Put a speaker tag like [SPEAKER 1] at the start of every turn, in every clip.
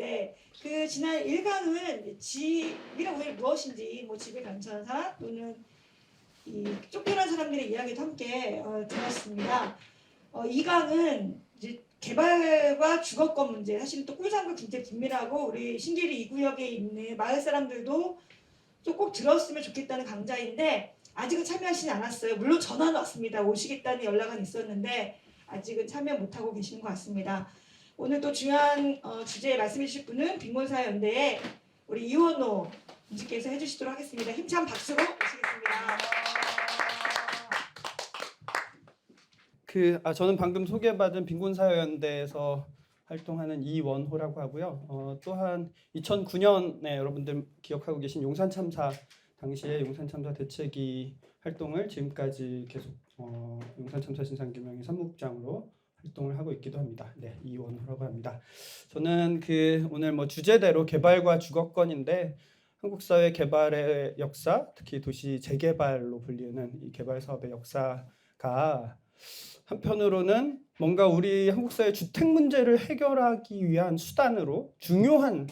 [SPEAKER 1] 네, 그 지난 1강은 집이란 왜 무엇인지, 뭐 집에 감춰한 사람 또는 이 쫓겨난 사람들의 이야기도 함께 들었습니다. 2강은 이제 개발과 주거권 문제, 사실 또 꿀잠과 굉장히 긴밀하고 우리 신길이 2구역에 있는 마을 사람들도 좀 꼭 들었으면 좋겠다는 강좌인데 아직은 참여하시지 않았어요. 물론 전화는 왔습니다. 오시겠다는 연락은 있었는데 아직은 참여 못하고 계시는 것 같습니다. 오늘 또 중요한 주제에 말씀해 주실 분은 빅몬사연대의 우리 이원호 분께서 해주시도록 하겠습니다. 힘찬 박수로 모시겠습니다.
[SPEAKER 2] 저는 방금 소개받은 빈곤사연대에서 활동하는 이원호라고 하고요. 또한 2009년에 여러분들 기억하고 계신 용산참사 당시에 용산참사 대책위 활동을 지금까지 계속 용산참사 진상규명의 사무국장으로 활동을 하고 있기도 합니다. 네, 이원호라고 합니다. 저는 오늘 주제대로 개발과 주거권인데 한국 사회 개발의 역사, 특히 도시 재개발로 불리는 이 개발 사업의 역사가 한편으로는 뭔가 우리 한국 사회 주택 문제를 해결하기 위한 수단으로 중요한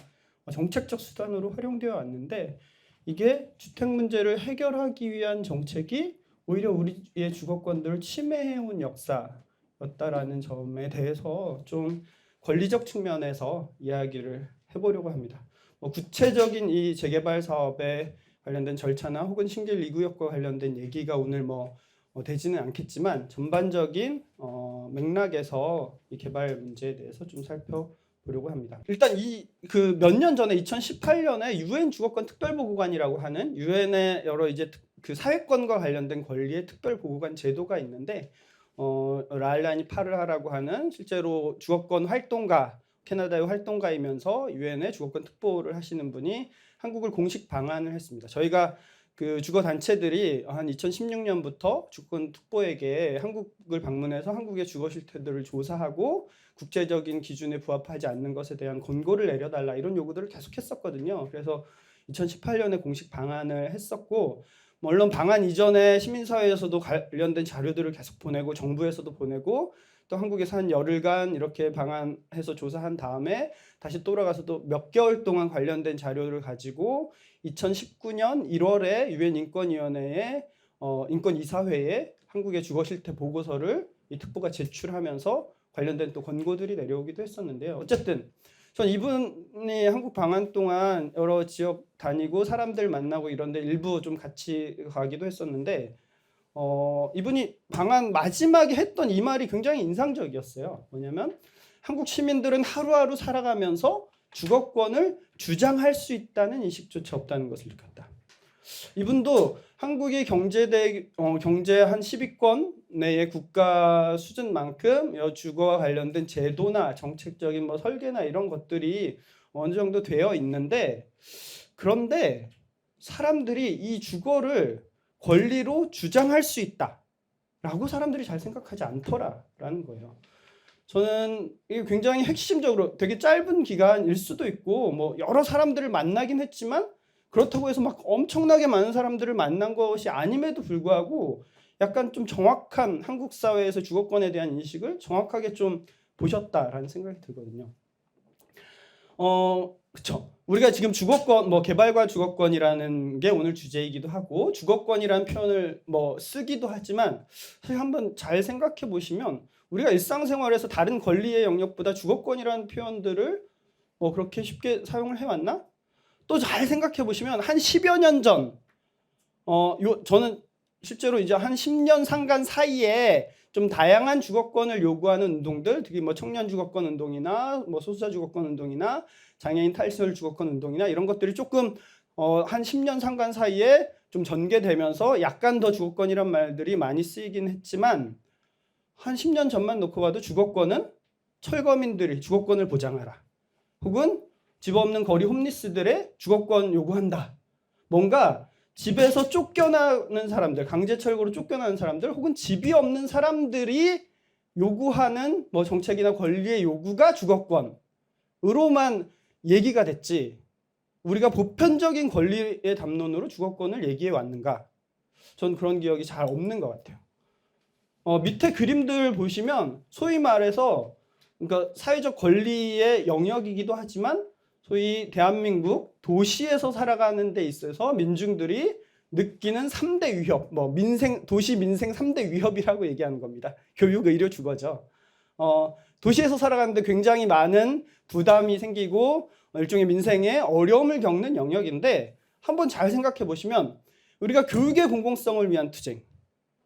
[SPEAKER 2] 정책적 수단으로 활용되어 왔는데 이게 주택 문제를 해결하기 위한 정책이 오히려 우리의 주거권들을 침해해온 역사였다라는 점에 대해서 좀 권리적 측면에서 이야기를 해보려고 합니다. 구체적인 이 재개발 사업에 관련된 절차나 혹은 신길 2구역과 관련된 얘기가 오늘 되지는 않겠지만 전반적인 맥락에서 이 개발 문제에 대해서 좀 살펴보려고 합니다. 일단 몇 년 전에 2018년에 유엔 주거권 특별보고관이라고 하는 유엔의 여러 이제 그 사회권과 관련된 권리의 특별보고관 제도가 있는데 라일라니 파르하라고 하는 실제로 주거권 활동가, 캐나다의 활동가이면서 유엔의 주거권 특보를 하시는 분이 한국을 공식 방한을 했습니다. 저희가 그 주거 단체들이 한 2016년부터 주거권 특보에게 한국을 방문해서 한국의 주거 실태들을 조사하고 국제적인 기준에 부합하지 않는 것에 대한 권고를 내려달라 이런 요구들을 계속했었거든요. 그래서 2018년에 공식 방한을 했었고 물론 방한 이전에 시민사회에서도 관련된 자료들을 계속 보내고 정부에서도 보내고 또 한국에서 한 열흘간 이렇게 방한해서 조사한 다음에 다시 돌아가서 또 몇 개월 동안 관련된 자료를 가지고 2019년 1월에 유엔 인권위원회에 인권이사회에 한국의 주거 실태 보고서를 이 특보가 제출하면서 관련된 또 권고들이 내려오기도 했었는데요. 어쨌든 전 이분이 한국 방한 동안 여러 지역 다니고 사람들 만나고 이런데 일부 좀 같이 가기도 했었는데 이분이 방한 마지막에 했던 이 말이 굉장히 인상적이었어요. 뭐냐면 한국 시민들은 하루하루 살아가면서 주거권을 주장할 수 있다는 인식조차 없다는 것을 느꼈다. 이분도 한국이 경제 한 10위권 내의 국가 수준만큼 주거와 관련된 제도나 정책적인 설계나 이런 것들이 어느 정도 되어 있는데 그런데 사람들이 이 주거를 권리로 주장할 수 있다라고 사람들이 잘 생각하지 않더라라는 거예요. 저는 이게 굉장히 핵심적으로 되게 짧은 기간일 수도 있고 여러 사람들을 만나긴 했지만 그렇다고 해서 막 엄청나게 많은 사람들을 만난 것이 아님에도 불구하고 약간 좀 정확한 한국 사회에서 주거권에 대한 인식을 정확하게 좀 보셨다라는 생각이 들거든요. 그렇죠. 우리가 지금 주거권, 개발과 주거권이라는 게 오늘 주제이기도 하고 주거권이라는 표현을 쓰기도 하지만 사실 한번 잘 생각해 보시면 우리가 일상생활에서 다른 권리의 영역보다 주거권이라는 표현들을 그렇게 쉽게 사용을 해왔나? 또 잘 생각해 보시면 한 10여 년 전, 저는 실제로 이제 한 10년 상간 사이에 좀 다양한 주거권을 요구하는 운동들, 특히 청년 주거권 운동이나 소수자 주거권 운동이나 장애인 탈시설 주거권 운동이나 이런 것들이 조금 한 10년 상간 사이에 좀 전개되면서 약간 더 주거권이란 말들이 많이 쓰이긴 했지만 한 10년 전만 놓고 봐도 주거권은 철거민들이 주거권을 보장하라. 혹은 집 없는 거리 홈리스들의 주거권 요구한다. 뭔가 집에서 쫓겨나는 사람들, 강제 철거로 쫓겨나는 사람들, 혹은 집이 없는 사람들이 요구하는 정책이나 권리의 요구가 주거권으로만 얘기가 됐지. 우리가 보편적인 권리의 담론으로 주거권을 얘기해 왔는가? 전 그런 기억이 잘 없는 것 같아요. 밑에 그림들 보시면 소위 말해서 그러니까 사회적 권리의 영역이기도 하지만 소위 대한민국 도시에서 살아가는 데 있어서 민중들이 느끼는 3대 위협, 뭐 도시 민생 3대 위협이라고 얘기하는 겁니다. 교육, 의료, 주거죠. 도시에서 살아가는데 굉장히 많은 부담이 생기고 일종의 민생에 어려움을 겪는 영역인데 한번 잘 생각해 보시면 우리가 교육의 공공성을 위한 투쟁,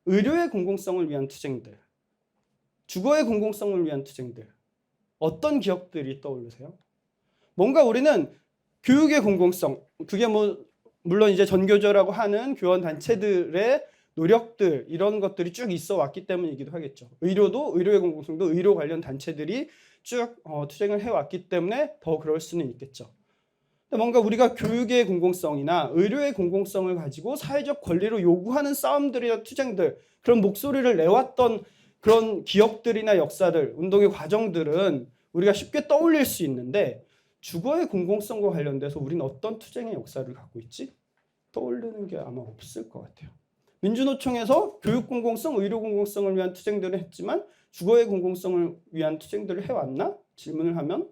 [SPEAKER 2] 의료의 공공성을 위한 투쟁들, 주거의 공공성을 위한 투쟁들, 어떤 기억들이 떠오르세요? 뭔가 우리는 교육의 공공성, 그게 뭐 물론 이제 전교조라고 하는 교원 단체들의 노력들 이런 것들이 쭉 있어 왔기 때문이기도 하겠죠. 의료도 의료의 공공성도 의료 관련 단체들이 쭉 투쟁을 해왔기 때문에 더 그럴 수는 있겠죠. 근데 뭔가 우리가 교육의 공공성이나 의료의 공공성을 가지고 사회적 권리로 요구하는 싸움들이나 투쟁들 그런 목소리를 내왔던 그런 기억들이나 역사들, 운동의 과정들은 우리가 쉽게 떠올릴 수 있는데 주거의 공공성과 관련돼서 우리는 어떤 투쟁의 역사를 갖고 있지? 떠오르는 게 아마 없을 것 같아요. 민주노총에서 교육 공공성, 의료 공공성을 위한 투쟁들을 했지만 주거의 공공성을 위한 투쟁들을 해왔나? 질문을 하면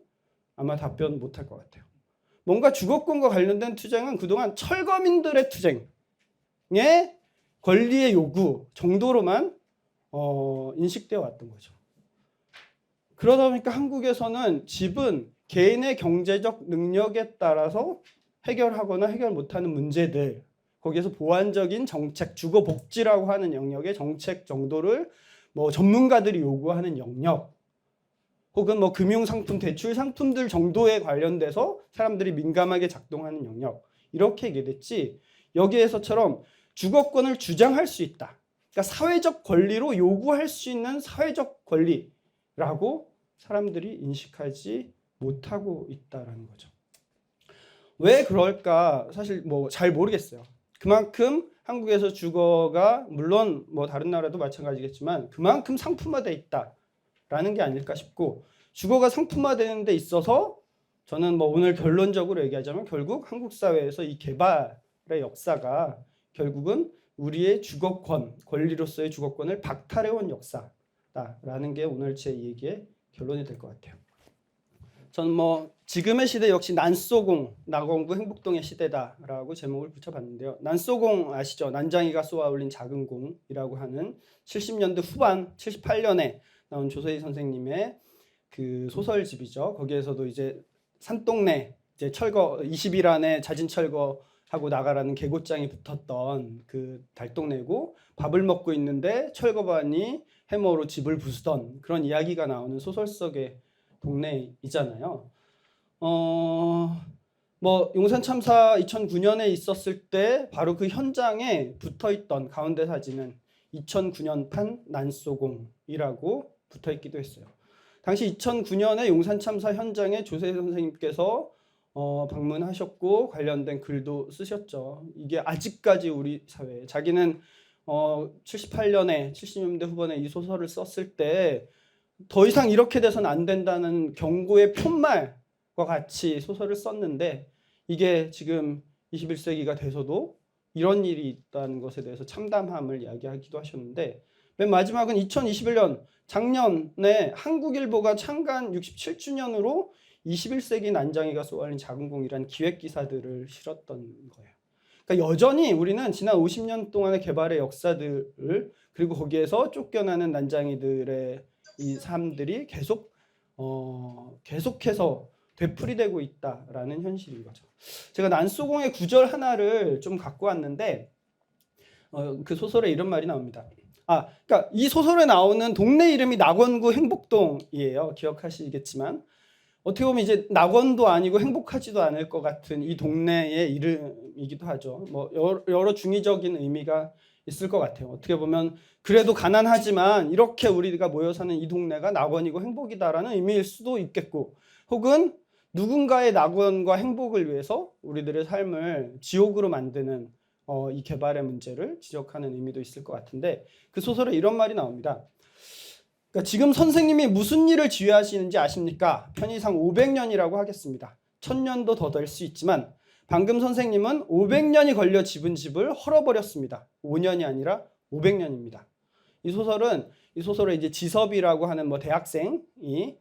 [SPEAKER 2] 아마 답변 못할 것 같아요. 뭔가 주거권과 관련된 투쟁은 그동안 철거민들의 투쟁의 권리의 요구 정도로만 인식되어 왔던 거죠. 그러다 보니까 한국에서는 집은 개인의 경제적 능력에 따라서 해결하거나 해결 못하는 문제들, 거기에서 보완적인 정책, 주거복지라고 하는 영역의 정책 정도를 뭐 전문가들이 요구하는 영역, 혹은 뭐 금융상품, 대출 상품들 정도에 관련돼서 사람들이 민감하게 작동하는 영역, 이렇게 얘기됐지 여기에서처럼 주거권을 주장할 수 있다. 그러니까 사회적 권리로 요구할 수 있는 사회적 권리라고 사람들이 인식하지 못하고 있다라는 거죠. 왜 그럴까? 사실 뭐 잘 모르겠어요. 그만큼 한국에서 주거가 물론 뭐 다른 나라도 마찬가지겠지만 그만큼 상품화돼 있다라는 게 아닐까 싶고, 주거가 상품화되는 데 있어서 저는 뭐 오늘 결론적으로 얘기하자면 결국 한국 사회에서 이 개발의 역사가 결국은 우리의 주거권, 권리로서의 주거권을 박탈해온 역사다라는 게 오늘 제 얘기의 결론이 될 것 같아요. 저는 뭐 지금의 시대 역시 난소공, 낙원구 행복동의 시대다라고 제목을 붙여봤는데요. 난소공 아시죠? 난장이가 쏘아올린 작은 공이라고 하는 70년대 후반, 78년에 나온 조세희 선생님의 그 소설집이죠. 거기에서도 이제 산동네 이제 철거 20일 안에 자진 철거하고 나가라는 계고장이 붙었던 그 달동네고, 밥을 먹고 있는데 철거반이 해머로 집을 부수던 그런 이야기가 나오는 소설 속의 동네이잖아요. 뭐 용산 참사 2009년에 있었을 때 바로 그 현장에 붙어있던 가운데 사진은 2009년판 난소공이라고 붙어있기도 했어요. 당시 2009년에 용산 참사 현장에 조세희 선생님께서 방문하셨고 관련된 글도 쓰셨죠. 이게 아직까지 우리 사회에, 자기는 78년에 70년대 후반에 이 소설을 썼을 때 더 이상 이렇게 돼서는 안 된다는 경고의 푯말과 같이 소설을 썼는데 이게 지금 21세기가 돼서도 이런 일이 있다는 것에 대해서 참담함을 이야기하기도 하셨는데, 맨 마지막은 2021년 작년에 한국일보가 창간 67주년으로 21세기 난장이가 쏘아올린 작은 공이라는 기획기사들을 실었던 거예요. 그러니까 여전히 우리는 지난 50년 동안의 개발의 역사들을, 그리고 거기에서 쫓겨나는 난장이들의 이 삶들이 계속해서 되풀이되고 있다라는 현실인 거죠. 제가 난소공의 구절 하나를 좀 갖고 왔는데 그 소설에 이런 말이 나옵니다. 그러니까 이 소설에 나오는 동네 이름이 낙원구 행복동이에요. 기억하시겠지만 어떻게 보면 이제 낙원도 아니고 행복하지도 않을 것 같은 이 동네의 이름이기도 하죠. 뭐 여러 중의적인 의미가 있을 것 같아요. 어떻게 보면 그래도 가난하지만 이렇게 우리가 모여 사는 이 동네가 낙원이고 행복이다라는 의미일 수도 있겠고, 혹은 누군가의 낙원과 행복을 위해서 우리들의 삶을 지옥으로 만드는 이 개발의 문제를 지적하는 의미도 있을 것 같은데, 그 소설에 이런 말이 나옵니다. 그러니까 지금 선생님이 무슨 일을 지휘하시는지 아십니까? 편의상 500년이라고 하겠습니다. 1000년도 더 될 수 있지만 방금 선생님은 500년이 걸려 집은 집을 헐어버렸습니다. 5년이 아니라 500년입니다. 이 소설에 이제 지섭이라고 하는 뭐 대학생이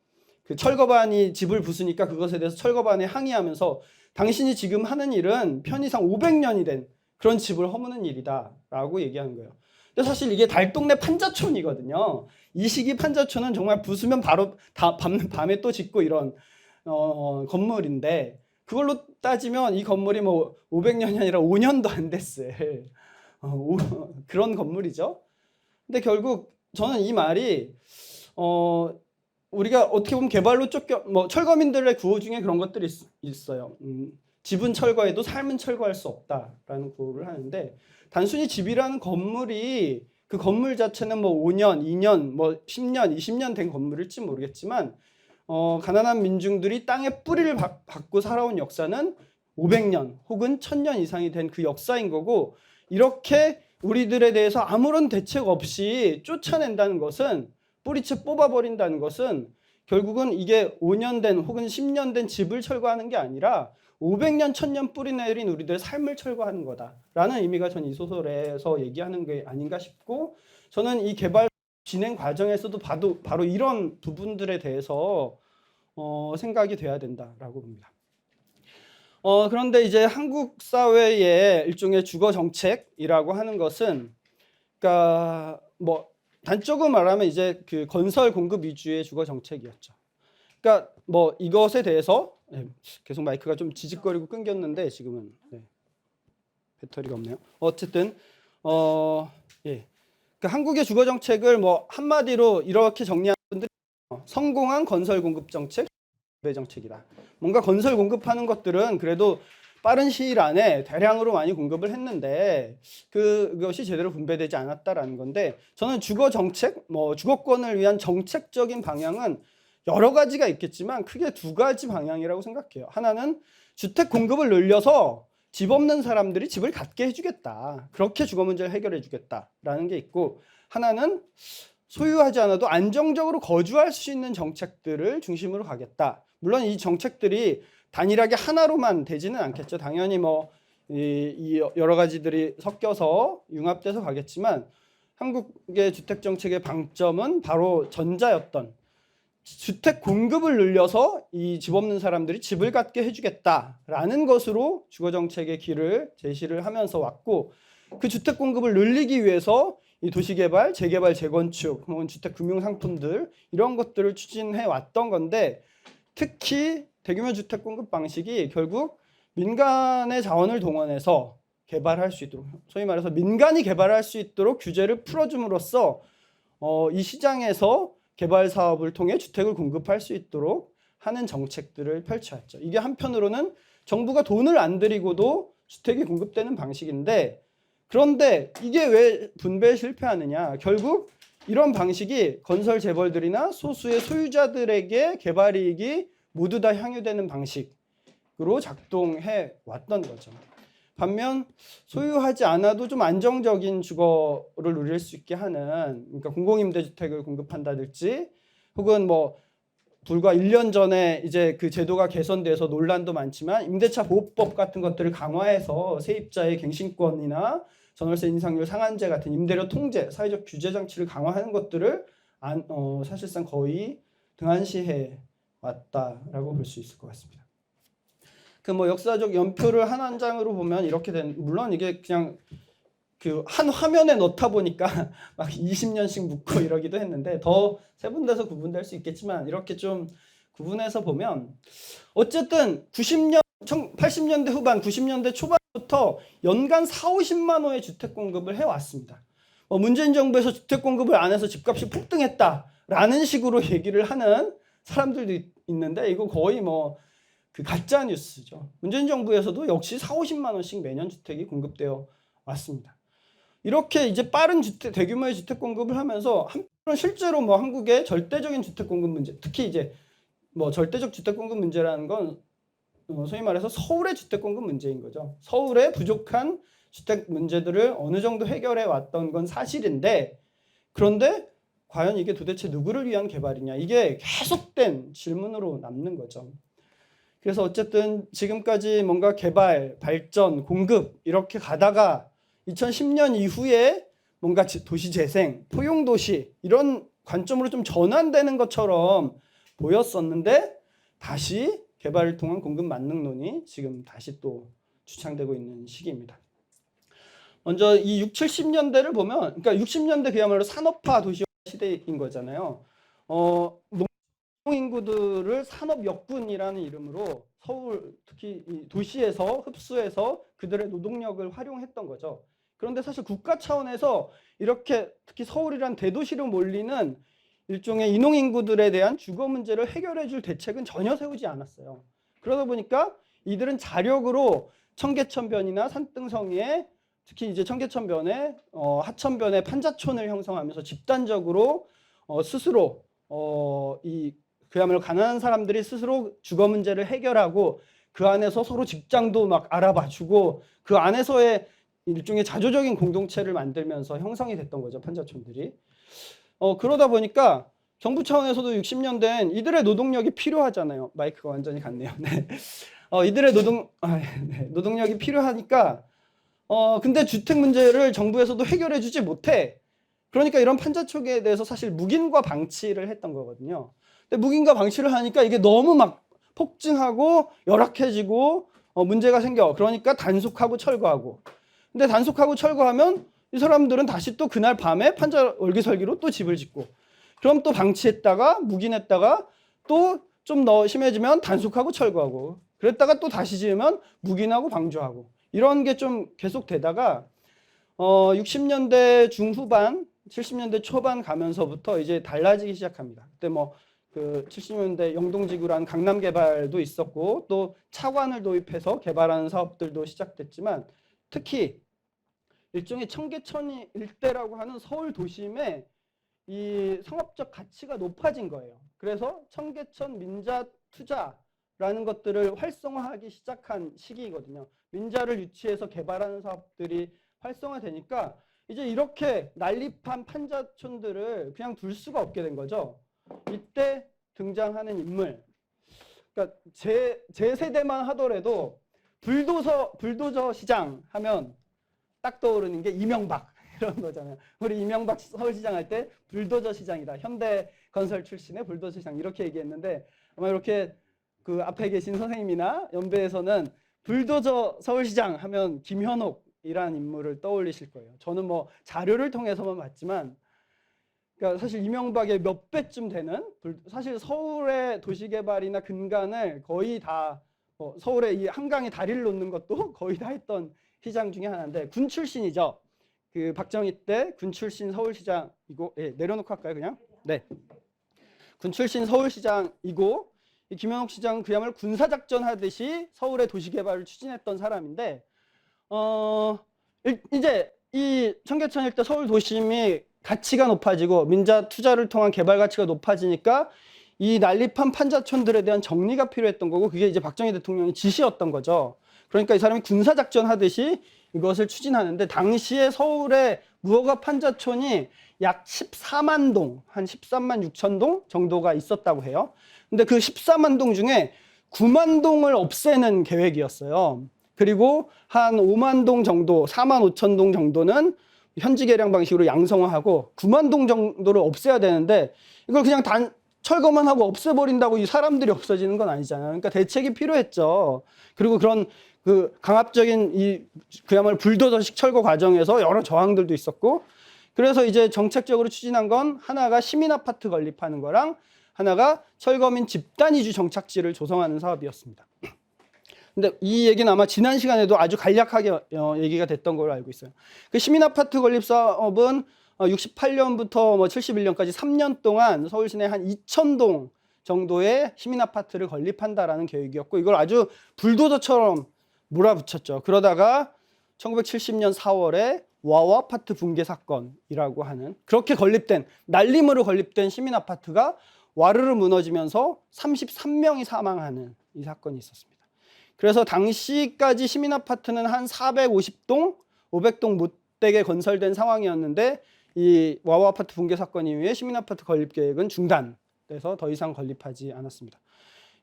[SPEAKER 2] 그 철거반이 집을 부수니까 그것에 대해서 철거반에 항의하면서 당신이 지금 하는 일은 편의상 500년이 된 그런 집을 허무는 일이다라고 얘기하는 거예요. 근데 사실 이게 달동네 판자촌이거든요. 이 시기 판자촌은 정말 부수면 바로 밤에 또 짓고 이런 건물인데 그걸로 따지면 이 건물이 뭐 500년이 아니라 5년도 안 됐을 그런 건물이죠. 근데 결국 저는 이 말이 우리가 어떻게 보면 개발로 쫓겨 뭐 철거민들의 구호 중에 그런 것들이 있어요. 집은 철거해도 삶은 철거할 수 없다라는 구호를 하는데 단순히 집이라는 건물이 그 건물 자체는 뭐 5년, 2년, 뭐 10년, 20년 된 건물일지 모르겠지만 가난한 민중들이 땅에 뿌리를 박고 살아온 역사는 500년 혹은 1000년 이상이 된 그 역사인 거고 이렇게 우리들에 대해서 아무런 대책 없이 쫓아낸다는 것은 뿌리채 뽑아버린다는 것은 결국은 이게 5년 된 혹은 10년 된 집을 철거하는 게 아니라 500년, 1000년 뿌리 내린 우리들의 삶을 철거하는 거다라는 의미가 전 이 소설에서 얘기하는 게 아닌가 싶고 저는 이 개발 진행 과정에서도 바로 이런 부분들에 대해서 생각이 돼야 된다라고 봅니다. 그런데 이제 한국 사회의 일종의 주거 정책이라고 하는 것은 그러니까 뭐 단적으로 말하면 이제 그 건설 공급 위주의 주거 정책이었죠. 그러니까 뭐 이것에 대해서 계속 마이크가 좀 지직거리고 끊겼는데 지금은 배터리가 없네요. 어쨌든 예. 그러니까 한국의 주거 정책을 뭐 한마디로 이렇게 정리하는 분들이 성공한 건설 공급 정책, 분배 정책이다. 뭔가 건설 공급하는 것들은 그래도 빠른 시일 안에 대량으로 많이 공급을 했는데 그것이 제대로 분배되지 않았다라는 건데 저는 주거 정책, 뭐 주거권을 위한 정책적인 방향은 여러 가지가 있겠지만 크게 두 가지 방향이라고 생각해요. 하나는 주택 공급을 늘려서 집 없는 사람들이 집을 갖게 해주겠다. 그렇게 주거 문제를 해결해 주겠다라는 게 있고 하나는 소유하지 않아도 안정적으로 거주할 수 있는 정책들을 중심으로 가겠다. 물론 이 정책들이 단일하게 하나로만 되지는 않겠죠. 당연히 뭐 이 여러 가지들이 섞여서 융합돼서 가겠지만 한국의 주택 정책의 방점은 바로 전자였던 주택 공급을 늘려서 이 집 없는 사람들이 집을 갖게 해주겠다라는 것으로 주거 정책의 길을 제시를 하면서 왔고 그 주택 공급을 늘리기 위해서 이 도시개발, 재개발, 재건축, 혹은 주택 금융 상품들 이런 것들을 추진해 왔던 건데 특히 대규모 주택 공급 방식이 결국 민간의 자원을 동원해서 개발할 수 있도록 소위 말해서 민간이 개발할 수 있도록 규제를 풀어줌으로써 이 시장에서 개발 사업을 통해 주택을 공급할 수 있도록 하는 정책들을 펼쳐왔죠. 이게 한편으로는 정부가 돈을 안 들이고도 주택이 공급되는 방식인데 그런데 이게 왜 분배에 실패하느냐? 결국 이런 방식이 건설 재벌들이나 소수의 소유자들에게 개발 이익이 모두 다 향유되는 방식으로 작동해 왔던 거죠. 반면 소유하지 않아도 좀 안정적인 주거를 누릴 수 있게 하는 그러니까 공공임대주택을 공급한다든지 혹은 뭐 불과 1년 전에 이제 그 제도가 개선돼서 논란도 많지만 임대차 보호법 같은 것들을 강화해서 세입자의 갱신권이나 전월세 인상률 상한제 같은 임대료 통제, 사회적 규제 장치를 강화하는 것들을 사실상 거의 등한시해 왔다라고 볼 수 있을 것 같습니다. 그 뭐 역사적 연표를 한 장으로 보면 이렇게 된 물론 이게 그냥 그 한 화면에 넣다 보니까 막 20년씩 묶고 이러기도 했는데 더 세분돼서 구분될 수 있겠지만 이렇게 좀 구분해서 보면 어쨌든 80년대 후반 90년대 초반부터 연간 4-50만 호의 주택 공급을 해왔습니다. 문재인 정부에서 주택 공급을 안 해서 집값이 폭등했다라는 식으로 얘기를 하는 사람들도 있는데 이거 거의 뭐 그 가짜 뉴스죠. 문재인 정부에서도 역시 4-50만 원씩 매년 주택이 공급되어 왔습니다. 이렇게 이제 빠른 대규모의 주택 공급을 하면서 한편 실제로 뭐 한국의 절대적인 주택 공급 문제, 특히 이제 뭐 절대적 주택 공급 문제라는 건 소위 말해서 서울의 주택 공급 문제인 거죠. 서울의 부족한 주택 문제들을 어느 정도 해결해 왔던 건 사실인데 그런데 과연 이게 도대체 누구를 위한 개발이냐 이게 계속된 질문으로 남는 거죠. 그래서 어쨌든 지금까지 뭔가 개발, 발전, 공급 이렇게 가다가 2010년 이후에 뭔가 도시 재생, 포용도시 이런 관점으로 좀 전환되는 것처럼 보였었는데 다시 개발을 통한 공급 만능론이 지금 다시 또 주창되고 있는 시기입니다. 먼저 이 6, 70년대를 보면, 그러니까 60년대 그야말로 산업화 도시 시대인 거잖아요. 인구들을 산업역군이라는 이름으로 서울 특히 이 도시에서 흡수해서 그들의 노동력을 활용했던 거죠. 그런데 사실 국가 차원에서 이렇게 특히 서울이란 대도시로 몰리는 일종의 인용인구들에 대한 주거 문제를 해결해 줄 대책은 전혀 세우지 않았어요. 그러다 보니까 이들은 자력으로 청계천변이나 산등성이에 특히 이제 청계천변에 하천변에 판자촌을 형성하면서 집단적으로 스스로 그야말로 가난한 사람들이 스스로 주거 문제를 해결하고 그 안에서 서로 직장도 막 알아봐주고 그 안에서의 일종의 자조적인 공동체를 만들면서 형성이 됐던 거죠, 판자촌들이. 그러다 보니까 정부 차원에서도 60년대엔 이들의 노동력이 필요하잖아요. 마이크가 완전히 갔네요. 네. 이들의 노동력이 필요하니까 근데 주택 문제를 정부에서도 해결해 주지 못해. 그러니까 이런 판자촌에 대해서 사실 묵인과 방치를 했던 거거든요. 근데 묵인과 방치를 하니까 이게 너무 막 폭증하고 열악해지고 문제가 생겨. 그러니까 단속하고 철거하고. 근데 단속하고 철거하면 이 사람들은 다시 또 그날 밤에 판자 월기설기로 또 집을 짓고. 그럼 또 방치했다가 묵인했다가 또 좀 더 심해지면 단속하고 철거하고. 그랬다가 또 다시 지으면 묵인하고 방조하고. 이런 게 좀 계속 되다가 60년대 중후반, 70년대 초반 가면서부터 이제 달라지기 시작합니다. 그때 그 70년대 영동지구라는 강남 개발도 있었고 또 차관을 도입해서 개발하는 사업들도 시작됐지만 특히 일종의 청계천 일대라고 하는 서울 도심의 이 상업적 가치가 높아진 거예요. 그래서 청계천 민자 투자라는 것들을 활성화하기 시작한 시기이거든요. 민자를 유치해서 개발하는 사업들이 활성화되니까 이제 이렇게 난립한 판자촌들을 그냥 둘 수가 없게 된 거죠. 이때 등장하는 인물. 그러니까 제 세대만 하더라도 불도저 시장 하면 딱 떠오르는 게 이명박 이런 거잖아요. 우리 이명박 서울시장 할 때 불도저 시장이다. 현대건설 출신의 불도저 시장 이렇게 얘기했는데 아마 이렇게 그 앞에 계신 선생님이나 연배에서는 불도저 서울시장 하면 김현옥이라는 인물을 떠올리실 거예요. 저는 자료를 통해서만 봤지만 그러니까 사실 이명박의 몇 배쯤 되는 사실 서울의 도시개발이나 근간을 거의 다 서울의 이 한강에 다리를 놓는 것도 거의 다 했던 시장 중에 하나인데 군 출신이죠. 그 박정희 때 군 출신 서울시장이고 내려놓고 할까요 그냥? 네. 군 출신 서울시장이고 이 김현옥 시장은 그야말로 군사작전 하듯이 서울의 도시개발을 추진했던 사람인데 이제 이 청계천 일대 서울 도심이 가치가 높아지고 민자 투자를 통한 개발 가치가 높아지니까 이 난립한 판자촌들에 대한 정리가 필요했던 거고 그게 이제 박정희 대통령의 지시였던 거죠. 그러니까 이 사람이 군사작전 하듯이 이것을 추진하는데 당시에 서울의 무허가 판자촌이 약 14만 동, 한 13만 6천 동 정도가 있었다고 해요. 근데 그 14만 동 중에 9만 동을 없애는 계획이었어요. 그리고 한 5만 동 정도, 4만 5천 동 정도는 현지 계량 방식으로 양성화하고 9만 동 정도를 없애야 되는데 이걸 그냥 철거만 하고 없애버린다고 이 사람들이 없어지는 건 아니잖아요. 그러니까 대책이 필요했죠. 그리고 그런 그 강압적인 그야말로 불도저식 철거 과정에서 여러 저항들도 있었고 그래서 이제 정책적으로 추진한 건 하나가 시민 아파트 건립하는 거랑 하나가 철거민 집단이주 정착지를 조성하는 사업이었습니다. 근데 이 얘기는 아마 지난 시간에도 아주 간략하게 얘기가 됐던 걸로 알고 있어요. 그 시민 아파트 건립 사업은 68년부터 71년까지 3년 동안 서울 시내 한 2,000동 정도의 시민 아파트를 건립한다라는 계획이었고 이걸 아주 불도저처럼 몰아붙였죠. 그러다가 1970년 4월에 와우 아파트 붕괴 사건이라고 하는 그렇게 건립된 날림으로 건립된 시민 아파트가 와르르 무너지면서 33명이 사망하는 이 사건이 있었습니다. 그래서 당시까지 시민 아파트는 한 450동, 500동 못되게 건설된 상황이었는데 이 와우 아파트 붕괴 사건 이후에 시민 아파트 건립 계획은 중단돼서 더 이상 건립하지 않았습니다.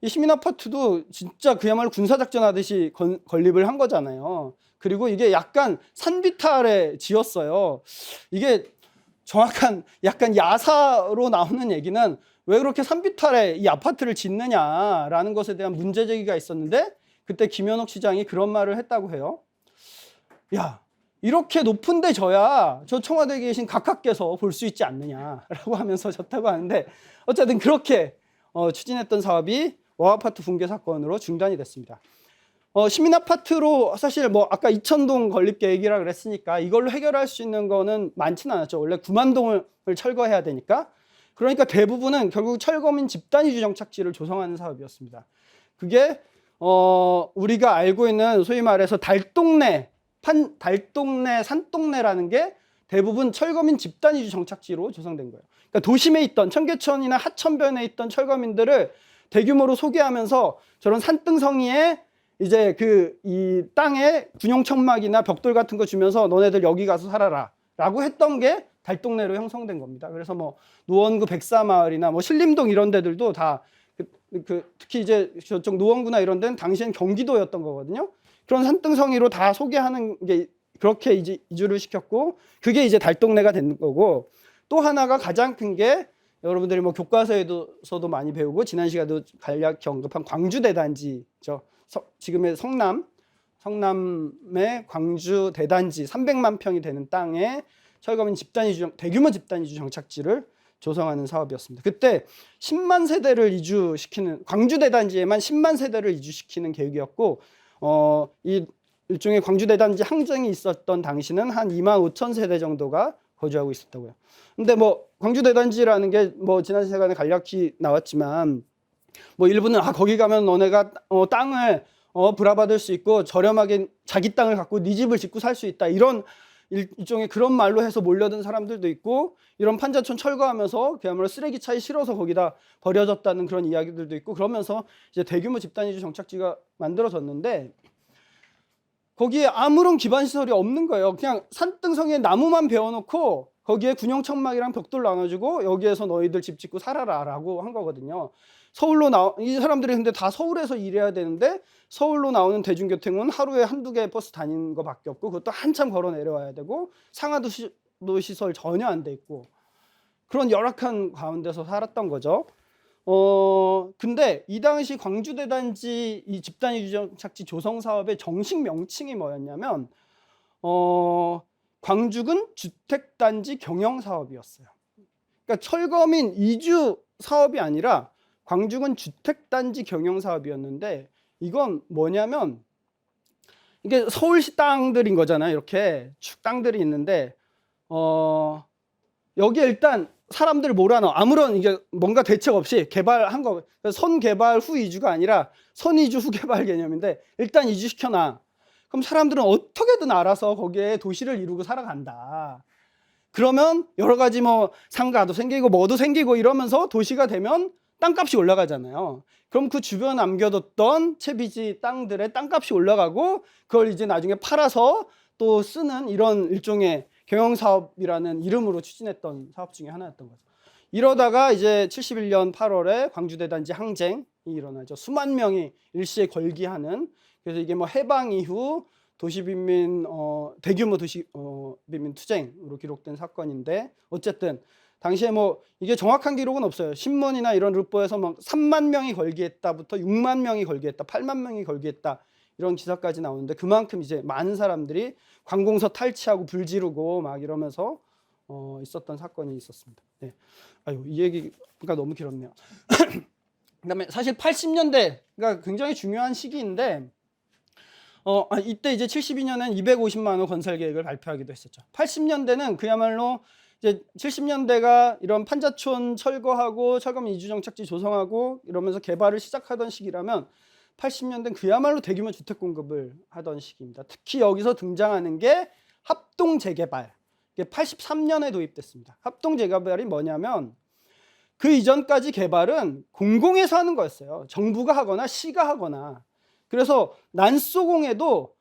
[SPEAKER 2] 이 시민 아파트도 진짜 그야말로 군사작전 하듯이 건립을 한 거잖아요. 그리고 이게 약간 산비탈에 지었어요. 이게 정확한 약간 야사로 나오는 얘기는 왜 그렇게 산비탈에 이 아파트를 짓느냐라는 것에 대한 문제 제기가 있었는데 그때 김현옥 시장이 그런 말을 했다고 해요. 야, 이렇게 높은 데 져야 저 청와대에 계신 각하께서 볼 수 있지 않느냐라고 하면서 졌다고 하는데 어쨌든 그렇게 추진했던 사업이 워아파트 붕괴 사건으로 중단이 됐습니다. 시민아파트로 사실 뭐 아까 이천동 건립계획이라 그랬으니까 이걸로 해결할 수 있는 거는 많지는 않았죠. 원래 9만 동을 철거해야 되니까. 그러니까 대부분은 결국 철거민 집단위주 정착지를 조성하는 사업이었습니다. 그게 우리가 알고 있는 소위 말해서 달동네, 산동네라는 게 대부분 철거민 집단위주 정착지로 조성된 거예요. 그러니까 도심에 있던 청계천이나 하천변에 있던 철거민들을 대규모로 소개하면서 저런 산등성이에 이제 이 땅에 군용천막이나 벽돌 같은 거 주면서 너네들 여기 가서 살아라 라고 했던 게 달동네로 형성된 겁니다. 그래서 뭐 노원구 백사마을이나 뭐 신림동 이런 데들도 다 특히 이제 저쪽 노원구나 이런 데는 당시엔 경기도였던 거거든요. 그런 산등성이로 다 소개하는 게 그렇게 이제 이주를 시켰고 그게 이제 달동네가 된 거고 또 하나가 가장 큰 게 여러분들이 뭐 교과서에서도 많이 배우고 지난 시간에도 간략히 언급한 광주대단지죠. 지금의 성남의 광주 대단지 300만 평이 되는 땅에 철거민 대규모 집단이주 정착지를 조성하는 사업이었습니다. 그때 10만 세대를 이주시키는 광주 대단지에만 10만 세대를 이주시키는 계획이었고 이 일종의 광주 대단지 항쟁이 있었던 당시는 한 2만 5천 세대 정도가 거주하고 있었다고요. 근데 뭐 광주 대단지라는 게 뭐 지난 시간에 간략히 나왔지만 뭐 일부는 거기 가면 너네가 땅을 불화받을 수 있고 저렴하게 자기 땅을 갖고 네 집을 짓고 살 수 있다 이런 일종의 그런 말로 해서 몰려든 사람들도 있고 이런 판자촌 철거하면서 그야말로 쓰레기 차에 실어서 거기다 버려졌다는 그런 이야기들도 있고 그러면서 이제 대규모 집단이주 정착지가 만들어졌는데 거기에 아무런 기반 시설이 없는 거예요. 그냥 산등성이에 나무만 베어놓고 거기에 군용천막이랑 벽돌 나눠주고 여기에서 너희들 집 짓고 살아라라고 한 거거든요. 이 사람들이 근데 다 서울에서 일해야 되는데 서울로 나오는 대중교통은 하루에 한두 개 버스 다니는 거밖에 없고 그것도 한참 걸어 내려와야 되고 상하도 시설 전혀 안 돼 있고 그런 열악한 가운데서 살았던 거죠. 근데 이 당시 광주대단지 이 집단이주 정착지 조성 사업의 정식 명칭이 뭐였냐면 광주군 주택단지 경영사업이었어요. 그러니까 철거민 이주 사업이 아니라 광주군 주택단지 경영사업이었는데 이건 뭐냐면 이게 서울시 땅들인 거잖아요. 이렇게 쭉 땅들이 있는데 여기에 일단 사람들을 몰아넣어 아무런 이게 뭔가 대책 없이 개발한 거 선개발 후 이주가 아니라 선이주 후 개발 개념인데 일단 이주시켜놔. 그럼 사람들은 어떻게든 알아서 거기에 도시를 이루고 살아간다. 그러면 여러 가지 뭐 상가도 생기고 뭐도 생기고 이러면서 도시가 되면 땅값이 올라가잖아요. 그럼 그 주변 남겨뒀던 채비지 땅들의 땅값이 올라가고 그걸 이제 나중에 팔아서 또 쓰는 이런 일종의 경영사업이라는 이름으로 추진했던 사업 중에 하나였던 거죠. 이러다가 이제 71년 8월에 광주대단지 항쟁이 일어나죠. 수만 명이 일시에 걸기하는 그래서 이게 뭐 해방 이후 도시빈민 대규모 도시빈민 투쟁으로 기록된 사건인데 어쨌든 당시에 뭐 이게 정확한 기록은 없어요. 신문이나 이런 루포에서 막 3만 명이 걸기했다부터 6만 명이 걸기했다, 8만 명이 걸기했다 이런 기사까지 나오는데 그만큼 이제 많은 사람들이 관공서 탈취하고 불 지르고 막 이러면서 있었던 사건이 있었습니다. 네. 아유 이 얘기가 너무 길었네요. 그다음에 사실 80년대가 굉장히 중요한 시기인데 이때 이제 72년엔 250만 호 건설 계획을 발표하기도 했었죠. 80년대는 그야말로 이제 70년대가 이런 판자촌 철거하고 철거민 이주 정착지 조성하고 이러면서 개발을 시작하던 시기라면 80년대는 그야말로 대규모 주택 공급을 하던 시기입니다. 특히 여기서 등장하는 게 합동 재개발. 이게 83년에 도입됐습니다. 합동 재개발이 뭐냐면 그 이전까지 개발은 공공에서 하는 거였어요. 정부가 하거나 시가 하거나. 그래서 난소공에도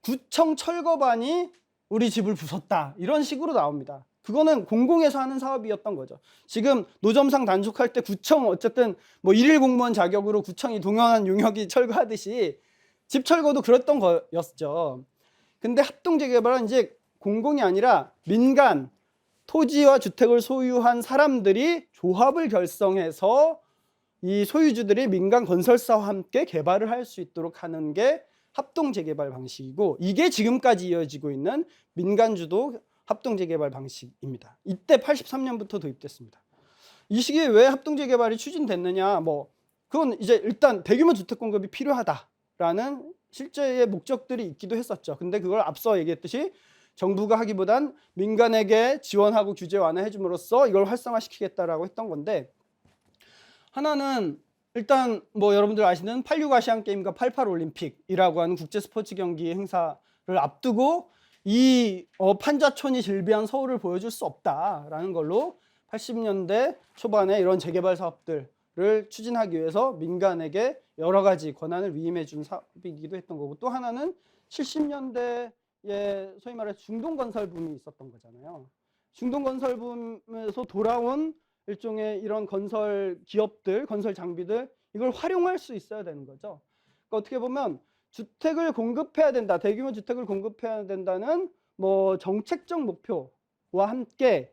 [SPEAKER 2] 구청 철거반이 우리 집을 부쉈다 이런 식으로 나옵니다. 그거는 공공에서 하는 사업이었던 거죠. 지금 노점상 단속할 때 구청 어쨌든 뭐 일일 공무원 자격으로 구청이 동영한 용역이 철거하듯이 집 철거도 그랬던 거였죠. 근데 합동 재개발은 이제 공공이 아니라 민간 토지와 주택을 소유한 사람들이 조합을 결성해서 이 소유주들이 민간 건설사와 함께 개발을 할 수 있도록 하는 게 합동재개발 방식이고, 이게 지금까지 이어지고 있는 민간주도 합동재개발 방식입니다. 이때 83년부터 도입됐습니다. 이 시기에 왜 합동재개발이 추진됐느냐, 그건 이제 일단 대규모 주택 공급이 필요하다라는 실제의 목적들이 있기도 했었죠. 근데 그걸 앞서 얘기했듯이 정부가 하기보단 민간에게 지원하고 규제 완화해 줌으로써 이걸 활성화시키겠다라고 했던 건데, 하나는 일단 여러분들 아시는 86 아시안 게임과 88 올림픽이라고 하는 국제 스포츠 경기 행사를 앞두고 이 판자촌이 즐비한 서울을 보여줄 수 없다라는 걸로 80년대 초반에 이런 재개발 사업들을 추진하기 위해서 민간에게 여러 가지 권한을 위임해 준 사업이기도 했던 거고, 또 하나는 70년대에 소위 말해 중동건설 붐이 있었던 거잖아요. 중동건설 붐에서 돌아온 일종의 이런 건설 기업들, 건설 장비들, 이걸 활용할 수 있어야 되는 거죠. 그러니까 어떻게 보면 주택을 공급해야 된다, 대규모 주택을 공급해야 된다는 정책적 목표와 함께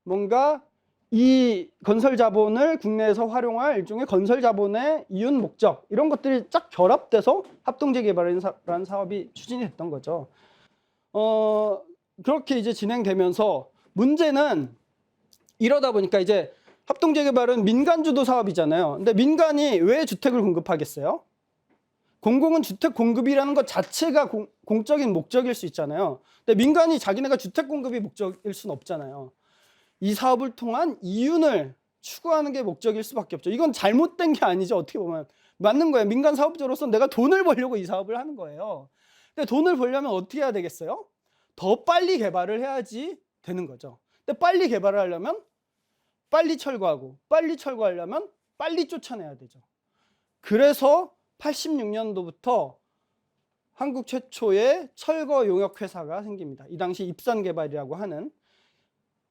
[SPEAKER 2] 뭔가 이 건설 자본을 국내에서 활용할 일종의 건설 자본의 이윤 목적, 이런 것들이 쫙 결합돼서 합동재개발이라는 사업이 추진이 됐던 거죠. 그렇게 이제 진행되면서 문제는, 이러다 보니까 이제 합동재개발은 민간주도 사업이잖아요. 근데 민간이 왜 주택을 공급하겠어요? 공공은 주택 공급이라는 것 자체가 공적인 목적일 수 있잖아요. 근데 민간이 자기네가 주택 공급이 목적일 수는 없잖아요. 이 사업을 통한 이윤을 추구하는 게 목적일 수밖에 없죠. 이건 잘못된 게 아니죠. 어떻게 보면 맞는 거예요. 민간 사업자로서 내가 돈을 벌려고 이 사업을 하는 거예요. 근데 돈을 벌려면 어떻게 해야 되겠어요? 더 빨리 개발을 해야지 되는 거죠. 근데 빨리 개발을 하려면 빨리 철거하고, 빨리 철거하려면 빨리 쫓아내야 되죠. 그래서 86년도부터 한국 최초의 철거 용역 회사가 생깁니다. 이 당시 입산개발이라고 하는,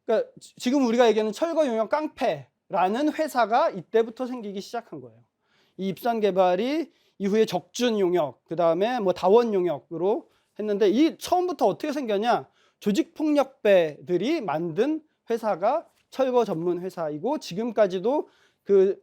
[SPEAKER 2] 그러니까 지금 우리가 얘기하는 철거 용역 깡패라는 회사가 이때부터 생기기 시작한 거예요. 이 입산개발이 이후에 적준 용역, 그 다음에 다원 용역으로 했는데, 이 처음부터 어떻게 생겼냐? 조직폭력배들이 만든 회사가 철거 전문 회사이고, 지금까지도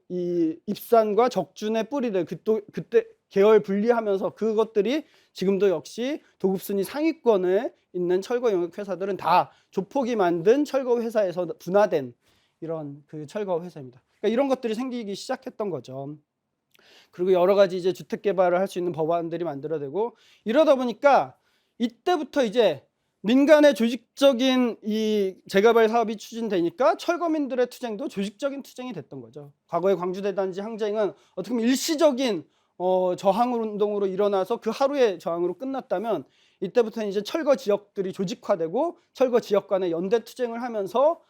[SPEAKER 2] 이 입산과 적준의 뿌리를 그때 계열 분리하면서 그것들이 지금도 역시 도급순위 상위권에 있는 철거 용역 회사들은 다 조폭이 만든 철거 회사에서 분화된 이런 철거 회사입니다. 그러니까 이런 것들이 생기기 시작했던 거죠. 그리고 여러 가지 이제 주택 개발을 할 수 있는 법안들이 만들어지고, 이러다 보니까 이때부터 이제 민간의 조직적인 이 재개발 사업이 추진되니까 철거민들의 투쟁도 조직적인 투쟁이 됐던 거죠. 과거의 광주대단지 항쟁은 어떻게 보면 일시적인 저항 운동으로 일어나서 그 하루의 저항으로 끝났다면, 이때부터는 이제 철거 지역들이 조직화되고 철거 지역 간의 연대 투쟁을 하면서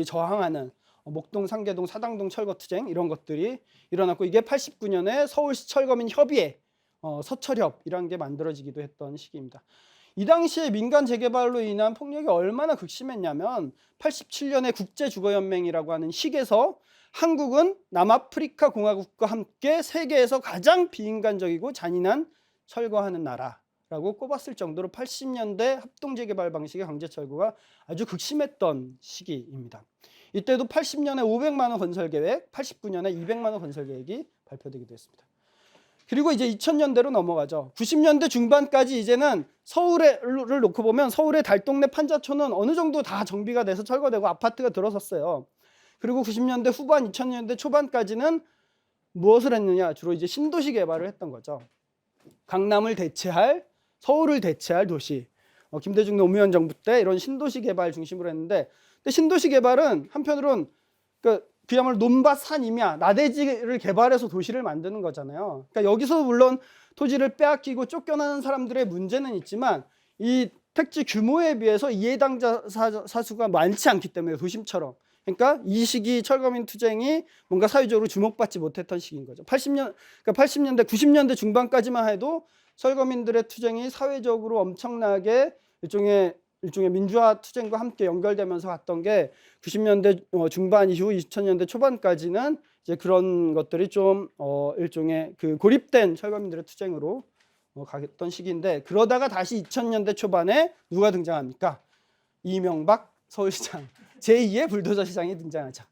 [SPEAKER 2] 저항하는 목동, 상계동, 사당동 철거 투쟁, 이런 것들이 일어났고, 이게 89년에 서울시 철거민 협의회 서철협이라는 게 만들어지기도 했던 시기입니다. 이 당시에 민간 재개발로 인한 폭력이 얼마나 극심했냐면, 87년에 국제주거연맹이라고 하는 식에서 한국은 남아프리카 공화국과 함께 세계에서 가장 비인간적이고 잔인한 철거하는 나라라고 꼽았을 정도로 80년대 합동재개발 방식의 강제철거가 아주 극심했던 시기입니다. 이때도 80년에 500만 원 건설 계획, 89년에 200만 원 건설 계획이 발표되기도 했습니다. 그리고 이제 2000년대로 넘어가죠. 90년대 중반까지 이제는 서울을 놓고 보면 서울의 달동네 판자촌은 어느 정도 다 정비가 돼서 철거되고 아파트가 들어섰어요. 그리고 90년대 후반, 2000년대 초반까지는 무엇을 했느냐? 주로 이제 신도시 개발을 했던 거죠. 강남을 대체할, 서울을 대체할 도시. 김대중 노무현 정부 때 이런 신도시 개발 중심으로 했는데, 근데 신도시 개발은 한편으론 그야말로 논밭 산임야, 나대지를 개발해서 도시를 만드는 거잖아요. 그러니까 여기서 물론 토지를 빼앗기고 쫓겨나는 사람들의 문제는 있지만, 이 택지 규모에 비해서 이해당자 사수가 많지 않기 때문에, 도심처럼. 그러니까 이 시기 철거민 투쟁이 뭔가 사회적으로 주목받지 못했던 시기인 거죠. 80년대, 90년대 중반까지만 해도 철거민들의 투쟁이 사회적으로 엄청나게 일종의 민주화 투쟁과 함께 연결되면서 갔던 게 90년대 중반 이후 2000년대 초반까지는 이제 그런 것들이 좀 일종의 고립된 철거민들의 투쟁으로 가겠던 시기인데, 그러다가 다시 2000년대 초반에 누가 등장합니까? 이명박 서울시장 제2의 불도저 시장이 등장하죠.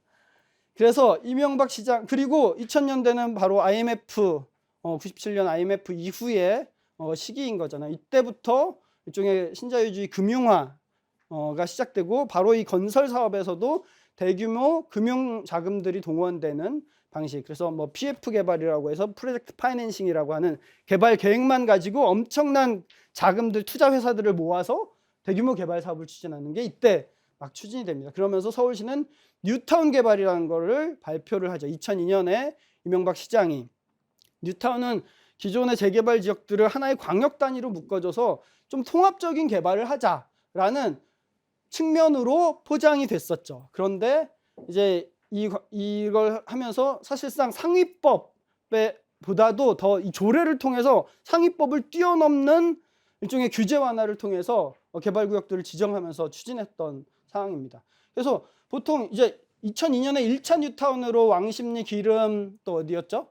[SPEAKER 2] 그래서 이명박 시장 그리고 2000년대는 바로 IMF 97년 IMF 이후의 시기인 거잖아요. 이때부터 일종의 신자유주의 금융화가 시작되고 바로 이 건설 사업에서도 대규모 금융 자금들이 동원되는 방식. 그래서 뭐 PF 개발이라고 해서 프로젝트 파이낸싱이라고 하는 개발 계획만 가지고 엄청난 자금들 투자 회사들을 모아서 대규모 개발 사업을 추진하는 게 이때 막 추진이 됩니다. 그러면서 서울시는 뉴타운 개발이라는 거를 발표를 하죠. 2002년에 이명박 시장이 뉴타운은 기존의 재개발 지역들을 하나의 광역 단위로 묶어줘서 좀 통합적인 개발을 하자라는 측면으로 포장이 됐었죠. 그런데 이제 이걸 하면서 사실상 상위법에 보다도 더 이 조례를 통해서 상위법을 뛰어넘는 일종의 규제 완화를 통해서 개발구역들을 지정하면서 추진했던 상황입니다. 그래서 보통 이제 2002년에 1차 뉴타운으로 왕십리 기름 또 어디였죠?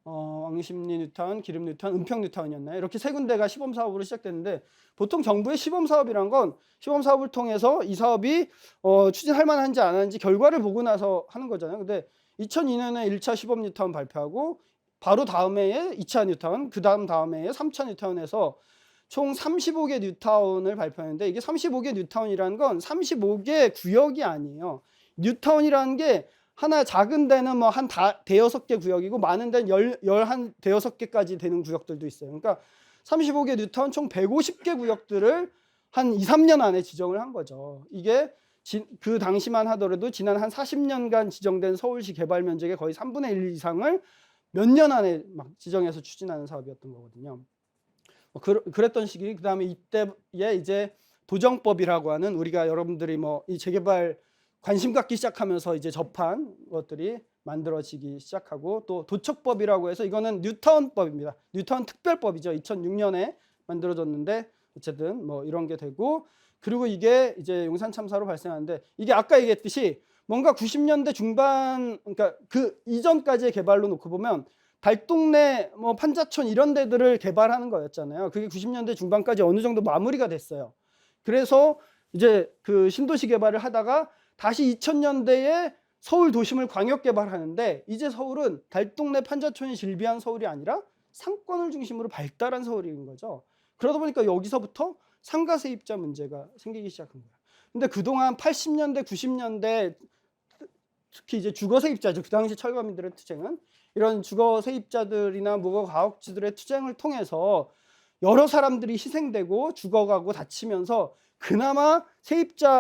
[SPEAKER 2] 왕십리 뉴타운, 기름 뉴타운, 은평 뉴타운이었나요? 이렇게 세 군데가 시범 사업으로 시작됐는데 보통 정부의 시범 사업이란 건 시범 사업을 통해서 이 사업이 추진할 만한지 안 하는지 결과를 보고 나서 하는 거잖아요. 근데 2002년에 1차 시범 뉴타운 발표하고 바로 다음 해에 2차 뉴타운, 그 다음 해에 3차 뉴타운에서 총 35개 뉴타운을 발표했는데 이게 35개 뉴타운이라는 건 35개 구역이 아니에요. 뉴타운이라는 게 하나 작은 데는 뭐 한 대여섯 개 구역이고 많은 데는 한 대여섯 개까지 되는 구역들도 있어요. 그러니까 35개 뉴타운 총 150개 구역들을 한 2, 3년 안에 지정을 한 거죠. 이게 그 당시만 하더라도 지난 한 40년간 지정된 서울시 개발 면적의 거의 3분의 1 이상을 몇 년 안에 막 지정해서 추진하는 사업이었던 거거든요. 그랬던 시기. 그다음에 이때에 이제 도정법이라고 하는 우리가 여러분들이 뭐 이 재개발 관심 갖기 시작하면서 이제 접한 것들이 만들어지기 시작하고 또 도척법이라고 해서 이거는 뉴타운법입니다. 뉴타운 특별법이죠. 2006년에 만들어졌는데 어쨌든 뭐 이런 게 되고 그리고 이게 이제 용산 참사로 발생하는데 이게 아까 얘기했듯이 뭔가 90년대 중반 그러니까 그 이전까지의 개발로 놓고 보면 달동네 뭐 판자촌 이런 데들을 개발하는 거였잖아요. 그게 90년대 중반까지 어느 정도 마무리가 됐어요. 그래서 이제 그 신도시 개발을 하다가 다시 2000년대에 서울 도심을 광역 개발하는데 이제 서울은 달동네 판자촌이 즐비한 서울이 아니라 상권을 중심으로 발달한 서울인 거죠. 그러다 보니까 여기서부터 상가 세입자 문제가 생기기 시작한 거예요. 근데 그동안 80년대, 90년대 특히 이제 주거 세입자죠. 그 당시 철거민들의 투쟁은 이런 주거 세입자들이나 무거 가옥주들의 투쟁을 통해서 여러 사람들이 희생되고 죽어가고 다치면서 그나마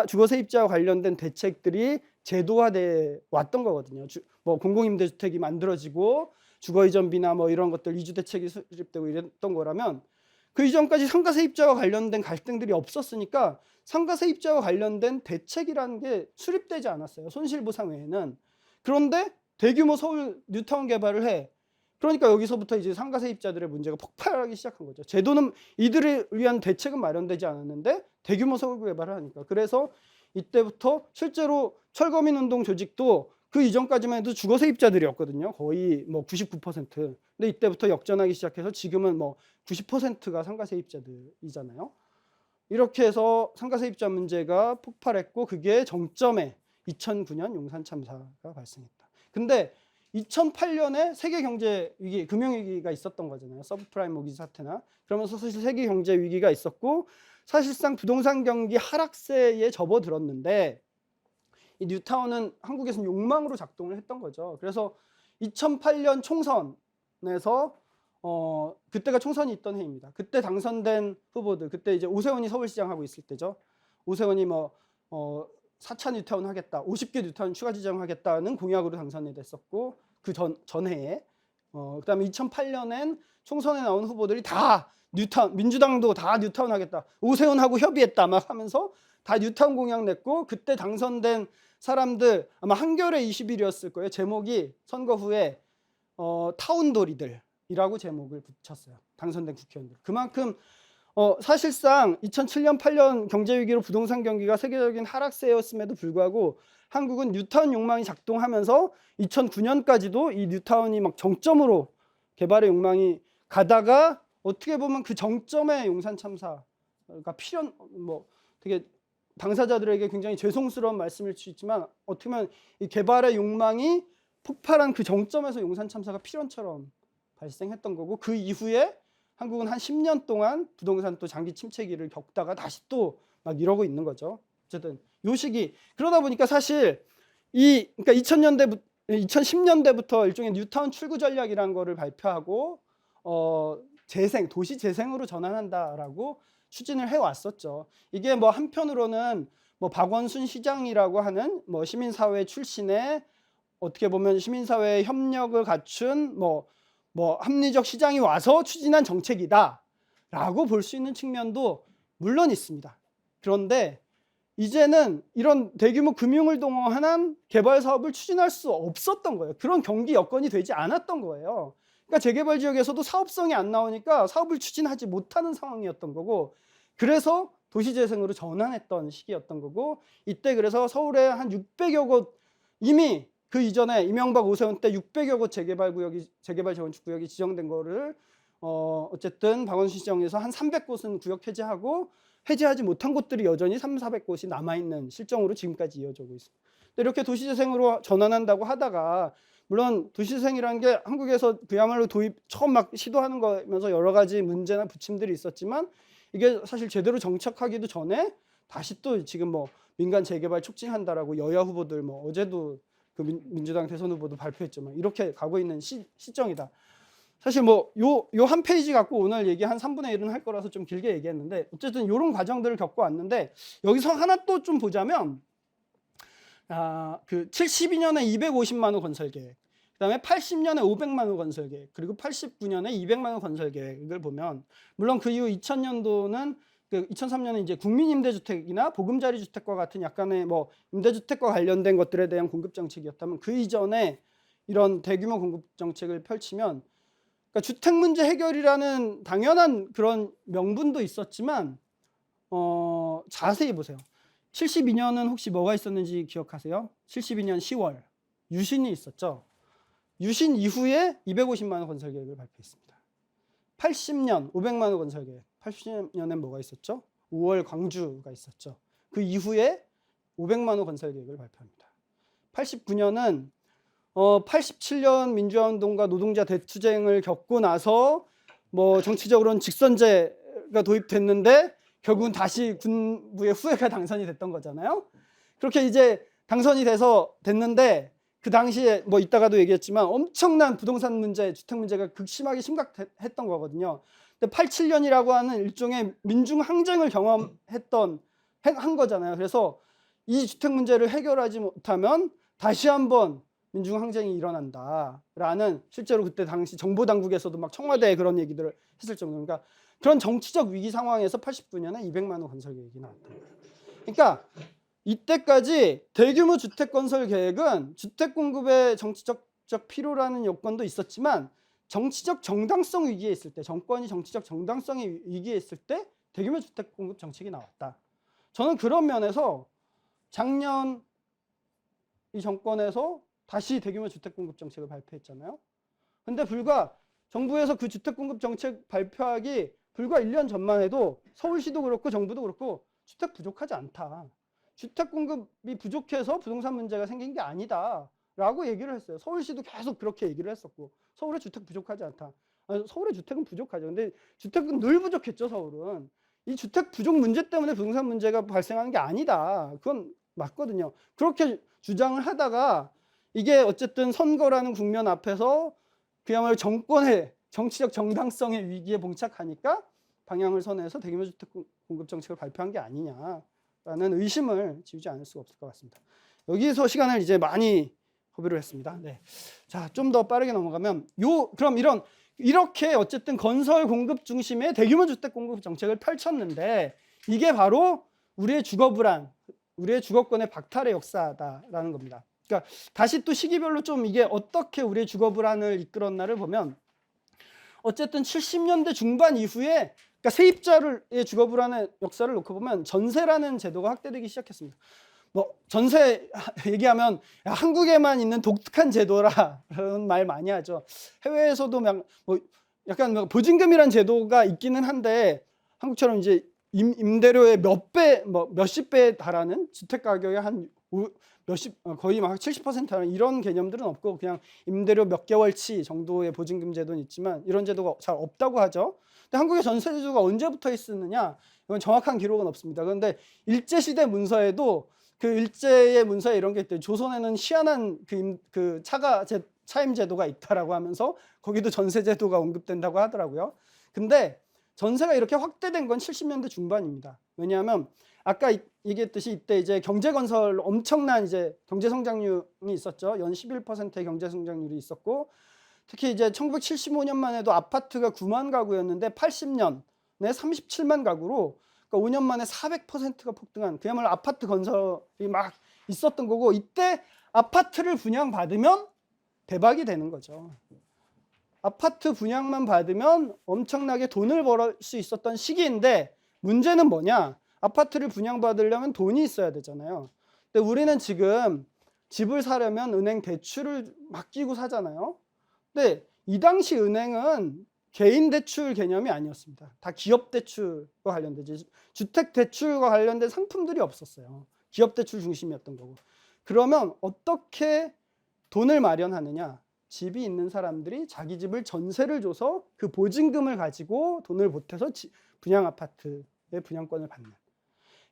[SPEAKER 2] 주거 세입자와 관련된 대책들이 제도화돼 왔던 거거든요. 뭐 공공임대주택이 만들어지고 주거 이전비나 뭐 이런 것들 이주 대책이 수립되고 이랬던 거라면 그 이전까지 상가 세입자와 관련된 갈등들이 없었으니까 상가 세입자와 관련된 대책이라는 게 수립되지 않았어요. 손실보상 외에는. 그런데 대규모 서울 뉴타운 개발을 해. 그러니까 여기서부터 이제 상가 세입자들의 문제가 폭발하기 시작한 거죠. 제도는 이들을 위한 대책은 마련되지 않았는데 대규모 서울 개발을 하니까. 그래서 이때부터 실제로 철거민 운동 조직도 그 이전까지만 해도 주거 세입자들이었거든요. 거의 뭐 99%. 근데 이때부터 역전하기 시작해서 지금은 뭐 90%가 상가 세입자들이잖아요. 이렇게 해서 상가 세입자 문제가 폭발했고 그게 정점에 2009년 용산 참사가 발생했다. 근데 2008년에 세계 경제 위기, 금융 위기가 있었던 거잖아요. 서브프라임 모기지 사태나. 그러면서 사실 세계 경제 위기가 있었고 사실상 부동산 경기 하락세에 접어들었는데 이 뉴타운은 한국에서는 욕망으로 작동을 했던 거죠. 그래서 2008년 총선에서 그때가 총선이 있던 해입니다. 그때 당선된 후보들, 그때 이제 오세훈이 서울시장 하고 있을 때죠. 오세훈이 뭐 4차 뉴타운 하겠다, 50개 뉴타운 추가 지정하겠다는 공약으로 당선이 됐었고 그 전해에 그다음에 2008년엔 총선에 나온 후보들이 다 뉴타운, 민주당도 다 뉴타운 하겠다, 오세훈하고 협의했다 막 하면서 다 뉴타운 공약 냈고 그때 당선된 사람들 아마 한겨레 20일이었을 거예요. 제목이 선거 후에 타운돌이들이라고 제목을 붙였어요. 당선된 국회의원들. 그만큼 사실상 2007년 8년 경제위기로 부동산 경기가 세계적인 하락세였음에도 불구하고 한국은 뉴타운 욕망이 작동하면서 2009년까지도 이 뉴타운이 막 정점으로 개발의 욕망이 가다가 어떻게 보면 그 정점에 용산 참사가 되게 당사자들에게 굉장히 죄송스러운 말씀일 수 있지만 어떻게 보면 이 개발의 욕망이 폭발한 그 정점에서 용산 참사가 필연처럼 발생했던 거고, 그 이후에 한국은 한 10년 동안 부동산 또 장기 침체기를 겪다가 다시 또 막 이러고 있는 거죠. 어쨌든 요 시기 그러다 보니까 사실 그러니까 2010년대부터 일종의 뉴타운 출구 전략이라는 거를 발표하고 도시 재생으로 전환한다라고 추진을 해왔었죠. 이게 뭐 한편으로는 뭐 박원순 시장이라고 하는 뭐 시민사회 출신의 어떻게 보면 시민사회의 협력을 갖춘 뭐 합리적 시장이 와서 추진한 정책이다라고 볼 수 있는 측면도 물론 있습니다. 그런데 이제는 이런 대규모 금융을 동원한 개발 사업을 추진할 수 없었던 거예요. 그런 경기 여건이 되지 않았던 거예요. 그러니까 재개발 지역에서도 사업성이 안 나오니까 사업을 추진하지 못하는 상황이었던 거고, 그래서 도시재생으로 전환했던 시기였던 거고, 이때 그래서 서울에 한 600여 곳, 이미 그 이전에 이명박 오세훈 때 600여 곳 재개발 재건축 구역이 지정된 거를 어쨌든 박원순 시정에서 한 300곳은 구역 해제하지 못한 곳들이 여전히 300~400곳이 남아있는 실정으로 지금까지 이어지고 있습니다. 근데 이렇게 도시재생으로 전환한다고 하다가, 물론 도시재생이라는 게 한국에서 그야말로 처음 막 시도하는 거면서 여러 가지 문제나 부침들이 있었지만, 이게 사실 제대로 정착하기도 전에 다시 또 지금 뭐 민간 재개발 촉진한다라고 여야 후보들 뭐 어제도 그 민주당 대선 후보도 발표했지만 이렇게 가고 있는 시점이다. 사실 뭐 요 한 페이지 갖고 오늘 얘기 한 3분의 1은 할 거라서 좀 길게 얘기했는데, 어쨌든 이런 과정들을 겪어왔는데, 여기서 하나 또 좀 보자면 그 72년에 250만 호 건설 계획, 그다음에 80년에 500만 호 건설 계획, 그리고 89년에 200만 호 건설 계획을 보면, 물론 그 이후 2000년도는 2003년에 이제 국민임대주택이나 보금자리주택과 같은 약간의 뭐 임대주택과 관련된 것들에 대한 공급 정책이었다면, 그 이전에 이런 대규모 공급 정책을 펼치면, 그러니까 주택 문제 해결이라는 당연한 그런 명분도 있었지만 자세히 보세요. 72년은 혹시 뭐가 있었는지 기억하세요? 72년 10월 유신이 있었죠. 유신 이후에 250만 호 건설 계획을 발표했습니다. 80년 500만 호 건설 계획. 80년엔 뭐가 있었죠? 5월 광주가 있었죠. 그 이후에 500만 호 건설 계획을 발표합니다. 89년은 87년 민주화운동과 노동자 대투쟁을 겪고 나서 뭐 정치적으로는 직선제가 도입됐는데 결국은 다시 군부의 후예가 당선이 됐던 거잖아요. 그렇게 이제 당선이 됐는데 그 당시에 뭐 이따가도 얘기했지만 엄청난 부동산 문제, 주택 문제가 극심하게 심각했던 거거든요. 근데 87년이라고 하는 일종의 민중 항쟁을 한 거잖아요. 그래서 이 주택 문제를 해결하지 못하면 다시 한번 민중 항쟁이 일어난다라는, 실제로 그때 당시 정보 당국에서도 막 청와대에 그런 얘기들을 했을 정도로, 그러니까 그런 정치적 위기 상황에서 89년에 200만 호 건설 계획이 나왔던 거예요. 그러니까 이때까지 대규모 주택 건설 계획은 주택 공급의 정치적 필요라는 요건도 있었지만, 정치적 정당성 위기에 있을 때, 정권이 정치적 정당성의 위기에 있을 때 대규모 주택 공급 정책이 나왔다. 저는 그런 면에서 작년 이 정권에서 다시 대규모 주택 공급 정책을 발표했잖아요. 근데 정부에서 그 주택 공급 정책 발표하기 불과 1년 전만 해도 서울시도 그렇고 정부도 그렇고 주택 부족하지 않다. 주택 공급이 부족해서 부동산 문제가 생긴 게 아니다 라고 얘기를 했어요. 서울시도 계속 그렇게 얘기를 했었고, 서울에 주택 부족하지 않다. 서울에 주택은 부족하죠. 근데 주택은 늘 부족했죠, 서울은. 이 주택 부족 문제 때문에 부동산 문제가 발생하는 게 아니다. 그건 맞거든요. 그렇게 주장을 하다가 이게 어쨌든 선거라는 국면 앞에서 그야말로 정권의 정치적 정당성의 위기에 봉착하니까 방향을 선회해서 대규모 주택 공급 정책을 발표한 게 아니냐라는 의심을 지우지 않을 수가 없을 것 같습니다. 여기서 시간을 이제 많이 허비를 했습니다. 네. 자, 좀 더 빠르게 넘어가면 그럼 이렇게 어쨌든 건설 공급 중심의 대규모 주택 공급 정책을 펼쳤는데, 이게 바로 우리의 주거 불안, 우리의 주거권의 박탈의 역사다라는 겁니다. 그러니까 다시 또 시기별로 좀 이게 어떻게 우리의 주거 불안을 이끌었나를 보면, 어쨌든 70년대 중반 이후에, 그러니까 세입자의 주거 불안의 역사를 놓고 보면 전세라는 제도가 확대되기 시작했습니다. 뭐 전세 얘기하면 한국에만 있는 독특한 제도라는 말 많이 하죠. 해외에서도 뭐 약간 보증금이란 제도가 있기는 한데, 한국처럼 이제 임대료의 몇 배, 뭐 몇십 배에 달하는 주택 가격의 한 거의 막 70% 하는 이런 개념들은 없고 그냥 임대료 몇 개월치 정도의 보증금 제도는 있지만 이런 제도가 잘 없다고 하죠. 근데 한국의 전세 제도가 언제부터 있었느냐? 이건 정확한 기록은 없습니다. 그런데 일제 시대 문서에도 그 일제의 문서에 이런 게 있대요. 조선에는 희한한 그 차임 제도가 있다라고 하면서 거기도 전세 제도가 언급된다고 하더라고요. 근데 전세가 이렇게 확대된 건 70년대 중반입니다. 왜냐하면 아까 얘기했듯이 이때 이제 경제 건설 엄청난 이제 경제 성장률이 있었죠. 연 11%의 경제 성장률이 있었고 특히 이제 1975년만 해도 아파트가 9만 가구였는데 80년에 37만 가구로 그러니까 5년 만에 400%가 폭등한 그야말로 아파트 건설이 막 있었던 거고 이때 아파트를 분양받으면 대박이 되는 거죠. 아파트 분양만 받으면 엄청나게 돈을 벌 수 있었던 시기인데 문제는 뭐냐? 아파트를 분양받으려면 돈이 있어야 되잖아요. 근데 우리는 지금 집을 사려면 은행 대출을 맡기고 사잖아요. 근데 이 당시 은행은 개인 대출 개념이 아니었습니다. 다 기업 대출과 관련되지 주택 대출과 관련된 상품들이 없었어요. 기업 대출 중심이었던 거고. 그러면 어떻게 돈을 마련하느냐? 집이 있는 사람들이 자기 집을 전세를 줘서 그 보증금을 가지고 돈을 보태서 분양 아파트의 분양권을 받는.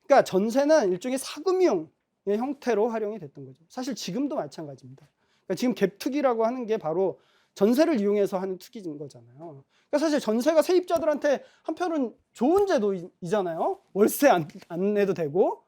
[SPEAKER 2] 그러니까 전세는 일종의 사금융의 형태로 활용이 됐던 거죠. 사실 지금도 마찬가지입니다. 그러니까 지금 갭투기라고 하는 게 바로 전세를 이용해서 하는 투기인 거잖아요. 그러니까 사실 전세가 세입자들한테 한편은 좋은 제도이잖아요. 월세 안 내도 되고.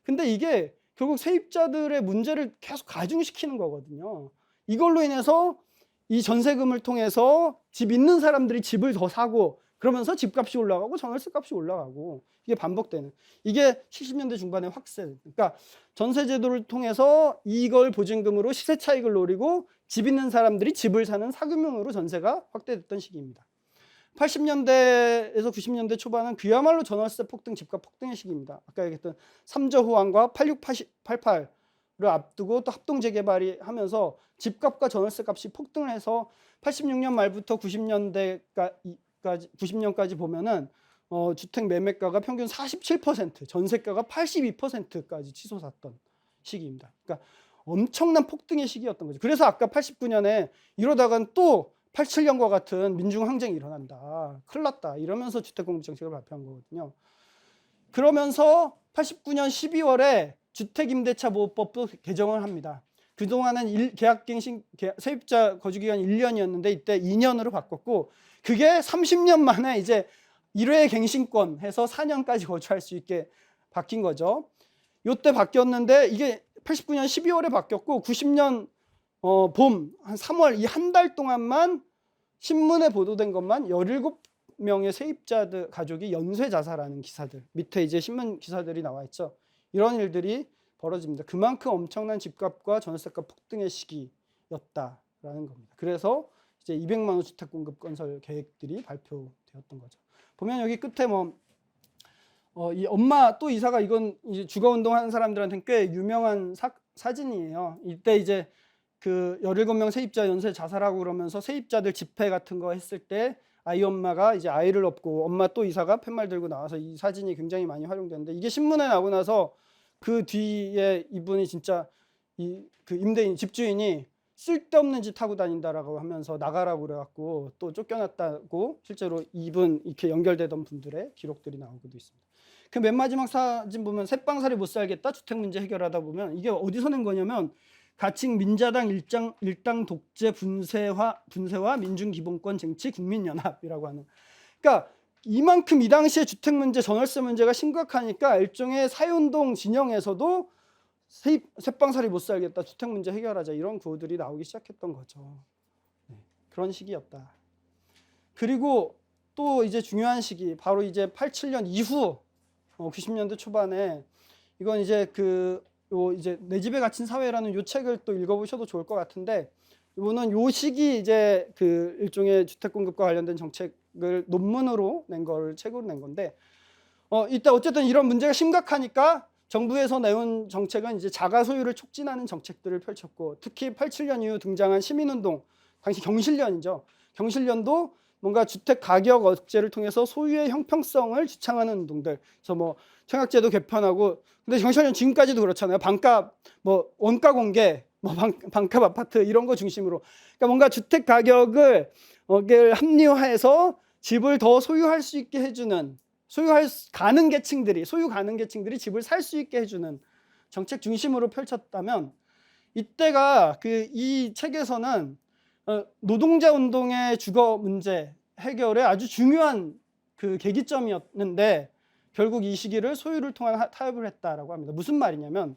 [SPEAKER 2] 근데 이게 결국 세입자들의 문제를 계속 가중시키는 거거든요. 이걸로 인해서 이 전세금을 통해서 집 있는 사람들이 집을 더 사고 그러면서 집값이 올라가고 전월세 값이 올라가고 이게 반복되는 이게 70년대 중반의 확대. 그러니까 전세 제도를 통해서 이걸 보증금으로 시세 차익을 노리고 집 있는 사람들이 집을 사는 사금융으로 전세가 확대됐던 시기입니다. 80년대에서 90년대 초반은 그야말로 전월세 폭등, 집값 폭등의 시기입니다. 아까 얘기했던 3조 호황과 8688을 앞두고 또 합동 재개발이 하면서 집값과 전월세 값이 폭등을 해서 86년 말부터 90년까지 보면은 주택 매매가가 평균 47%, 전세가가 82%까지 치솟았던 시기입니다. 그러니까 엄청난 폭등의 시기였던 거죠. 그래서 아까 89년에 이러다간 또 87년과 같은 민중항쟁이 일어난다. 큰일 났다. 이러면서 주택공급정책을 발표한 거거든요. 그러면서 89년 12월에 주택임대차보호법도 개정을 합니다. 그동안은 계약갱신 세입자 거주기간이 1년이었는데 이때 2년으로 바꿨고 그게 30년 만에 이제 1회 갱신권 해서 4년까지 거주할 수 있게 바뀐 거죠. 이때 바뀌었는데 이게 89년 12월에 바뀌었고 90년 봄 한 3월 이 한 달 동안만 신문에 보도된 것만 17명의 세입자들 가족이 연쇄 자살하는 기사들 밑에 이제 신문 기사들이 나와 있죠. 이런 일들이 벌어집니다. 그만큼 엄청난 집값과 전세값 폭등의 시기였다라는 겁니다. 그래서 이제 200만 호 주택 공급 건설 계획들이 발표되었던 거죠. 보면 여기 끝에 이 엄마 또 이사가 이건 이제 주거 운동하는 사람들한테는 꽤 유명한 사진이에요. 이때 이제 그 17명 세입자 연쇄 자살하고 그러면서 세입자들 집회 같은 거 했을 때 아이 엄마가 이제 아이를 업고 엄마 또 이사가 팻말 들고 나와서 이 사진이 굉장히 많이 활용되는데 이게 신문에 나오고 나서 그 뒤에 이분이 진짜 그 임대인 집주인이 쓸데없는 짓 하고 다닌다라고 하면서 나가라고 그래갖고 또 쫓겨났다고 실제로 이분 이렇게 연결되던 분들의 기록들이 나오고도 있습니다. 그 맨 마지막 사진 보면 새빵살이 못 살겠다 주택 문제 해결하다 보면 이게 어디서 낸 거냐면 가칭 민자당 일당 독재 분쇄와 민중기본권 쟁취 국민연합이라고 하는. 그러니까 이만큼 이 당시에 주택 문제, 전월세 문제가 심각하니까 일종의 사회운동 진영에서도 새빵살이 못 살겠다, 주택 문제 해결하자 이런 구호들이 나오기 시작했던 거죠. 네, 그런 시기였다. 그리고 또 이제 중요한 시기, 바로 이제 87년 이후 90년대 초반에 이건 이제 이제 내 집에 갇힌 사회라는 요 책을 또 읽어보셔도 좋을 것 같은데 이거는 요 시기 이제 그 일종의 주택 공급과 관련된 정책을 논문으로 낸 걸 책으로 낸 건데 이때 어쨌든 이런 문제가 심각하니까 정부에서 내온 정책은 이제 자가 소유를 촉진하는 정책들을 펼쳤고 특히 87년 이후 등장한 시민운동 당시 경실련이죠. 경실련도 뭔가 주택 가격 억제를 통해서 소유의 형평성을 주창하는 운동들. 그래서 뭐 청약제도 개편하고, 근데 정시현 지금까지도 그렇잖아요. 반값, 뭐 원가 공개, 뭐 반값 아파트 이런 거 중심으로. 그러니까 뭔가 주택 가격을 합리화해서 집을 더 소유할 수 있게 해주는, 소유 가능 계층들이 집을 살 수 있게 해주는 정책 중심으로 펼쳤다면, 이때가 이 책에서는 노동자 운동의 주거 문제 해결에 아주 중요한 계기점이었는데, 결국 이 시기를 소유를 통한 타협을 했다라고 합니다. 무슨 말이냐면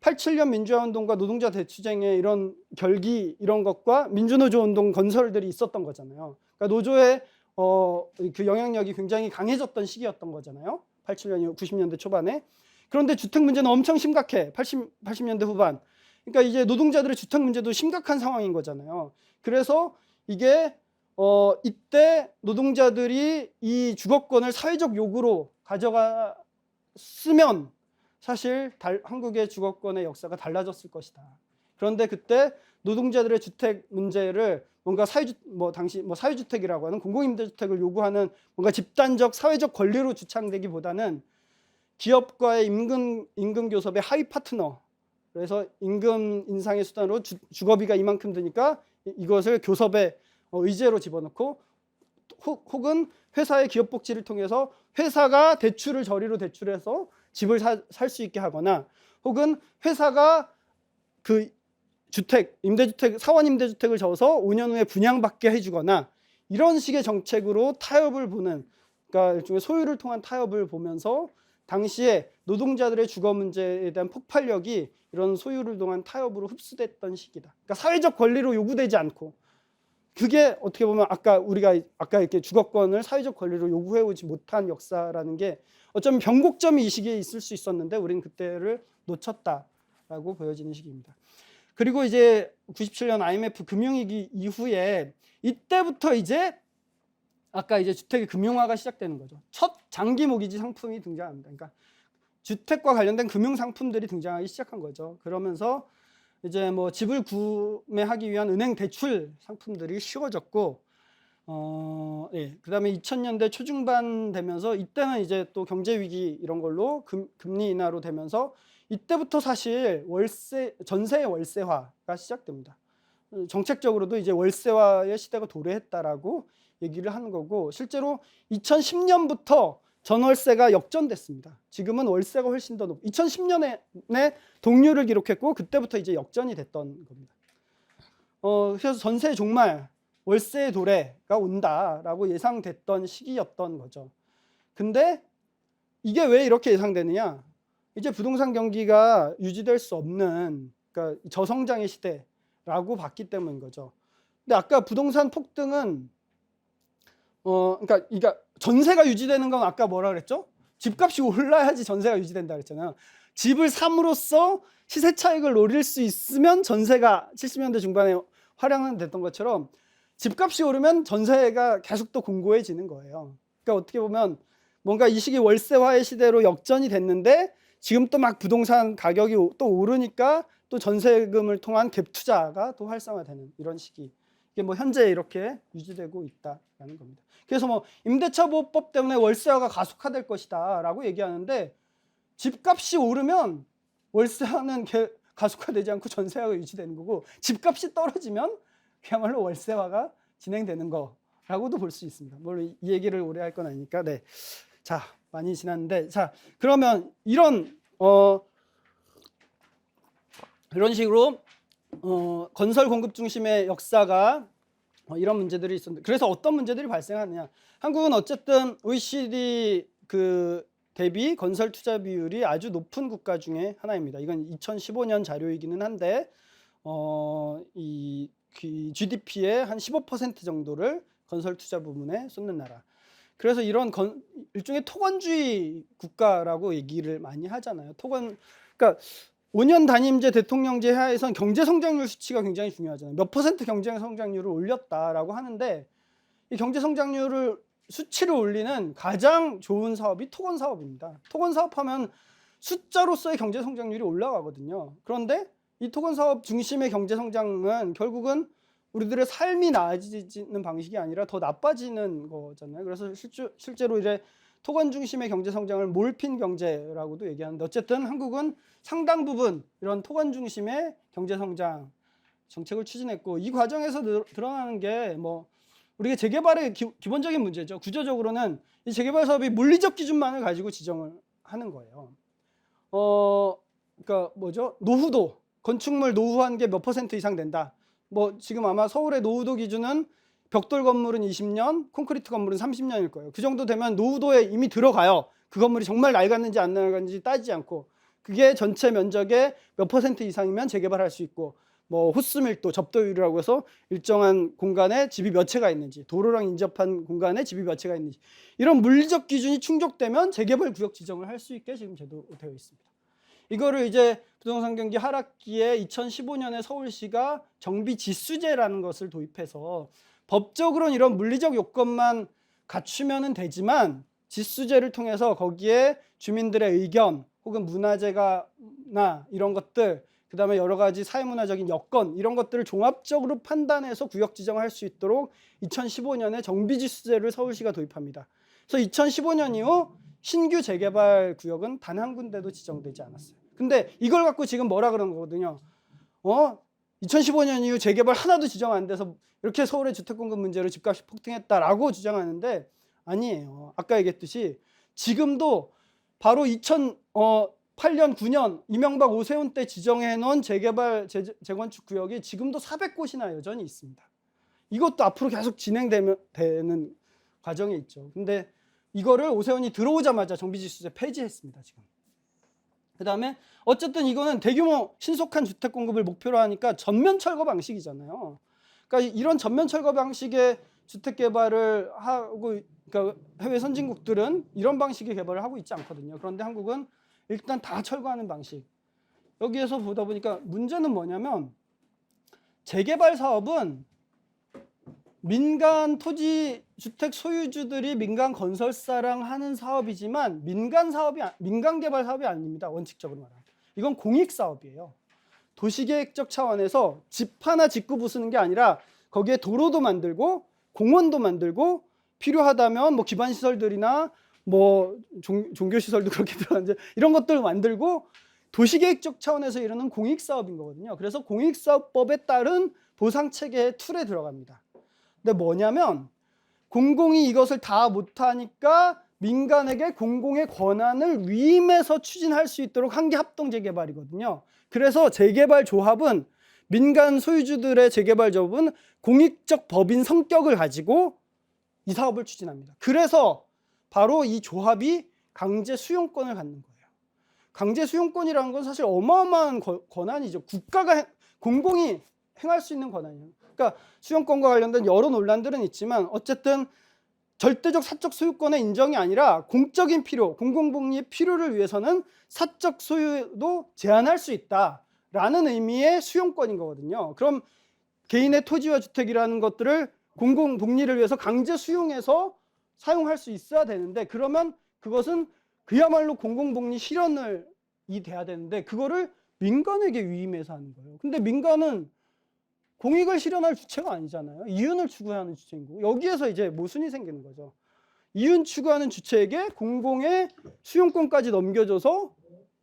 [SPEAKER 2] 87년 민주화 운동과 노동자 대투쟁의 이런 결기, 이런 것과 민주노조 운동 건설들이 있었던 거잖아요. 그러니까 노조의 그 영향력이 굉장히 강해졌던 시기였던 거잖아요. 87년 이후 90년대 초반에. 그런데 주택 문제는 엄청 심각해. 80년대 후반. 그러니까 이제 노동자들의 주택 문제도 심각한 상황인 거잖아요. 그래서 이게 이때 노동자들이 이 주거권을 사회적 요구로 가져갔으면 사실 한국의 주거권의 역사가 달라졌을 것이다. 그런데 그때 노동자들의 주택 문제를 뭔가 당시 사회주택이라고 하는 공공임대주택을 요구하는 뭔가 집단적 사회적 권리로 주창되기보다는 기업과의 임금 교섭의 하위 파트너, 그래서 임금 인상의 수단으로 주거비가 이만큼 드니까 이것을 교섭의 의제로 집어넣고, 혹은 회사의 기업 복지를 통해서 회사가 대출을 저리로 대출해서 집을 살 수 있게 하거나, 혹은 회사가 사원 임대주택을 져서 5년 후에 분양받게 해주거나, 이런 식의 정책으로 타협을 보는, 그러니까 일종의 소유를 통한 타협을 보면서 당시에 노동자들의 주거 문제에 대한 폭발력이 이런 소유를 통한 타협으로 흡수됐던 시기다. 그러니까 사회적 권리로 요구되지 않고, 그게 어떻게 보면 우리가 이렇게 주거권을 사회적 권리로 요구해오지 못한 역사라는 게 어쩌면 변곡점이 이 시기에 있을 수 있었는데 우리는 그때를 놓쳤다라고 보여지는 시기입니다. 그리고 이제 97년 IMF 금융위기 이후에 이때부터 이제 이제 주택의 금융화가 시작되는 거죠. 첫 장기 모기지 상품이 등장합니다. 그러니까 주택과 관련된 금융 상품들이 등장하기 시작한 거죠. 그러면서 이제 뭐 집을 구매하기 위한 은행 대출 상품들이 쉬워졌고, 그다음에 2000년대 초중반 되면서 이때는 이제 또 경제 위기 이런 걸로 금리 인하로 되면서 이때부터 사실 전세의 월세화가 시작됩니다. 정책적으로도 이제 월세화의 시대가 도래했다라고 얘기를 하는 거고, 실제로 2010년부터 전월세가 역전됐습니다. 지금은 월세가 훨씬 더 높고 2010년에 동률을 기록했고, 그때부터 이제 역전이 됐던 겁니다. 그래서 전세 종말, 월세의 도래가 온다라고 예상됐던 시기였던 거죠. 근데 이게 왜 이렇게 예상되느냐? 이제 부동산 경기가 유지될 수 없는, 그러니까 저성장의 시대라고 봤기 때문인 거죠. 근데 아까 부동산 폭등은 그러니까 전세가 유지되는 건 아까 뭐라 그랬죠? 집값이 올라야지 전세가 유지된다 그랬잖아요. 집을 삼으로써 시세 차익을 노릴 수 있으면 전세가 70년대 중반에 활용됐던 것처럼 집값이 오르면 전세가 계속 또 공고해지는 거예요. 그러니까 어떻게 보면 뭔가 이 시기 월세화의 시대로 역전이 됐는데, 지금 또 막 부동산 가격이 또 오르니까 또 전세금을 통한 갭 투자가 또 활성화되는 이런 시기. 이게 뭐 현재 이렇게 유지되고 있다라는 겁니다. 그래서 뭐 임대차 보호법 때문에 월세화가 가속화될 것이다라고 얘기하는데, 집값이 오르면 월세화는 가속화되지 않고 전세화가 유지되는 거고, 집값이 떨어지면 그야말로 월세화가 진행되는 거라고도 볼 수 있습니다. 물론 이 얘기를 오래 할 건 아니니까. 네. 자, 많이 지났는데, 자, 그러면 이런 식으로 건설 공급 중심의 역사가 이런 문제들이 있었는데, 그래서 어떤 문제들이 발생하느냐? 한국은 어쨌든 OECD 대비 건설 투자 비율이 아주 높은 국가 중에 하나입니다. 이건 2015년 자료이기는 한데 이 GDP의 한 15% 정도를 건설 투자 부문에 쏟는 나라. 그래서 이런 일종의 토건주의 국가라고 얘기를 많이 하잖아요. 그러니까 5년 단임제 대통령제 하에선 경제 성장률 수치가 굉장히 중요하잖아요. 몇 퍼센트 경제 성장률을 올렸다라고 하는데, 이 경제 성장률을 수치를 올리는 가장 좋은 사업이 토건 사업입니다. 토건 사업하면 숫자로서의 경제 성장률이 올라가거든요. 그런데 이 토건 사업 중심의 경제 성장은 결국은 우리들의 삶이 나아지는 방식이 아니라 더 나빠지는 거잖아요. 그래서 실제로 이제 토건 중심의 경제 성장을 몰핀 경제라고도 얘기하는데, 어쨌든 한국은 상당 부분 이런 토건 중심의 경제 성장 정책을 추진했고, 이 과정에서 드러나는 게 뭐 우리가 재개발의 기본적인 문제죠. 구조적으로는 이 재개발 사업이 물리적 기준만을 가지고 지정을 하는 거예요. 그러니까 뭐죠? 노후도, 건축물 노후한 게 몇 % 이상 된다. 뭐 지금 아마 서울의 노후도 기준은 벽돌 건물은 20년, 콘크리트 건물은 30년일 거예요. 그 정도 되면 노후도에 이미 들어가요. 그 건물이 정말 낡았는지 안 낡았는지 따지지 않고, 그게 전체 면적의 몇 % 이상이면 재개발할 수 있고, 뭐 호수 밀도, 접도율이라고 해서 일정한 공간에 집이 몇 채가 있는지, 도로랑 인접한 공간에 집이 몇 채가 있는지, 이런 물리적 기준이 충족되면 재개발 구역 지정을 할 수 있게 지금 제도되어 있습니다. 이거를 이제 부동산 경기 하락기에 2015년에 서울시가 정비 지수제라는 것을 도입해서, 법적으로는 이런 물리적 요건만 갖추면 되지만 지수제를 통해서 거기에 주민들의 의견 혹은 문화재가나 이런 것들, 그 다음에 여러 가지 사회문화적인 여건, 이런 것들을 종합적으로 판단해서 구역 지정할 수 있도록 2015년에 정비지수제를 서울시가 도입합니다. 그래서 2015년 이후 신규 재개발 구역은 단 한 군데도 지정되지 않았어요. 근데 이걸 갖고 지금 뭐라 그런 거거든요. 2015년 이후 재개발 하나도 지정 안 돼서 이렇게 서울의 주택공급 문제로 집값이 폭등했다라고 주장하는데, 아니에요. 아까 얘기했듯이 지금도 바로 2008년, 9년 이명박 오세훈 때 지정해 놓은 재개발 재건축 구역이 지금도 400곳이나 여전히 있습니다. 이것도 앞으로 계속 진행되는 과정에 있죠. 근데 이거를 오세훈이 들어오자마자 정비지수제 폐지했습니다, 지금. 그 다음에 어쨌든 이거는 대규모 신속한 주택 공급을 목표로 하니까 전면 철거 방식이잖아요. 그러니까 이런 전면 철거 방식의 주택 개발을 하고, 그러니까 해외 선진국들은 이런 방식의 개발을 하고 있지 않거든요. 그런데 한국은 일단 다 철거하는 방식. 여기에서 보다 보니까 문제는 뭐냐면, 재개발 사업은 민간 토지 주택 소유주들이 민간 건설사랑 하는 사업이지만 민간 개발 사업이 아닙니다. 원칙적으로 말하면 이건 공익 사업이에요. 도시계획적 차원에서 집 하나 짓고 부수는 게 아니라 거기에 도로도 만들고 공원도 만들고 필요하다면 뭐 기반 시설들이나 뭐 종교 시설도 그렇게 들어가는데 이런 것들을 만들고 도시계획적 차원에서 이루는 공익 사업인 거거든요. 그래서 공익사업법에 따른 보상 체계의 툴에 들어갑니다. 근데 뭐냐면, 공공이 이것을 다 못하니까 민간에게 공공의 권한을 위임해서 추진할 수 있도록 한 게 합동 재개발이거든요. 그래서 재개발 조합은, 민간 소유주들의 재개발 조합은 공익적 법인 성격을 가지고 이 사업을 추진합니다. 그래서 바로 이 조합이 강제 수용권을 갖는 거예요. 강제 수용권이라는 건 사실 어마어마한 권한이죠. 공공이 행할 수 있는 권한이에요. 그러니까 수용권과 관련된 여러 논란들은 있지만, 어쨌든 절대적 사적 소유권의 인정이 아니라 공적인 필요, 공공복리의 필요를 위해서는 사적 소유도 제한할 수 있다라는 의미의 수용권인 거거든요. 그럼 개인의 토지와 주택이라는 것들을 공공복리를 위해서 강제 수용해서 사용할 수 있어야 되는데, 그러면 그것은 그야말로 공공복리 실현이 돼야 되는데 그거를 민간에게 위임해서 하는 거예요. 근데 민간은 공익을 실현할 주체가 아니잖아요. 이윤을 추구하는 주체인 거고, 여기에서 이제 모순이 생기는 거죠. 이윤 추구하는 주체에게 공공의 수용권까지 넘겨줘서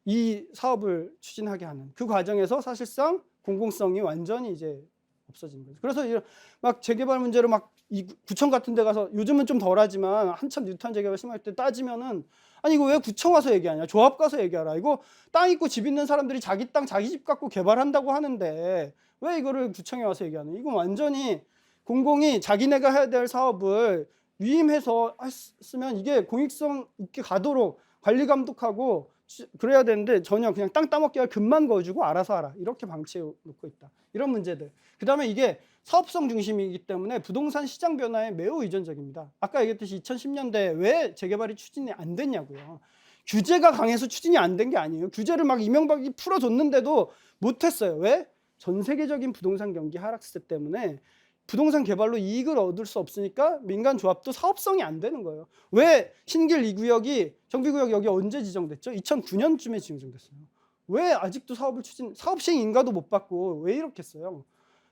[SPEAKER 2] 이 사업을 추진하게 하는, 그 과정에서 사실상 공공성이 완전히 이제 없어지는 거죠. 그래서 막 재개발 문제로 막 이 구청 같은 데 가서, 요즘은 좀 덜하지만 한참 뉴타운 재개발 심할 때 따지면은, 아니 이거 왜 구청 와서 얘기하냐, 조합 가서 얘기하라, 이거 땅 있고 집 있는 사람들이 자기 땅 자기 집 갖고 개발한다고 하는데 왜 이거를 구청에 와서 얘기하는, 이건 완전히 공공이 자기네가 해야 될 사업을 위임해서 했으면 이게 공익성 있게 가도록 관리 감독하고 그래야 되는데, 전혀 그냥 땅 따먹기 할 금만 거주고 알아서 하라, 이렇게 방치해 놓고 있다. 이런 문제들. 그 다음에 이게 사업성 중심이기 때문에 부동산 시장 변화에 매우 의존적입니다. 아까 얘기했듯이 2010년대에 왜 재개발이 추진이 안 됐냐고요. 규제가 강해서 추진이 안 된 게 아니에요. 규제를 막 이명박이 풀어줬는데도 못했어요. 왜? 전 세계적인 부동산 경기 하락세 때문에 부동산 개발로 이익을 얻을 수 없으니까 민간 조합도 사업성이 안 되는 거예요. 왜 신길 2구역이, 정비구역 여기 언제 지정됐죠? 2009년쯤에 지정됐어요. 왜 아직도 사업 시행 인가도 못 받고 왜 이렇게 했어요?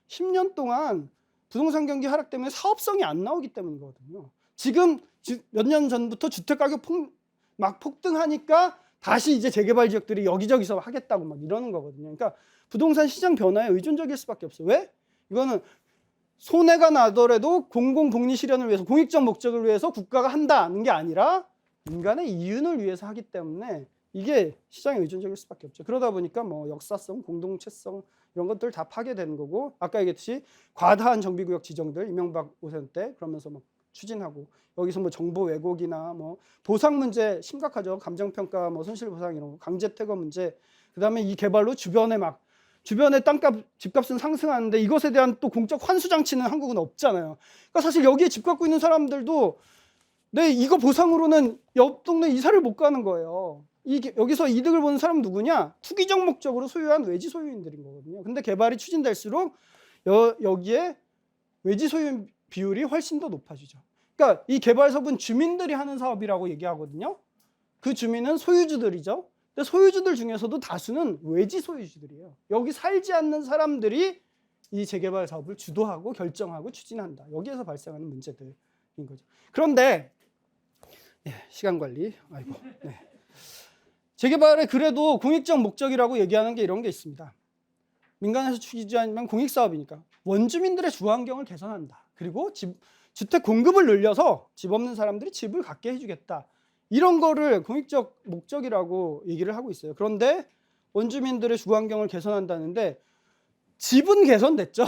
[SPEAKER 2] 10년 동안 부동산 경기 하락 때문에 사업성이 안 나오기 때문이거든요. 지금 몇 년 전부터 주택 가격 막 폭등하니까 다시 이제 재개발 지역들이 여기저기서 하겠다고 막 이러는 거거든요. 그러니까 부동산 시장 변화에 의존적일 수밖에 없어요. 왜? 이거는 손해가 나더라도 공공 복리 실현을 위해서, 공익적 목적을 위해서 국가가 한다는 게 아니라 민간의 이윤을 위해서 하기 때문에 이게 시장에 의존적일 수밖에 없죠. 그러다 보니까 뭐 역사성, 공동체성 이런 것들 다 파괴되는 거고, 아까 얘기했듯이 과다한 정비구역 지정들 이명박 5선 때 그러면서 막 추진하고, 여기서 뭐 정보 왜곡이나 뭐 보상 문제 심각하죠. 감정평가, 뭐 손실보상 이런 거, 강제퇴거 문제. 그다음에 이 개발로 주변의 땅값, 집값은 상승하는데 이것에 대한 또 공적 환수 장치는 한국은 없잖아요. 그러니까 사실 여기에 집 갖고 있는 사람들도 이거 보상으로는 옆 동네 이사를 못 가는 거예요. 여기서 이득을 보는 사람은 누구냐? 투기적 목적으로 소유한 외지 소유인들인 거거든요. 근데 개발이 추진될수록 여기에 외지 소유 비율이 훨씬 더 높아지죠. 그러니까 이 개발사업은 주민들이 하는 사업이라고 얘기하거든요. 그 주민은 소유주들이죠. 근데 소유주들 중에서도 다수는 외지 소유주들이에요. 여기 살지 않는 사람들이 이 재개발 사업을 주도하고 결정하고 추진한다. 여기에서 발생하는 문제들인 거죠. 그런데 시간 관리, 재개발에 그래도 공익적 목적이라고 얘기하는 게 이런 게 있습니다. 민간에서 추진하면 공익사업이니까 원주민들의 주환경을 개선한다. 그리고 주택 공급을 늘려서 집 없는 사람들이 집을 갖게 해주겠다. 이런 거를 공익적 목적이라고 얘기를 하고 있어요. 그런데 원주민들의 주환경을 개선한다는데 집은 개선됐죠.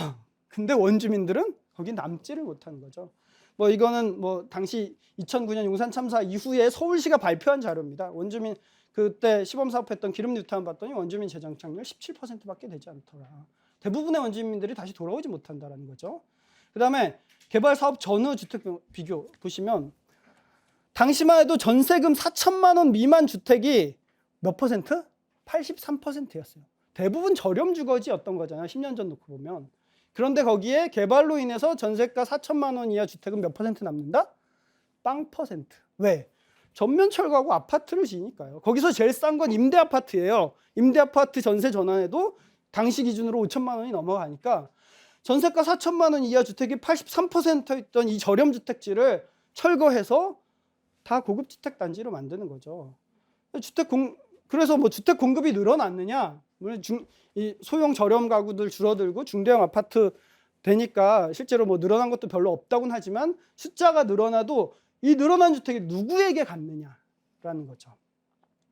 [SPEAKER 2] 근데 원주민들은 거기 남지를 못하는 거죠. 뭐 이거는 뭐 당시 2009년 용산 참사 이후에 서울시가 발표한 자료입니다. 원주민 그때 시범 사업했던 기름 뉴타운 봤더니 원주민 재정 창률 17%밖에 되지 않더라. 대부분의 원주민들이 다시 돌아오지 못한다라는 거죠. 그다음에 개발 사업 전후 주택 비교 보시면 당시만 해도 전세금 4천만 원 미만 주택이 몇 퍼센트? 83%였어요. 대부분 저렴 주거지였던 거잖아요. 10년 전 놓고 보면. 그런데 거기에 개발로 인해서 전세가 4천만 원 이하 주택은 몇 퍼센트 남는다? 0%. 왜? 전면 철거하고 아파트를 지으니까요. 거기서 제일 싼 건 임대 아파트예요. 임대 아파트 전세 전환에도 당시 기준으로 5천만 원이 넘어가니까 전세가 4천만 원 이하 주택이 83%였던 이 저렴 주택지를 철거해서 다 고급 주택 단지로 만드는 거죠. 그래서 뭐 주택 공급이 늘어났느냐? 물론 이 소형 저렴 가구들 줄어들고 중대형 아파트 되니까 실제로 뭐 늘어난 것도 별로 없다고는 하지만 숫자가 늘어나도 이 늘어난 주택이 누구에게 갔느냐라는 거죠.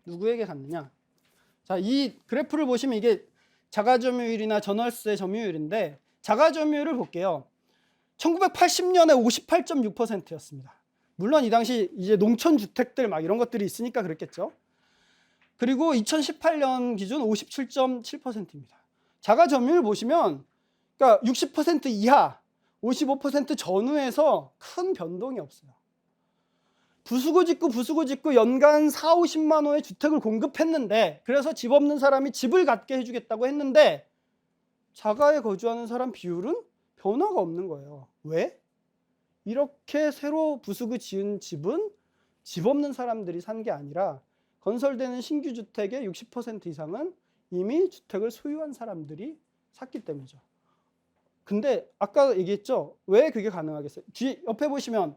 [SPEAKER 2] 누구에게 갔느냐? 자, 이 그래프를 보시면 이게 자가점유율이나 전월세 점유율인데 자가점유율을 볼게요. 1980년에 58.6%였습니다. 물론 이 당시 이제 농촌 주택들 막 이런 것들이 있으니까 그랬겠죠. 그리고 2018년 기준 57.7%입니다. 자가 점유율 보시면 그러니까 60% 이하, 55% 전후에서 큰 변동이 없어요. 부수고 짓고 연간 4, 50만 원의 주택을 공급했는데, 그래서 집 없는 사람이 집을 갖게 해주겠다고 했는데 자가에 거주하는 사람 비율은 변화가 없는 거예요. 왜? 이렇게 새로 부수고 지은 집은 집 없는 사람들이 산 게 아니라 건설되는 신규 주택의 60% 이상은 이미 주택을 소유한 사람들이 샀기 때문이죠. 근데 아까 얘기했죠. 왜 그게 가능하겠어요? 옆에 보시면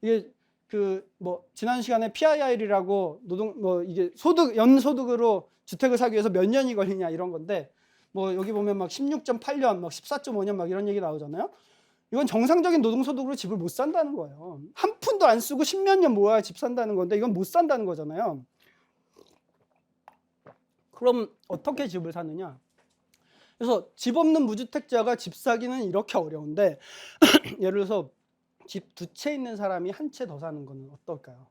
[SPEAKER 2] 이게 지난 시간에 PIR이라고 이게 연소득으로 주택을 사기 위해서 몇 년이 걸리냐 이런 건데, 뭐 여기 보면 막 16.8년, 막 14.5년 막 이런 얘기 나오잖아요. 이건 정상적인 노동소득으로 집을 못 산다는 거예요. 한 푼도 안 쓰고 10몇 년 모아야 집 산다는 건데 이건 못 산다는 거잖아요. 그럼 어떻게 집을 사느냐? 그래서 집 없는 무주택자가 집 사기는 이렇게 어려운데 예를 들어서 집 2채 있는 사람이 한 채 더 사는 거는 어떨까요?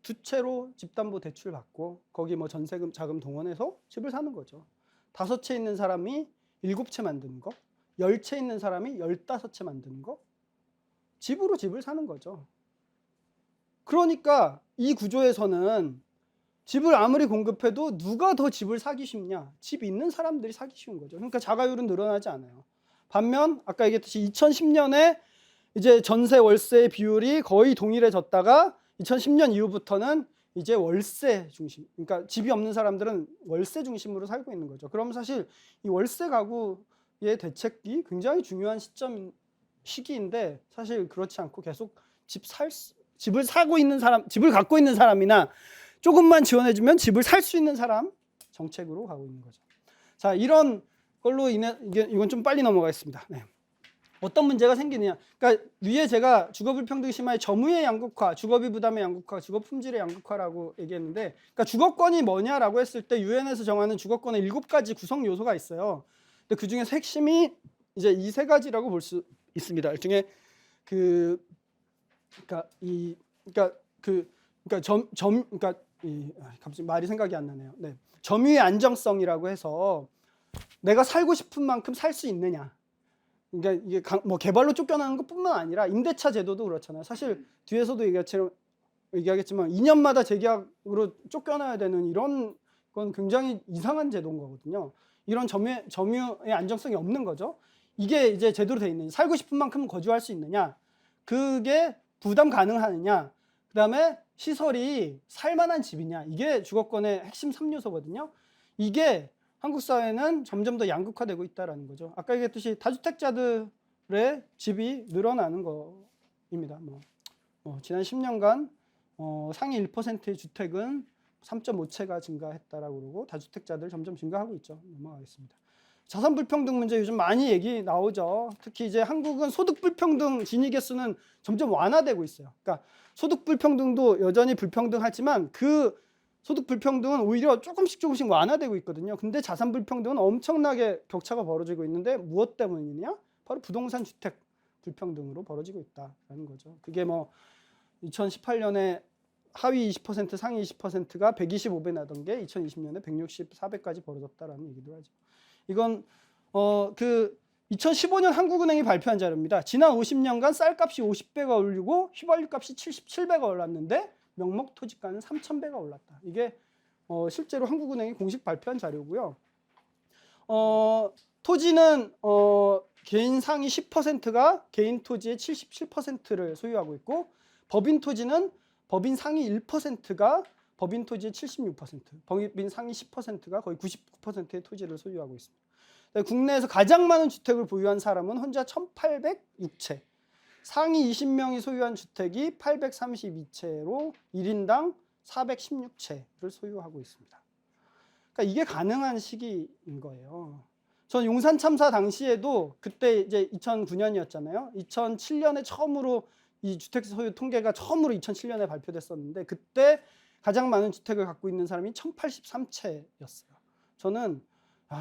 [SPEAKER 2] 2채로 집담보 대출 받고 거기 뭐 전세금 자금 동원해서 집을 사는 거죠. 5채 있는 사람이 7채 만드는 거, 10채 있는 사람이 15채 만드는 거, 집으로 집을 사는 거죠. 그러니까 이 구조에서는 집을 아무리 공급해도 누가 더 집을 사기 쉽냐? 집 있는 사람들이 사기 쉬운 거죠. 그러니까 자가율은 늘어나지 않아요. 반면 아까 얘기했듯이 2010년에 이제 전세 월세의 비율이 거의 동일해졌다가 2010년 이후부터는 이제 월세 중심, 그러니까 집이 없는 사람들은 월세 중심으로 살고 있는 거죠. 그럼 사실 이 월세 가구의 대책이 굉장히 중요한 시기인데 사실 그렇지 않고 계속 집을 사고 있는 사람, 집을 갖고 있는 사람이나 조금만 지원해주면 집을 살 수 있는 사람 정책으로 가고 있는 거죠. 자, 이런 걸로 인해 이건 좀 빨리 넘어가겠습니다. 네. 어떤 문제가 생기느냐? 그러니까 위에 제가 주거불평등 심화의 점유의 양극화, 주거비 부담의 양극화, 주거 품질의 양극화라고 얘기했는데, 그러니까 주거권이 뭐냐라고 했을 때 유엔에서 정하는 주거권의 7가지 구성 요소가 있어요. 근데 그 중에서 핵심이 이제 이 3가지라고 볼 수 있습니다. 일종의 갑자기 말이 생각이 안 나네요. 네. 점유의 안정성이라고 해서 내가 살고 싶은 만큼 살 수 있느냐. 그러니까 이게 뭐 개발로 쫓겨나는 것뿐만 아니라 임대차 제도도 그렇잖아요. 사실 뒤에서도 얘기하겠지만 2년마다 재계약으로 쫓겨나야 되는 이런 건 굉장히 이상한 제도인 거거든요. 이런 점유의 안정성이 없는 거죠. 이게 이제 제대로 돼 있느냐, 살고 싶은 만큼 거주할 수 있느냐, 그게 부담 가능하느냐, 그다음에 시설이 살만한 집이냐, 이게 주거권의 핵심 3요소거든요. 이게 한국 사회는 점점 더 양극화되고 있다라는 거죠. 아까 얘기했듯이 다주택자들의 집이 늘어나는 거입니다. 지난 10년간 상위 1%의 주택은 3.5채가 증가했다라고 그러고 다주택자들 점점 증가하고 있죠. 넘어가겠습니다. 자산 불평등 문제 요즘 많이 얘기 나오죠. 특히 이제 한국은 소득 불평등 진위 개수는 점점 완화되고 있어요. 그러니까 소득 불평등도 여전히 불평등하지만 그 소득 불평등은 오히려 조금씩 완화되고 있거든요. 근데 자산 불평등은 엄청나게 격차가 벌어지고 있는데 무엇 때문이냐? 바로 부동산 주택 불평등으로 벌어지고 있다라는 거죠. 그게 뭐 2018년에 하위 20% 상위 20%가 125배 나던 게 2020년에 164배까지 벌어졌다라는 얘기도 하죠. 이건 2015년 한국은행이 발표한 자료입니다. 지난 50년간 쌀값이 50배가 오르고 휘발유값이 77배가 올랐는데 명목 토지가는 3,000배가 올랐다. 이게 실제로 한국은행이 공식 발표한 자료고요. 토지는 개인 상위 10%가 개인 토지의 77%를 소유하고 있고, 법인 토지는 법인 상위 1%가 법인 토지의 76%, 법인 상위 10%가 거의 99%의 토지를 소유하고 있습니다. 국내에서 가장 많은 주택을 보유한 사람은 혼자 1,806채, 상위 20명이 소유한 주택이 832채로 1인당 416채를 소유하고 있습니다. 그러니까 이게 가능한 시기인 거예요. 전 용산 참사 당시에도 그때 이제 2009년이었잖아요. 2007년에 처음으로 이 주택 소유 통계가 처음으로 2007년에 발표됐었는데 그때 가장 많은 주택을 갖고 있는 사람이 1,083채였어요. 저는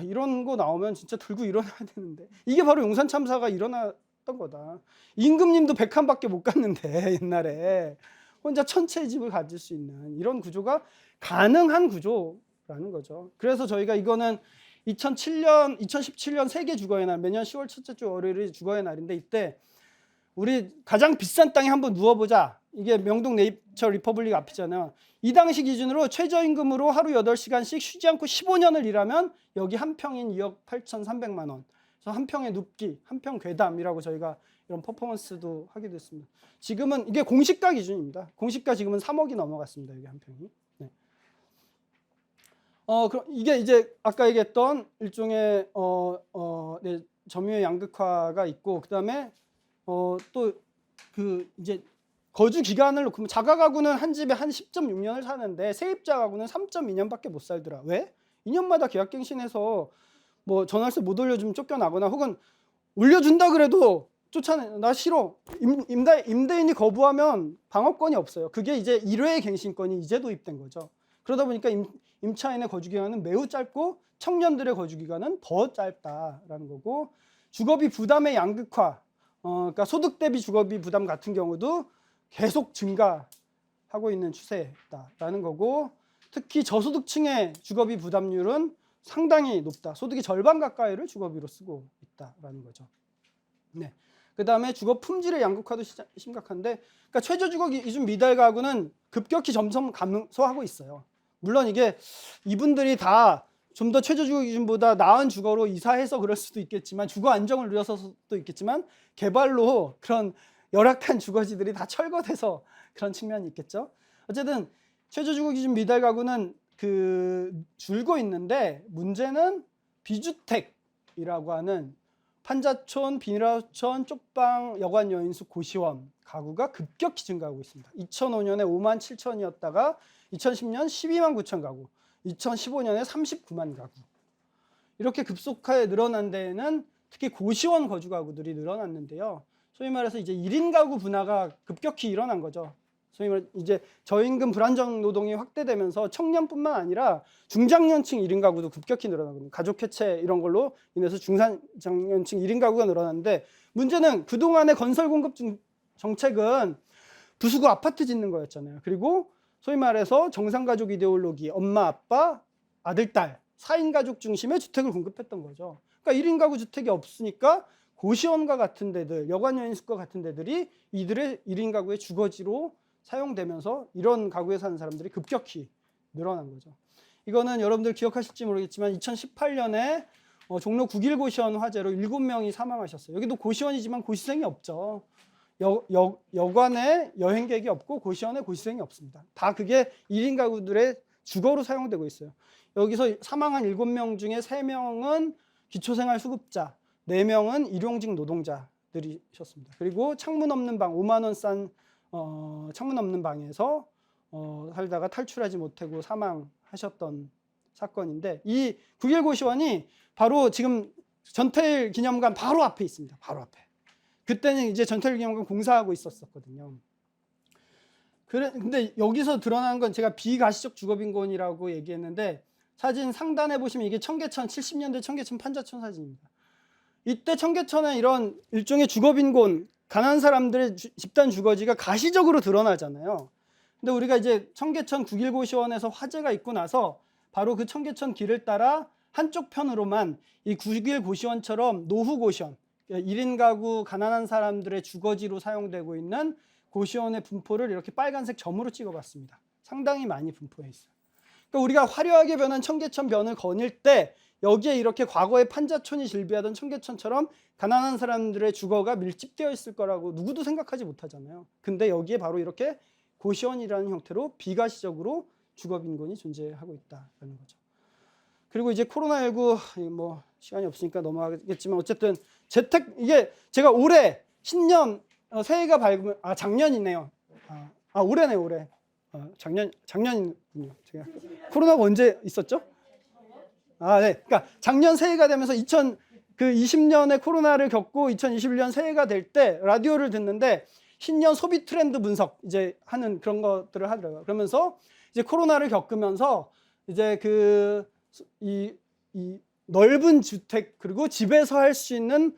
[SPEAKER 2] 이런 거 나오면 진짜 들고 일어나야 되는데 이게 바로 용산 참사가 일어났던 거다. 임금님도 100칸밖에 못 갔는데 옛날에 혼자 1,000채의 집을 가질 수 있는 이런 구조가 가능한 구조라는 거죠. 그래서 저희가 이거는 2017년 세계 주거의 날, 매년 10월 첫째 주 월요일이 주거의 날인데 이때 우리 가장 비싼 땅에 한번 누워보자. 이게 명동 네이처 리퍼블릭 앞이잖아요. 이 당시 기준으로 최저임금으로 하루 8시간씩 쉬지 않고 15년을 일하면 여기 한 평인 2억 8,300만 원. 그래서 한 평의 눕기, 한 평 괴담이라고 저희가 이런 퍼포먼스도 하게 됐습니다. 지금은 이게 공시가 기준입니다. 공시가 지금은 3억이 넘어갔습니다. 여기 한 평이. 네. 그럼 이게 이제 아까 얘기했던 일종의 점유의 양극화가 있고, 그다음에 또 이제 거주 기간을 놓고 자가 가구는 한 집에 한 10.6년을 사는데 세입자 가구는 3.2년밖에 못 살더라. 왜? 2년마다 계약갱신해서 뭐 전월세 못 올려주면 쫓겨나거나 혹은 올려준다 그래도 쫓아내. 나 싫어. 임대인이 거부하면 방어권이 없어요. 그게 이제 1회 갱신권이 이제 도입된 거죠. 그러다 보니까 임차인의 거주 기간은 매우 짧고 청년들의 거주 기간은 더 짧다라는 거고, 주거비 부담의 양극화, 그러니까 소득 대비 주거비 부담 같은 경우도 계속 증가하고 있는 추세다라는 거고, 특히 저소득층의 주거비 부담률은 상당히 높다. 소득의 절반 가까이를 주거비로 쓰고 있다라는 거죠. 네. 그다음에 주거 품질의 양극화도 심각한데, 그러니까 최저 주거 기준 미달 가구는 급격히 점점 감소하고 있어요. 물론 이게 이분들이 다 좀 더 최저 주거 기준보다 나은 주거로 이사해서 그럴 수도 있겠지만, 주거 안정을 누려서도 있겠지만, 개발로 그런 열악한 주거지들이 다 철거돼서 그런 측면이 있겠죠. 어쨌든 최저 주거 기준 미달 가구는 줄고 있는데, 문제는 비주택이라고 하는 판자촌, 비닐하우스촌, 쪽방, 여관, 여인숙, 고시원 가구가 급격히 증가하고 있습니다. 2005년에 5만 7천이었다가 2010년 12만 9천 가구, 2015년에 39만 가구. 이렇게 급속하게 늘어난 데에는 특히 고시원 거주 가구들이 늘어났는데요. 소위 말해서 이제 1인 가구 분화가 급격히 일어난 거죠. 소위 말해 이제 저임금 불안정 노동이 확대되면서 청년뿐만 아니라 중장년층 1인 가구도 급격히 늘어나거든요. 가족 해체 이런 걸로 인해서 중장년층 1인 가구가 늘어났는데 문제는 그동안의 건설 공급 정책은 부수고 아파트 짓는 거였잖아요. 그리고 소위 말해서 정상가족 이데올로기, 엄마, 아빠, 아들, 딸, 4인 가족 중심의 주택을 공급했던 거죠. 그러니까 1인 가구 주택이 없으니까 고시원과 같은 데들, 여관 여인숙과 같은 데들이 이들의 1인 가구의 주거지로 사용되면서 이런 가구에 사는 사람들이 급격히 늘어난 거죠. 이거는 여러분들 기억하실지 모르겠지만 2018년에 종로 9길 고시원 화재로 7명이 사망하셨어요. 여기도 고시원이지만 고시생이 없죠. 여관에 여행객이 없고 고시원에 고시생이 없습니다. 다 그게 1인 가구들의 주거로 사용되고 있어요. 여기서 사망한 7명 중에 3명은 기초생활수급자, 4명은 일용직 노동자들이셨습니다. 그리고 창문 없는 방, 5만 원 싼 창문 없는 방에서 살다가 탈출하지 못하고 사망하셨던 사건인데 이 9.1 고시원이 바로 지금 전태일 기념관 바로 앞에 있습니다. 바로 앞에. 그때는 이제 전태일 기념관 공사하고 있었거든요. 근데 여기서 드러난 건 제가 비가시적 주거빈곤이라고 얘기했는데 사진 상단에 보시면 이게 청계천 70년대 청계천 판자촌 사진입니다. 이때 청계천에 이런 일종의 주거빈곤, 가난한 사람들의 집단 주거지가 가시적으로 드러나잖아요. 근데 우리가 이제 청계천 9.1 고시원에서 화재가 있고 나서 바로 그 청계천 길을 따라 한쪽 편으로만 이 9.1 고시원처럼 노후 고시원, 1인 가구 가난한 사람들의 주거지로 사용되고 있는 고시원의 분포를 이렇게 빨간색 점으로 찍어봤습니다. 상당히 많이 분포해 있어요. 그러니까 우리가 화려하게 변한 청계천 변을 거닐 때 여기에 이렇게 과거에 판자촌이 질비하던 청계천처럼 가난한 사람들의 주거가 밀집되어 있을 거라고 누구도 생각하지 못하잖아요. 근데 여기에 바로 이렇게 고시원이라는 형태로 비가시적으로 주거빈곤이 존재하고 있다는 거죠. 그리고 이제 코로나19 뭐 시간이 없으니까 넘어가겠지만 어쨌든 재택 이게 제가 올해 신년 새해가 밝으면 작년이네요. 올해네 올해. 작년이군요. 제가 코로나가 언제 있었죠? 네. 그러니까 작년 새해가 되면서 2020년에 코로나를 겪고 2021년 새해가 될 때 라디오를 듣는데 신년 소비 트렌드 분석 이제 하는 그런 것들을 하더라고요. 그러면서 이제 코로나를 겪으면서 이제 이 넓은 주택 그리고 집에서 할 수 있는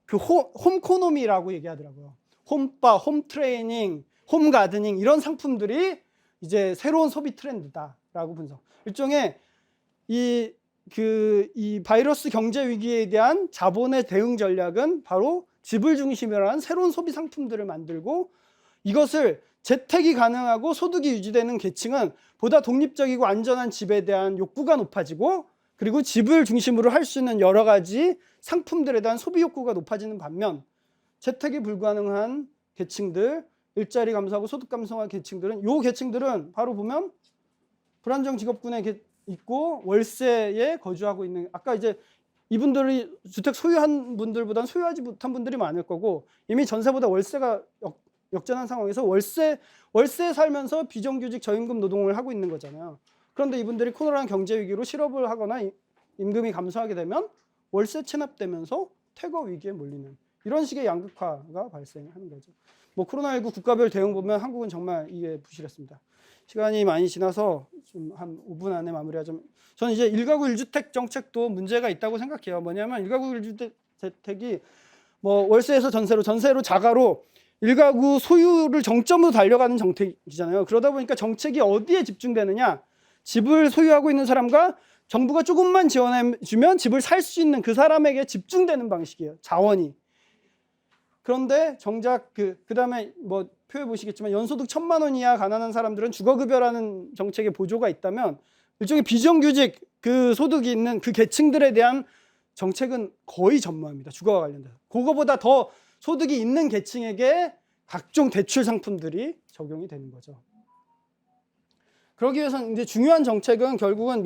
[SPEAKER 2] 그 홈코노미라고 얘기하더라고요. 홈바, 홈트레이닝, 홈가드닝 이런 상품들이 이제 새로운 소비 트렌드다라고 분석. 일종의 이 바이러스 경제 위기에 대한 자본의 대응 전략은 바로 집을 중심으로 한 새로운 소비 상품들을 만들고 이것을 재택이 가능하고 소득이 유지되는 계층은 보다 독립적이고 안전한 집에 대한 욕구가 높아지고 그리고 집을 중심으로 할 수 있는 여러 가지 상품들에 대한 소비 욕구가 높아지는 반면 재택이 불가능한 계층들, 일자리 감소하고 소득 감소한 계층들은 이 계층들은 바로 보면 불안정 직업군에 있고 월세에 거주하고 있는 아까 이제 이분들이 주택 소유한 분들보다는 소유하지 못한 분들이 많을 거고 이미 전세보다 월세가 역전한 상황에서 월세에 살면서 비정규직 저임금 노동을 하고 있는 거잖아요. 그런데 이분들이 코로나 경제 위기로 실업을 하거나 임금이 감소하게 되면 월세 체납되면서 퇴거 위기에 몰리는 이런 식의 양극화가 발생하는 거죠. 뭐 코로나19 국가별 대응 보면 한국은 정말 이게 부실했습니다. 시간이 많이 지나서 좀 한 5분 안에 마무리하자면 저는 이제 1가구 1주택 정책도 문제가 있다고 생각해요. 뭐냐면 1가구 1주택이 뭐 월세에서 전세로 자가로 1가구 소유를 정점으로 달려가는 정책이잖아요. 그러다 보니까 정책이 어디에 집중되느냐? 집을 소유하고 있는 사람과 정부가 조금만 지원해 주면 집을 살 수 있는 그 사람에게 집중되는 방식이에요. 자원이. 그런데 정작 그다음에 뭐 표에 보시겠지만 연소득 1,000만 원 이하 가난한 사람들은 주거급여라는 정책의 보조가 있다면 일종의 비정규직 그 소득이 있는 그 계층들에 대한 정책은 거의 전무합니다. 주거와 관련돼서. 그거보다 더 소득이 있는 계층에게 각종 대출 상품들이 적용이 되는 거죠. 그러기 위해서는 이제 중요한 정책은 결국은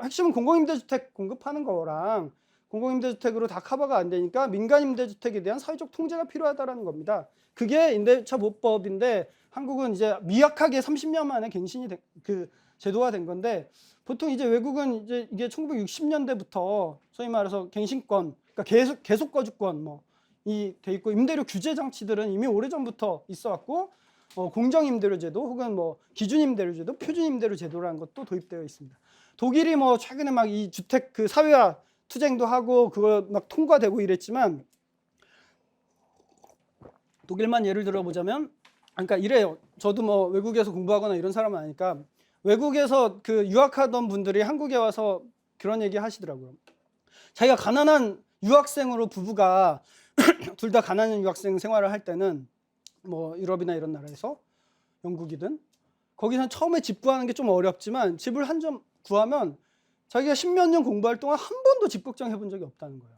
[SPEAKER 2] 핵심은 공공임대주택 공급하는 거랑 공공임대주택으로 다 커버가 안 되니까 민간임대주택에 대한 사회적 통제가 필요하다라는 겁니다. 그게 임대차 보호법인데 한국은 이제 미약하게 30년 만에 갱신이 그 제도화 된 건데 보통 이제 외국은 이제 이게 1960년대부터 소위 말해서 갱신권, 그러니까 계속 거주권 이 돼 있고 임대료 규제 장치들은 이미 오래전부터 있어왔고 공정임대료제도 혹은 기준임대료제도, 표준임대료제도라는 것도 도입되어 있습니다. 독일이 최근에 막 이 주택 그 사회화 투쟁도 하고 그거 막 통과되고 이랬지만 독일만 예를 들어보자면 그러니까 이래요. 저도 외국에서 공부하거나 이런 사람은 아니까 외국에서 그 유학하던 분들이 한국에 와서 그런 얘기 하시더라고요. 자기가 가난한 유학생으로 부부가 둘 다 가난한 유학생 생활을 할 때는 유럽이나 이런 나라에서 영국이든 거기서 처음에 집 구하는 게 좀 어렵지만 집을 한 점 구하면 자기가 10몇 년 공부할 동안 한 번도 집 걱정해 본 적이 없다는 거예요.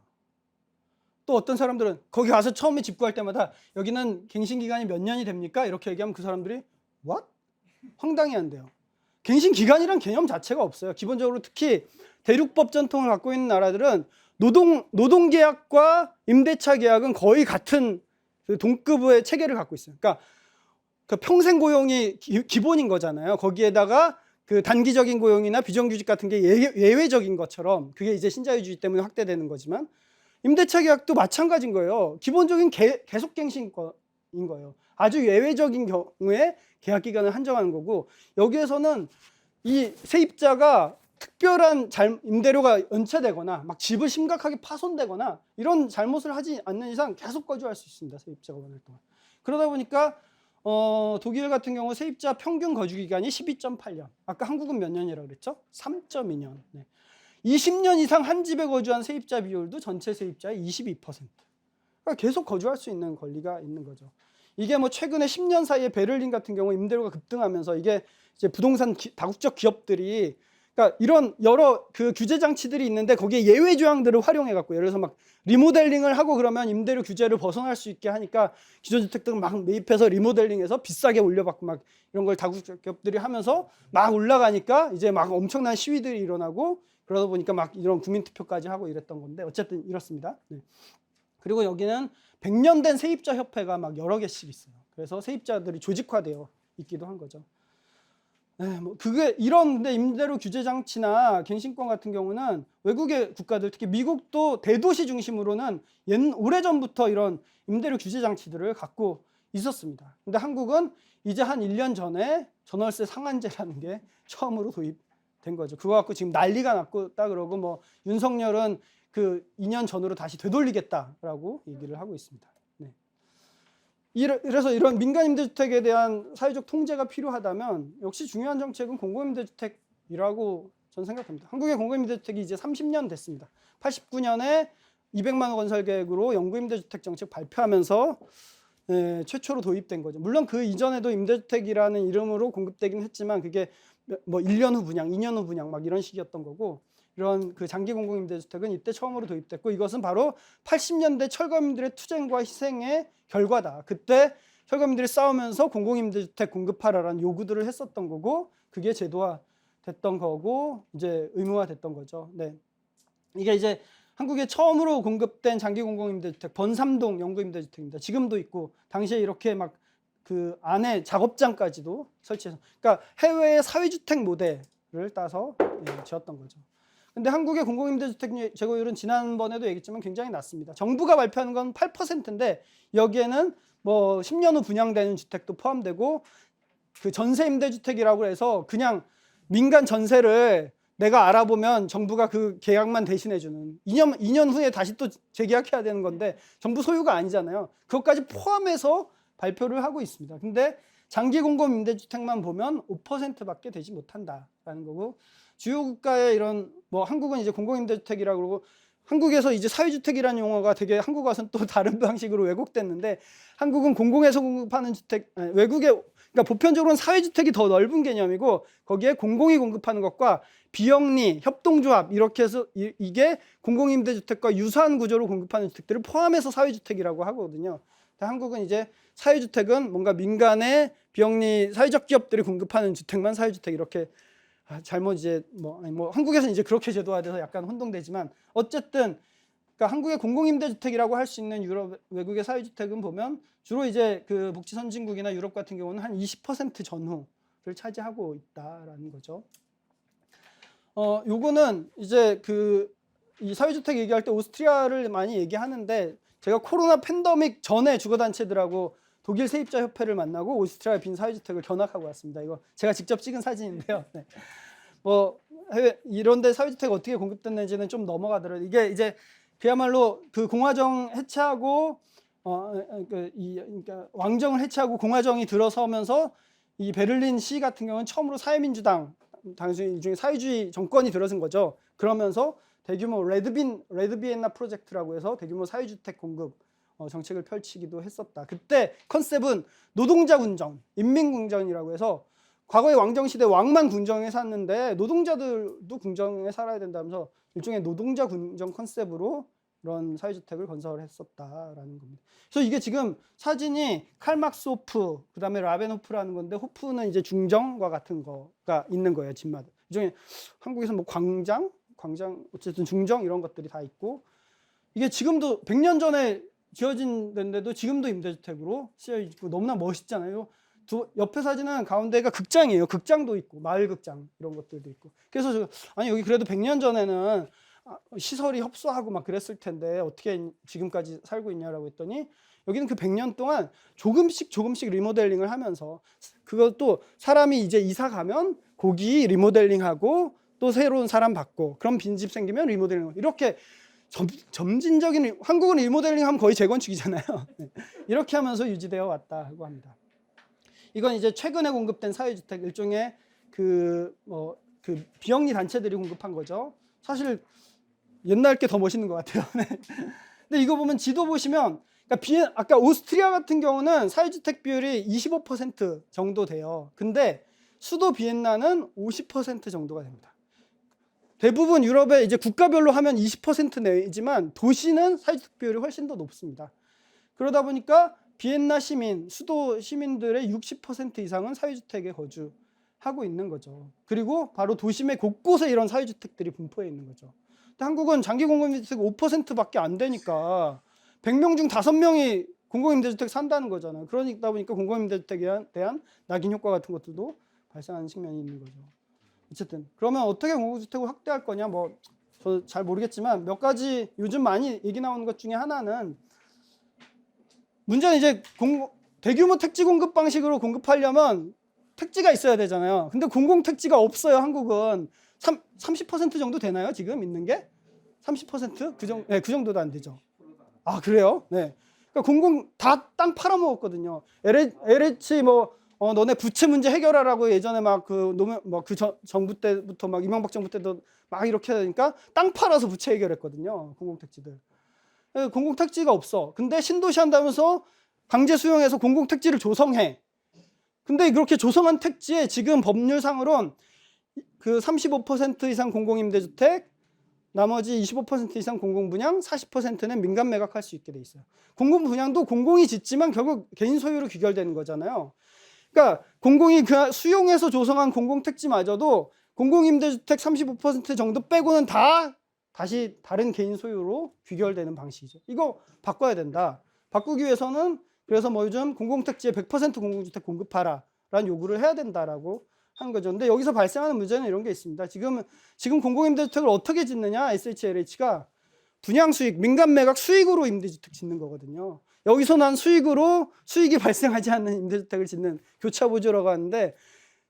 [SPEAKER 2] 또 어떤 사람들은 거기 가서 처음에 집 구할 때마다 여기는 갱신 기간이 몇 년이 됩니까? 이렇게 얘기하면 그 사람들이 what? 황당해한대요. 갱신 기간이란 개념 자체가 없어요. 기본적으로 특히 대륙법 전통을 갖고 있는 나라들은 노동계약과 임대차 계약은 거의 같은 그 동급의 체계를 갖고 있어요. 그러니까 그 평생 고용이 기본인 거잖아요. 거기에다가 그 단기적인 고용이나 비정규직 같은 게 예외적인 것처럼 그게 이제 신자유주의 때문에 확대되는 거지만 임대차 계약도 마찬가지인 거예요. 기본적인 계속갱신인 거예요. 아주 예외적인 경우에 계약 기간을 한정하는 거고 여기에서는 이 세입자가 특별한 임대료가 연체되거나 막 집을 심각하게 파손되거나 이런 잘못을 하지 않는 이상 계속 거주할 수 있습니다. 세입자가 원할 동안. 그러다 보니까 독일 같은 경우 세입자 평균 거주 기간이 12.8년. 아까 한국은 몇 년이라고 그랬죠? 3.2년. 네. 20년 이상 한 집에 거주한 세입자 비율도 전체 세입자의 22%. 그러니까 계속 거주할 수 있는 권리가 있는 거죠. 이게 최근에 10년 사이에 베를린 같은 경우 임대료가 급등하면서 이게 이제 부동산 다국적 기업들이 그러니까 이런 여러 그 규제 장치들이 있는데 거기에 예외 조항들을 활용해 갖고 예를 들어서 막 리모델링을 하고 그러면 임대료 규제를 벗어날 수 있게 하니까 기존 주택들 막 매입해서 리모델링해서 비싸게 올려받고 막 이런 걸 다국적 기업들이 하면서 막 올라가니까 이제 막 엄청난 시위들이 일어나고 그러다 보니까 막 이런 국민투표까지 하고 이랬던 건데 어쨌든 이렇습니다. 네. 그리고 여기는 100년 된 세입자 협회가 막 여러 개씩 있어요. 그래서 세입자들이 조직화되어 있기도 한 거죠. 네, 그게 이런 임대료 규제 장치나 갱신권 같은 경우는 외국의 국가들 특히 미국도 대도시 중심으로는 오래전부터 이런 임대료 규제 장치들을 갖고 있었습니다. 근데 한국은 이제 한 1년 전에 전월세 상한제라는 게 처음으로 도입된 거죠. 그거 갖고 지금 난리가 났다 그러고 윤석열은 그 2년 전으로 다시 되돌리겠다라고 얘기를 하고 있습니다. 그래서 이런 민간임대주택에 대한 사회적 통제가 필요하다면 역시 중요한 정책은 공공임대주택이라고 저는 생각합니다. 한국의 공공임대주택이 이제 30년 됐습니다. 89년에 200만 원 건설 계획으로 영구임대주택 정책 발표하면서 최초로 도입된 거죠. 물론 그 이전에도 임대주택이라는 이름으로 공급되긴 했지만 그게 1년 후 분양, 2년 후 분양 막 이런 식이었던 거고 이런 그 장기 공공임대주택은 이때 처음으로 도입됐고 이것은 바로 80년대 철거민들의 투쟁과 희생의 결과다. 그때 철거민들이 싸우면서 공공임대주택 공급하라라는 요구들을 했었던 거고 그게 제도화 됐던 거고 이제 의무화됐던 거죠. 네. 이게 이제 한국에 처음으로 공급된 장기 공공임대주택 번삼동 영구임대주택입니다. 지금도 있고 당시에 이렇게 막 그 안에 작업장까지도 설치해서 그러니까 해외의 사회주택 모델을 따서 지었던 거죠. 근데 한국의 공공임대주택 제고율은 지난번에도 얘기했지만 굉장히 낮습니다. 정부가 발표하는 건 8%인데 여기에는 10년 후 분양되는 주택도 포함되고 그 전세임대주택이라고 해서 그냥 민간 전세를 내가 알아보면 정부가 그 계약만 대신해주는 2년 후에 다시 또 재계약해야 되는 건데 정부 소유가 아니잖아요. 그것까지 포함해서 발표를 하고 있습니다. 근데 장기 공공임대주택만 보면 5%밖에 되지 못한다라는 거고 주요 국가의 이런 한국은 이제 공공임대주택이라고 그러고 한국에서 이제 사회주택이라는 용어가 되게 한국 와서는 또 다른 방식으로 왜곡됐는데 한국은 공공에서 공급하는 주택 외국에 그러니까 보편적으로는 사회주택이 더 넓은 개념이고 거기에 공공이 공급하는 것과 비영리, 협동조합 이렇게 해서 이게 공공임대주택과 유사한 구조로 공급하는 주택들을 포함해서 사회주택이라고 하거든요. 한국은 이제 사회주택은 뭔가 민간의 비영리 사회적 기업들이 공급하는 주택만 사회주택 이렇게 잘못 이제 한국에서는 이제 그렇게 제도화돼서 약간 혼동되지만 어쨌든 그러니까 한국의 공공임대주택이라고 할 수 있는 유럽 외국의 사회주택은 보면 주로 이제 그 복지 선진국이나 유럽 같은 경우는 한 20% 전후를 차지하고 있다라는 거죠. 요거는 이제 이 사회주택 얘기할 때 오스트리아를 많이 얘기하는데 제가 코로나 팬데믹 전에 주거단체들하고 독일 세입자 협회를 만나고 오스트리아 빈 사회주택을 견학하고 왔습니다. 이거 제가 직접 찍은 사진인데요. 네. 뭐 해외 이런데 사회주택 어떻게 공급됐는지는 좀 넘어가더라도 이게 이제 그야말로 그 공화정 해체하고 그러니까 왕정을 해체하고 공화정이 들어서면서 이 베를린 시 같은 경우는 처음으로 사회민주당 당시 중에 사회주의 정권이 들어선 거죠. 그러면서 대규모 레드비엔나 프로젝트라고 해서 대규모 사회주택 공급 정책을 펼치기도 했었다. 그때 컨셉은 노동자 군정, 인민 궁정이라고 해서 과거에 왕정 시대 왕만 궁정에 샀는데 노동자들도 궁정에 살아야 된다면서 일종의 노동자 군정 컨셉으로 이런 사회주택을 건설했었다라는 겁니다. 그래서 이게 지금 사진이 칼막스 호프, 그다음에 라벤호프라는 건데 호프는 이제 중정과 같은 거가 있는 거예요, 집마다. 일종의 한국에서 뭐 광장 어쨌든 중정 이런 것들이 다 있고 이게 지금도 100년 전에 지어진 데인데도 지금도 임대주택으로 쓰여 있고 너무나 멋있잖아요. 옆에 사진은 가운데가 극장이에요. 극장도 있고 마을 극장 이런 것들도 있고. 그래서 아니 여기 그래도 100년 전에는 시설이 협소하고 막 그랬을 텐데 어떻게 지금까지 살고 있냐라고 했더니 여기는 그 100년 동안 조금씩 리모델링을 하면서 그것도 사람이 이제 이사 가면 거기 리모델링하고 또 새로운 사람 받고 그럼 빈집 생기면 리모델링 이렇게 점진적인 한국은 리모델링하면 거의 재건축이잖아요. 이렇게 하면서 유지되어 왔다고 합니다. 이건 이제 최근에 공급된 사회주택 일종의 그 비영리 단체들이 공급한 거죠. 사실 옛날 게 더 멋있는 것 같아요. 네. 근데 이거 보면 지도 보시면 그러니까 아까 오스트리아 같은 경우는 사회주택 비율이 25% 정도 돼요. 근데 수도 비엔나는 50% 정도가 됩니다. 대부분 유럽의 이제 국가별로 하면 20% 내지만 도시는 사회주택 비율이 훨씬 더 높습니다. 그러다 보니까 비엔나 수도 시민들의 60% 이상은 사회주택에 거주하고 있는 거죠. 그리고 바로 도심의 곳곳에 이런 사회주택들이 분포해 있는 거죠. 근데 한국은 장기 공공임대주택 5%밖에 안 되니까 100명 중 5명이 공공임대주택 산다는 거잖아요. 그러다 보니까 공공임대주택에 대한 낙인 효과 같은 것들도 발생하는 측면이 있는 거죠. 어쨌든 그러면 어떻게 공공주택을 확대할 거냐 뭐 저 잘 모르겠지만 몇 가지 요즘 많이 얘기 나오는 것 중에 하나는 문제는 이제 대규모 택지 공급 방식으로 공급하려면 택지가 있어야 되잖아요. 근데 공공 택지가 없어요. 한국은 30% 정도 되나요? 지금 있는 게 30%? 네, 그 정도도 안 되죠. 아 그래요? 네. 그러니까 공공 다 땅 팔아먹었거든요. LH 너네 부채 문제 해결하라고 예전에 정부 때부터 막 이명박 정부 때도 막 이렇게 하니까 땅 팔아서 부채 해결했거든요. 공공택지들. 공공택지가 없어. 근데 신도시 한다면서 강제 수용해서 공공택지를 조성해. 근데 그렇게 조성한 택지에 지금 법률상으로는 그 35% 이상 공공임대주택, 나머지 25% 이상 공공분양, 40%는 민간 매각할 수 있게 돼 있어요. 공공분양도 공공이 짓지만 결국 개인 소유로 귀결되는 거잖아요. 그러니까 공공이 수용해서 조성한 공공택지마저도 공공임대주택 35% 정도 빼고는 다시 다른 개인 소유로 귀결되는 방식이죠. 이거 바꿔야 된다. 바꾸기 위해서는 그래서 요즘 공공택지에 100% 공공주택 공급하라 라는 요구를 해야 된다라고 하는 거죠. 근데 여기서 발생하는 문제는 이런 게 있습니다. 지금 공공임대주택을 어떻게 짓느냐? SHLH가 분양 수익, 민간 매각 수익으로 임대주택 짓는 거거든요. 여기서 난 수익이 발생하지 않는 임대주택을 짓는 교차보조라고 하는데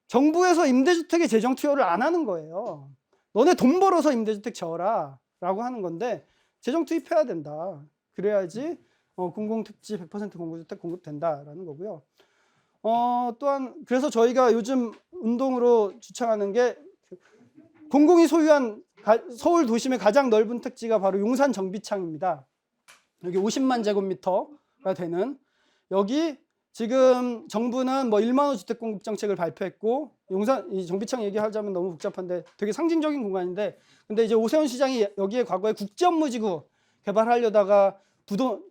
[SPEAKER 2] 정부에서 임대주택의 재정 투여를 안 하는 거예요. 너네 돈 벌어서 임대주택 지어라 라고 하는 건데 재정 투입해야 된다. 그래야지 공공택지 100% 공공주택 공급된다라는 거고요. 또한 그래서 저희가 요즘 운동으로 주창하는 게 공공이 소유한 서울 도심의 가장 넓은 택지가 바로 용산 정비창입니다. 여기 50만 제곱미터가 되는 여기 지금 정부는 1만 호 주택 공급 정책을 발표했고 용산 이 정비창 얘기하자면 너무 복잡한데 되게 상징적인 공간인데 근데 이제 오세훈 시장이 여기에 과거에 국제업무지구 개발하려다가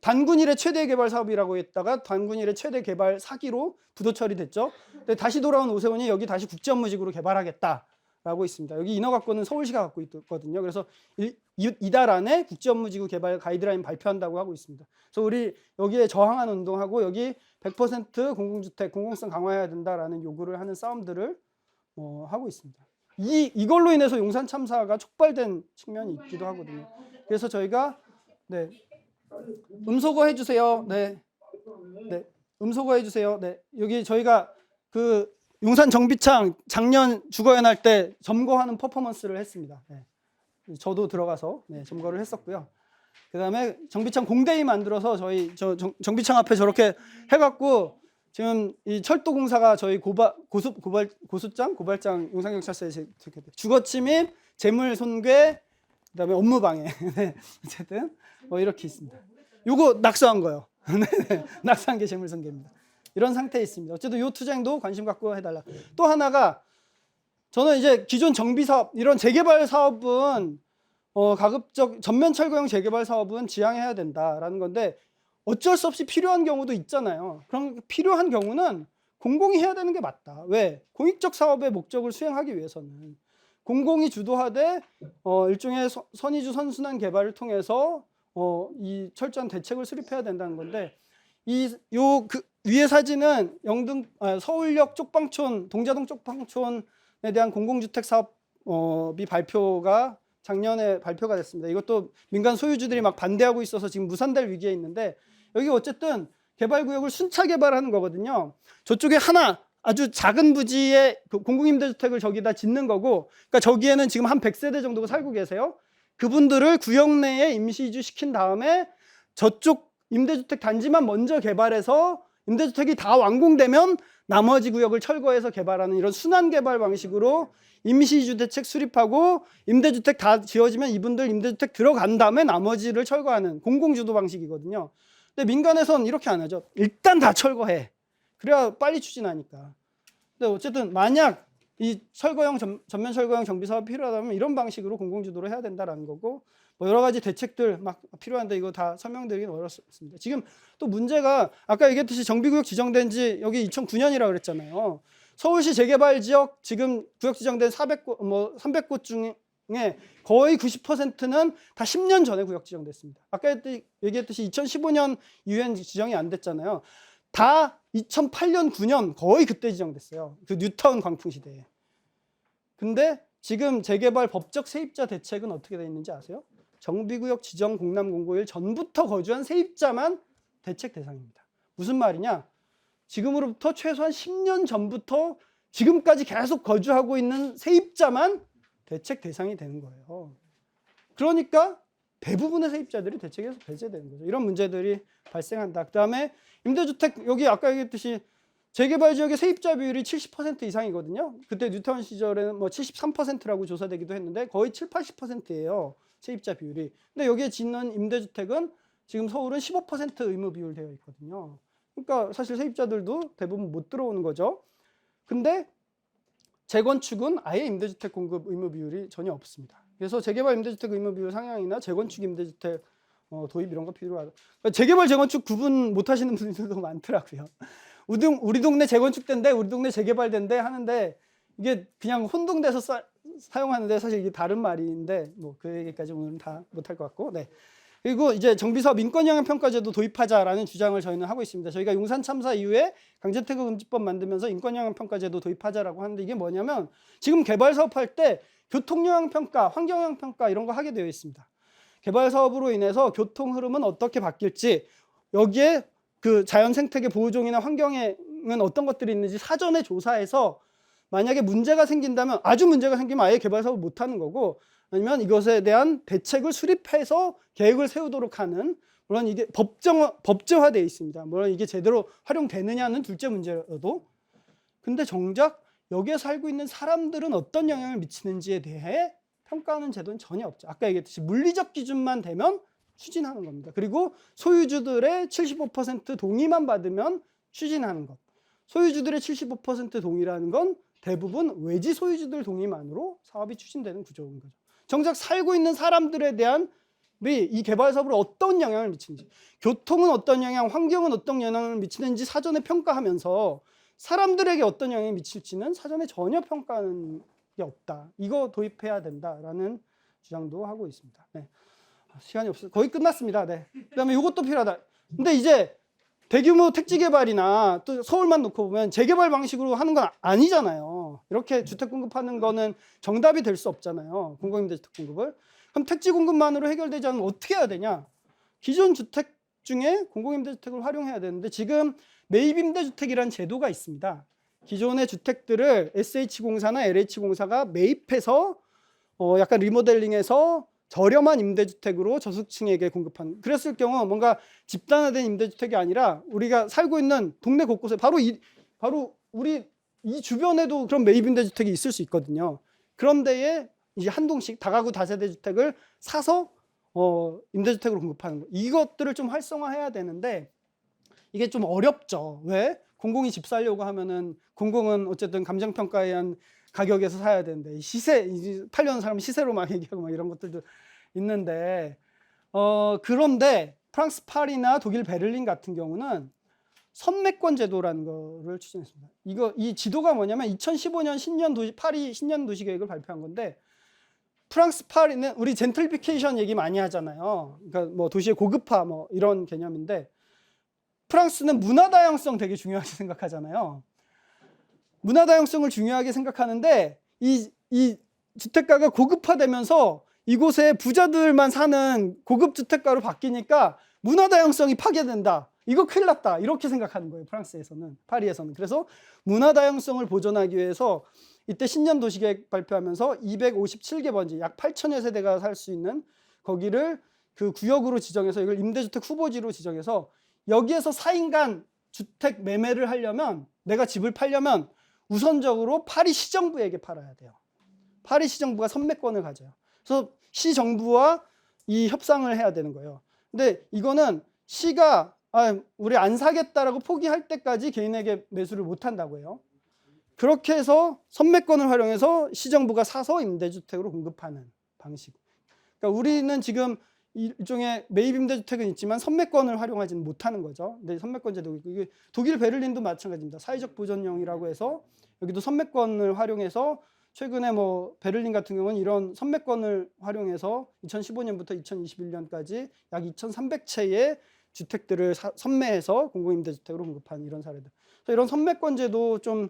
[SPEAKER 2] 단군 이래 최대 개발 사업이라고 했다가 단군 이래 최대 개발 사기로 부도 처리됐죠. 근데 다시 돌아온 오세훈이 여기 다시 국제업무지구로 개발하겠다라고 라고 있습니다. 여기 인허가권은 서울시가 갖고 있거든요. 그래서 이달 안에 국제업무지구 개발 가이드라인 발표한다고 하고 있습니다. 그래서 우리 여기에 저항하는 운동하고 여기 100% 공공주택 공공성 강화해야 된다라는 요구를 하는 싸움들을 하고 있습니다. 이걸로 인해서 용산 참사가 촉발된 측면이 있기도 하거든요. 그래서 저희가 네, 음소거 해주세요. 네, 네, 음소거 해주세요. 네, 여기 저희가 그 용산 정비창 작년 주거연할 때 점거하는 퍼포먼스를 했습니다. 네. 저도 들어가서 점거를 했었고요. 그다음에 정비창 공대위 만들어서 저희 정비창 앞에 저렇게 해갖고 지금 이 철도공사가 저희 고발장 용산경찰서에 주거 침입, 재물 손괴, 그다음에 업무 방해. 네. 어쨌든 이렇게 있습니다. 요거 낙서한 거요. 낙서한 게 재물 손괴입니다. 이런 상태에 있습니다. 어쨌든 이 투쟁도 관심 갖고 해달라. 또 하나가 저는 이제 기존 정비 사업 이런 재개발 사업은 가급적 전면 철거형 재개발 사업은 지양해야 된다라는 건데 어쩔 수 없이 필요한 경우도 있잖아요. 그럼 필요한 경우는 공공이 해야 되는 게 맞다. 왜? 공익적 사업의 목적을 수행하기 위해서는 공공이 주도하되 일종의 선의주 선순환 개발을 통해서 이 철저한 대책을 수립해야 된다는 건데 그 위에 사진은 서울역 쪽방촌 동자동 쪽방촌에 대한 공공주택 사업이 발표가 작년에 발표가 됐습니다. 이것도 민간 소유주들이 막 반대하고 있어서 지금 무산될 위기에 있는데 여기 어쨌든 개발구역을 순차 개발하는 거거든요. 저쪽에 하나 아주 작은 부지의 공공임대주택을 저기다 짓는 거고, 그러니까 저기에는 지금 한 100세대 정도가 살고 계세요. 그분들을 구역 내에 임시이주 시킨 다음에 저쪽 임대주택 단지만 먼저 개발해서 임대주택이 다 완공되면 나머지 구역을 철거해서 개발하는 이런 순환 개발 방식으로 임시이주 대책 수립하고 임대주택 다 지어지면 이분들 임대주택 들어간 다음에 나머지를 철거하는 공공주도 방식이거든요. 근데 민간에선 이렇게 안 하죠. 일단 다 철거해. 그래야 빨리 추진하니까. 근데 어쨌든 만약 이 철거형 전면 철거형 정비 사업이 필요하다면 이런 방식으로 공공주도로 해야 된다라는 거고, 뭐 여러 가지 대책들 막 필요한데 이거 다 설명드리긴 어렵습니다. 지금 또 문제가 아까 얘기했듯이 정비구역 지정된 지 여기 2009년이라고 그랬잖아요. 서울시 재개발 지역 지금 구역 지정된 300곳 중에 거의 90%는 다 10년 전에 구역 지정됐습니다. 아까 얘기했듯이 2015년 이후엔 지정이 안 됐잖아요. 다 2008년, 9년 거의 그때 지정됐어요. 그 뉴타운 광풍 시대에. 근데 지금 재개발 법적 세입자 대책은 어떻게 되어 있는지 아세요? 정비구역 지정 공람 공고일 전부터 거주한 세입자만 대책 대상입니다. 무슨 말이냐? 지금으로부터 최소한 10년 전부터 지금까지 계속 거주하고 있는 세입자만 대책 대상이 되는 거예요. 그러니까 대부분의 세입자들이 대책에서 배제되는 거죠. 이런 문제들이 발생한다. 그다음에 임대주택 여기 아까 얘기했듯이 재개발 지역의 세입자 비율이 70% 이상이거든요. 그때 뉴타운 시절에는 뭐 73%라고 조사되기도 했는데 거의 70~80%예요. 세입자 비율이. 근데 여기에 짓는 임대주택은 지금 서울은 15% 의무 비율 되어 있거든요. 그러니까 사실 세입자들도 대부분 못 들어오는 거죠. 근데 재건축은 아예 임대주택 공급 의무 비율이 전혀 없습니다. 그래서 재개발 임대주택 의무 비율 상향이나 재건축 임대주택 도입 이런 거 필요하다. 그러니까 재개발 재건축 구분 못 하시는 분들도 많더라고요. 우리 동네 재건축된데 우리 동네 재개발된데 하는데 이게 그냥 혼동돼서 사용하는데 사실 이게 다른 말인데 뭐 그 얘기까지 오늘은 다 못할 것 같고. 네. 그리고 이제 정비사업 인권영향평가제도 도입하자라는 주장을 저희는 하고 있습니다. 저희가 용산 참사 이후에 강제퇴거 금지법 만들면서 인권영향평가제도 도입하자라고 하는데 이게 뭐냐면 지금 개발 사업할 때 교통영향평가, 환경영향평가 이런 거 하게 되어 있습니다. 개발 사업으로 인해서 교통 흐름은 어떻게 바뀔지, 여기에 그 자연 생태계 보호종이나 환경에는 어떤 것들이 있는지 사전에 조사해서 만약에 문제가 생긴다면, 아주 문제가 생기면 아예 개발 사업을 못 하는 거고, 아니면 이것에 대한 대책을 수립해서 계획을 세우도록 하는, 물론 이게 법제화되어 있습니다. 물론 이게 제대로 활용되느냐는 둘째 문제라도, 근데 정작 여기에 살고 있는 사람들은 어떤 영향을 미치는지에 대해 평가하는 제도는 전혀 없죠. 아까 얘기했듯이 물리적 기준만 되면 추진하는 겁니다. 그리고 소유주들의 75% 동의만 받으면 추진하는 것. 소유주들의 75% 동의라는 건 대부분 외지 소유주들 동의만으로 사업이 추진되는 구조인 거죠. 정작 살고 있는 사람들에 대한 이 개발 사업으로 어떤 영향을 미치는지, 교통은 어떤 영향, 환경은 어떤 영향을 미치는지 사전에 평가하면서 사람들에게 어떤 영향이 미칠지는 사전에 전혀 평가하는 수밖에 없다. 이거 도입해야 된다라는 주장도 하고 있습니다. 네. 시간이 없어서 거의 끝났습니다. 네. 그다음에 이것도 필요하다. 근데 이제 대규모 택지 개발이나 또 서울만 놓고 보면 재개발 방식으로 하는 건 아니잖아요. 이렇게 주택 공급하는 거는 정답이 될 수 없잖아요. 공공임대주택 공급을. 그럼 택지 공급만으로 해결되지 않으면 어떻게 해야 되냐? 기존 주택 중에 공공임대주택을 활용해야 되는데 지금 매입임대주택이라는 제도가 있습니다. 기존의 주택들을 SH공사나 LH공사가 매입해서 약간 리모델링해서 저렴한 임대주택으로 저소득층에게 공급한. 그랬을 경우 뭔가 집단화된 임대주택이 아니라 우리가 살고 있는 동네 곳곳에 바로 우리 이 주변에도 그런 매입임대주택이 있을 수 있거든요. 그런 데에 이제 한 동씩 다가구 다세대 주택을 사서 임대주택으로 공급하는 거. 이것들을 좀 활성화해야 되는데 이게 좀 어렵죠. 왜? 공공이 집 살려고 하면은 공공은 어쨌든 감정평가에 의한 가격에서 사야 되는데 시세 팔려는 사람은 시세로 막 얘기하고 막 이런 것들도 있는데 그런데 프랑스 파리나 독일 베를린 같은 경우는 선매권 제도라는 거를 추진했습니다. 이 지도가 뭐냐면 2015년 파리 신년 도시 계획을 발표한 건데 프랑스 파리는 우리 젠틀피케이션 얘기 많이 하잖아요. 그러니까 뭐 도시의 고급화 뭐 이런 개념인데 프랑스는 문화 다양성 되게 중요하게 생각하잖아요. 문화 다양성을 중요하게 생각하는데 이 주택가가 고급화되면서 이곳에 부자들만 사는 고급 주택가로 바뀌니까 문화 다양성이 파괴된다. 이거 큰일 났다. 이렇게 생각하는 거예요. 프랑스에서는, 파리에서는. 그래서 문화 다양성을 보존하기 위해서 이때 신년 도시계획 발표하면서 257개 번지, 약 8천여 세대가 살 수 있는 거기를 그 구역으로 지정해서 이걸 임대주택 후보지로 지정해서 여기에서 4인간 주택 매매를 하려면 내가 집을 팔려면 우선적으로 파리 시정부에게 팔아야 돼요. 파리 시정부가 선매권을 가져요. 그래서 시정부와 이 협상을 해야 되는 거예요. 근데 이거는 시가 우리 안 사겠다라고 포기할 때까지 개인에게 매수를 못 한다고 해요. 그렇게 해서 선매권을 활용해서 시정부가 사서 임대주택으로 공급하는 방식. 그러니까 우리는 지금 일종의 매입 임대주택은 있지만 선매권을 활용하지는 못하는 거죠. 근데 선매권 제도 이게 독일 베를린도 마찬가지입니다. 사회적 보전형이라고 해서 여기도 선매권을 활용해서 최근에 뭐 베를린 같은 경우는 이런 선매권을 활용해서 2015년부터 2021년까지 약 2,300채의 주택들을 선매해서 공공임대주택으로 공급한 이런 사례들. 그래서 이런 선매권 제도 좀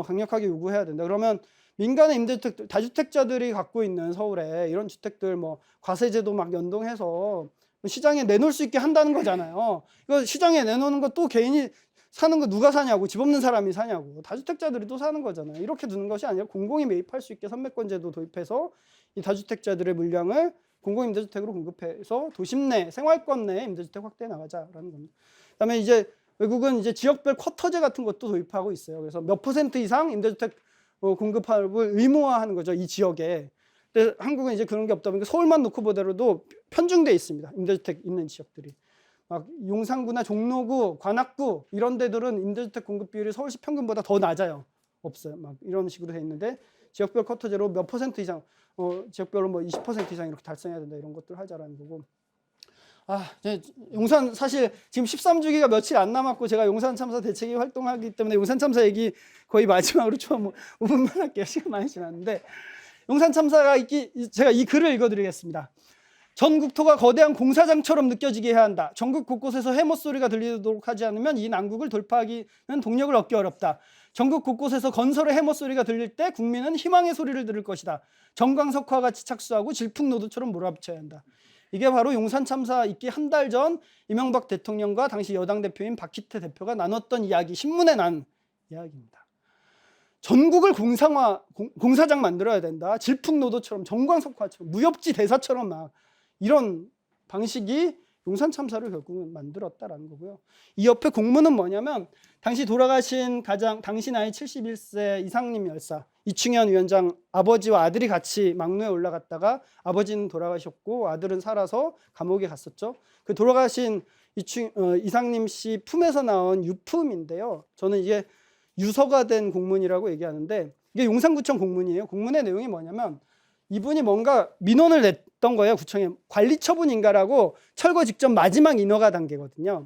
[SPEAKER 2] 강력하게 요구해야 된다. 그러면 민간의 임대주택, 다주택자들이 갖고 있는 서울에 이런 주택들 뭐 과세제도 막 연동해서 시장에 내놓을 수 있게 한다는 거잖아요. 이거 시장에 내놓는 거 또 개인이 사는 거 누가 사냐고, 집 없는 사람이 사냐고, 다주택자들이 또 사는 거잖아요. 이렇게 두는 것이 아니라 공공이 매입할 수 있게 선매권 제도 도입해서 이 다주택자들의 물량을 공공임대주택으로 공급해서 도심 내, 생활권 내 임대주택 확대해 나가자라는 겁니다. 그다음에 이제 외국은 이제 지역별 쿼터제 같은 것도 도입하고 있어요. 그래서 몇 % 이상 임대주택 공급을 의무화하는 거죠, 이 지역에. 근데 한국은 이제 그런 게 없다 보니까 서울만 놓고 보더라도 편중돼 있습니다. 임대주택 있는 지역들이. 막 용산구나 종로구, 관악구 이런 데들은 임대주택 공급 비율이 서울시 평균보다 더 낮아요. 없어요. 막 이런 식으로 돼 있는데 지역별 쿼터제로 몇 % 이상, 지역별로 뭐 20% 이상 이렇게 달성해야 된다 이런 것들 하자라는 거고. 용산 사실 지금 13주기가 며칠 안 남았고 제가 용산 참사 대책위 활동하기 때문에 용산 참사 얘기 거의 마지막으로 좀 5분만 할게요. 시간 많이 지났는데 용산 참사가 제가 이 글을 읽어드리겠습니다. 전 국토가 거대한 공사장처럼 느껴지게 해야 한다. 전국 곳곳에서 해머 소리가 들리도록 하지 않으면 이 난국을 돌파하기는 동력을 얻기 어렵다. 전국 곳곳에서 건설의 해머 소리가 들릴 때 국민은 희망의 소리를 들을 것이다. 정광석화와 같이 착수하고 질풍노도처럼 몰아붙여야 한다. 이게 바로 용산 참사 있기 한 달 전 이명박 대통령과 당시 여당 대표인 박희태 대표가 나눴던 이야기, 신문에 난 이야기입니다. 전국을 공사장 만들어야 된다. 질풍노도처럼, 정광석화처럼, 무협지 대사처럼 막 이런 방식이 용산 참사를 결국은 만들었다라는 거고요. 이 옆에 공문은 뭐냐면 당시 돌아가신 당시 나이 71세 이상림 열사, 이충현 위원장 아버지와 아들이 같이 막루에 올라갔다가 아버지는 돌아가셨고 아들은 살아서 감옥에 갔었죠. 그 돌아가신 이상림 씨 품에서 나온 유품인데요. 저는 이게 유서가 된 공문이라고 얘기하는데 이게 용산구청 공문이에요. 공문의 내용이 뭐냐면 이분이 뭔가 민원을 냈던 거예요. 구청에 관리처분인가라고 철거 직전 마지막 인허가 단계거든요.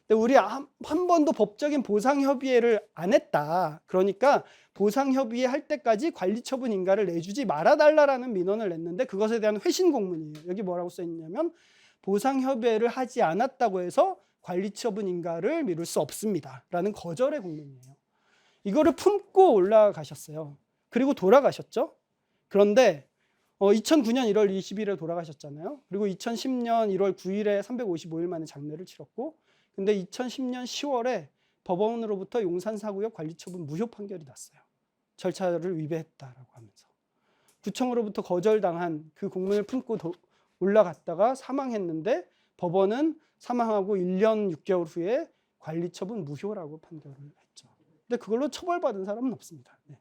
[SPEAKER 2] 근데 우리 한 번도 법적인 보상 협의회를 안 했다. 그러니까 보상 협의회 할 때까지 관리처분 인가를 내주지 말아달라라는 민원을 냈는데 그것에 대한 회신 공문이에요. 여기 뭐라고 써 있냐면 보상 협의회를 하지 않았다고 해서 관리처분 인가를 미룰 수 없습니다라는 거절의 공문이에요. 이거를 품고 올라가셨어요. 그리고 돌아가셨죠. 그런데 2009년 1월 20일에 돌아가셨잖아요. 그리고 2010년 1월 9일에 355일 만에 장례를 치렀고, 근데 2010년 10월에 법원으로부터 용산사구역 관리처분 무효 판결이 났어요. 절차를 위배했다라고 하면서. 구청으로부터 거절당한 그 공문을 품고 올라갔다가 사망했는데 법원은 사망하고 1년 6개월 후에 관리처분 무효라고 판결을 했죠. 근데 그걸로 처벌받은 사람은 없습니다. 네.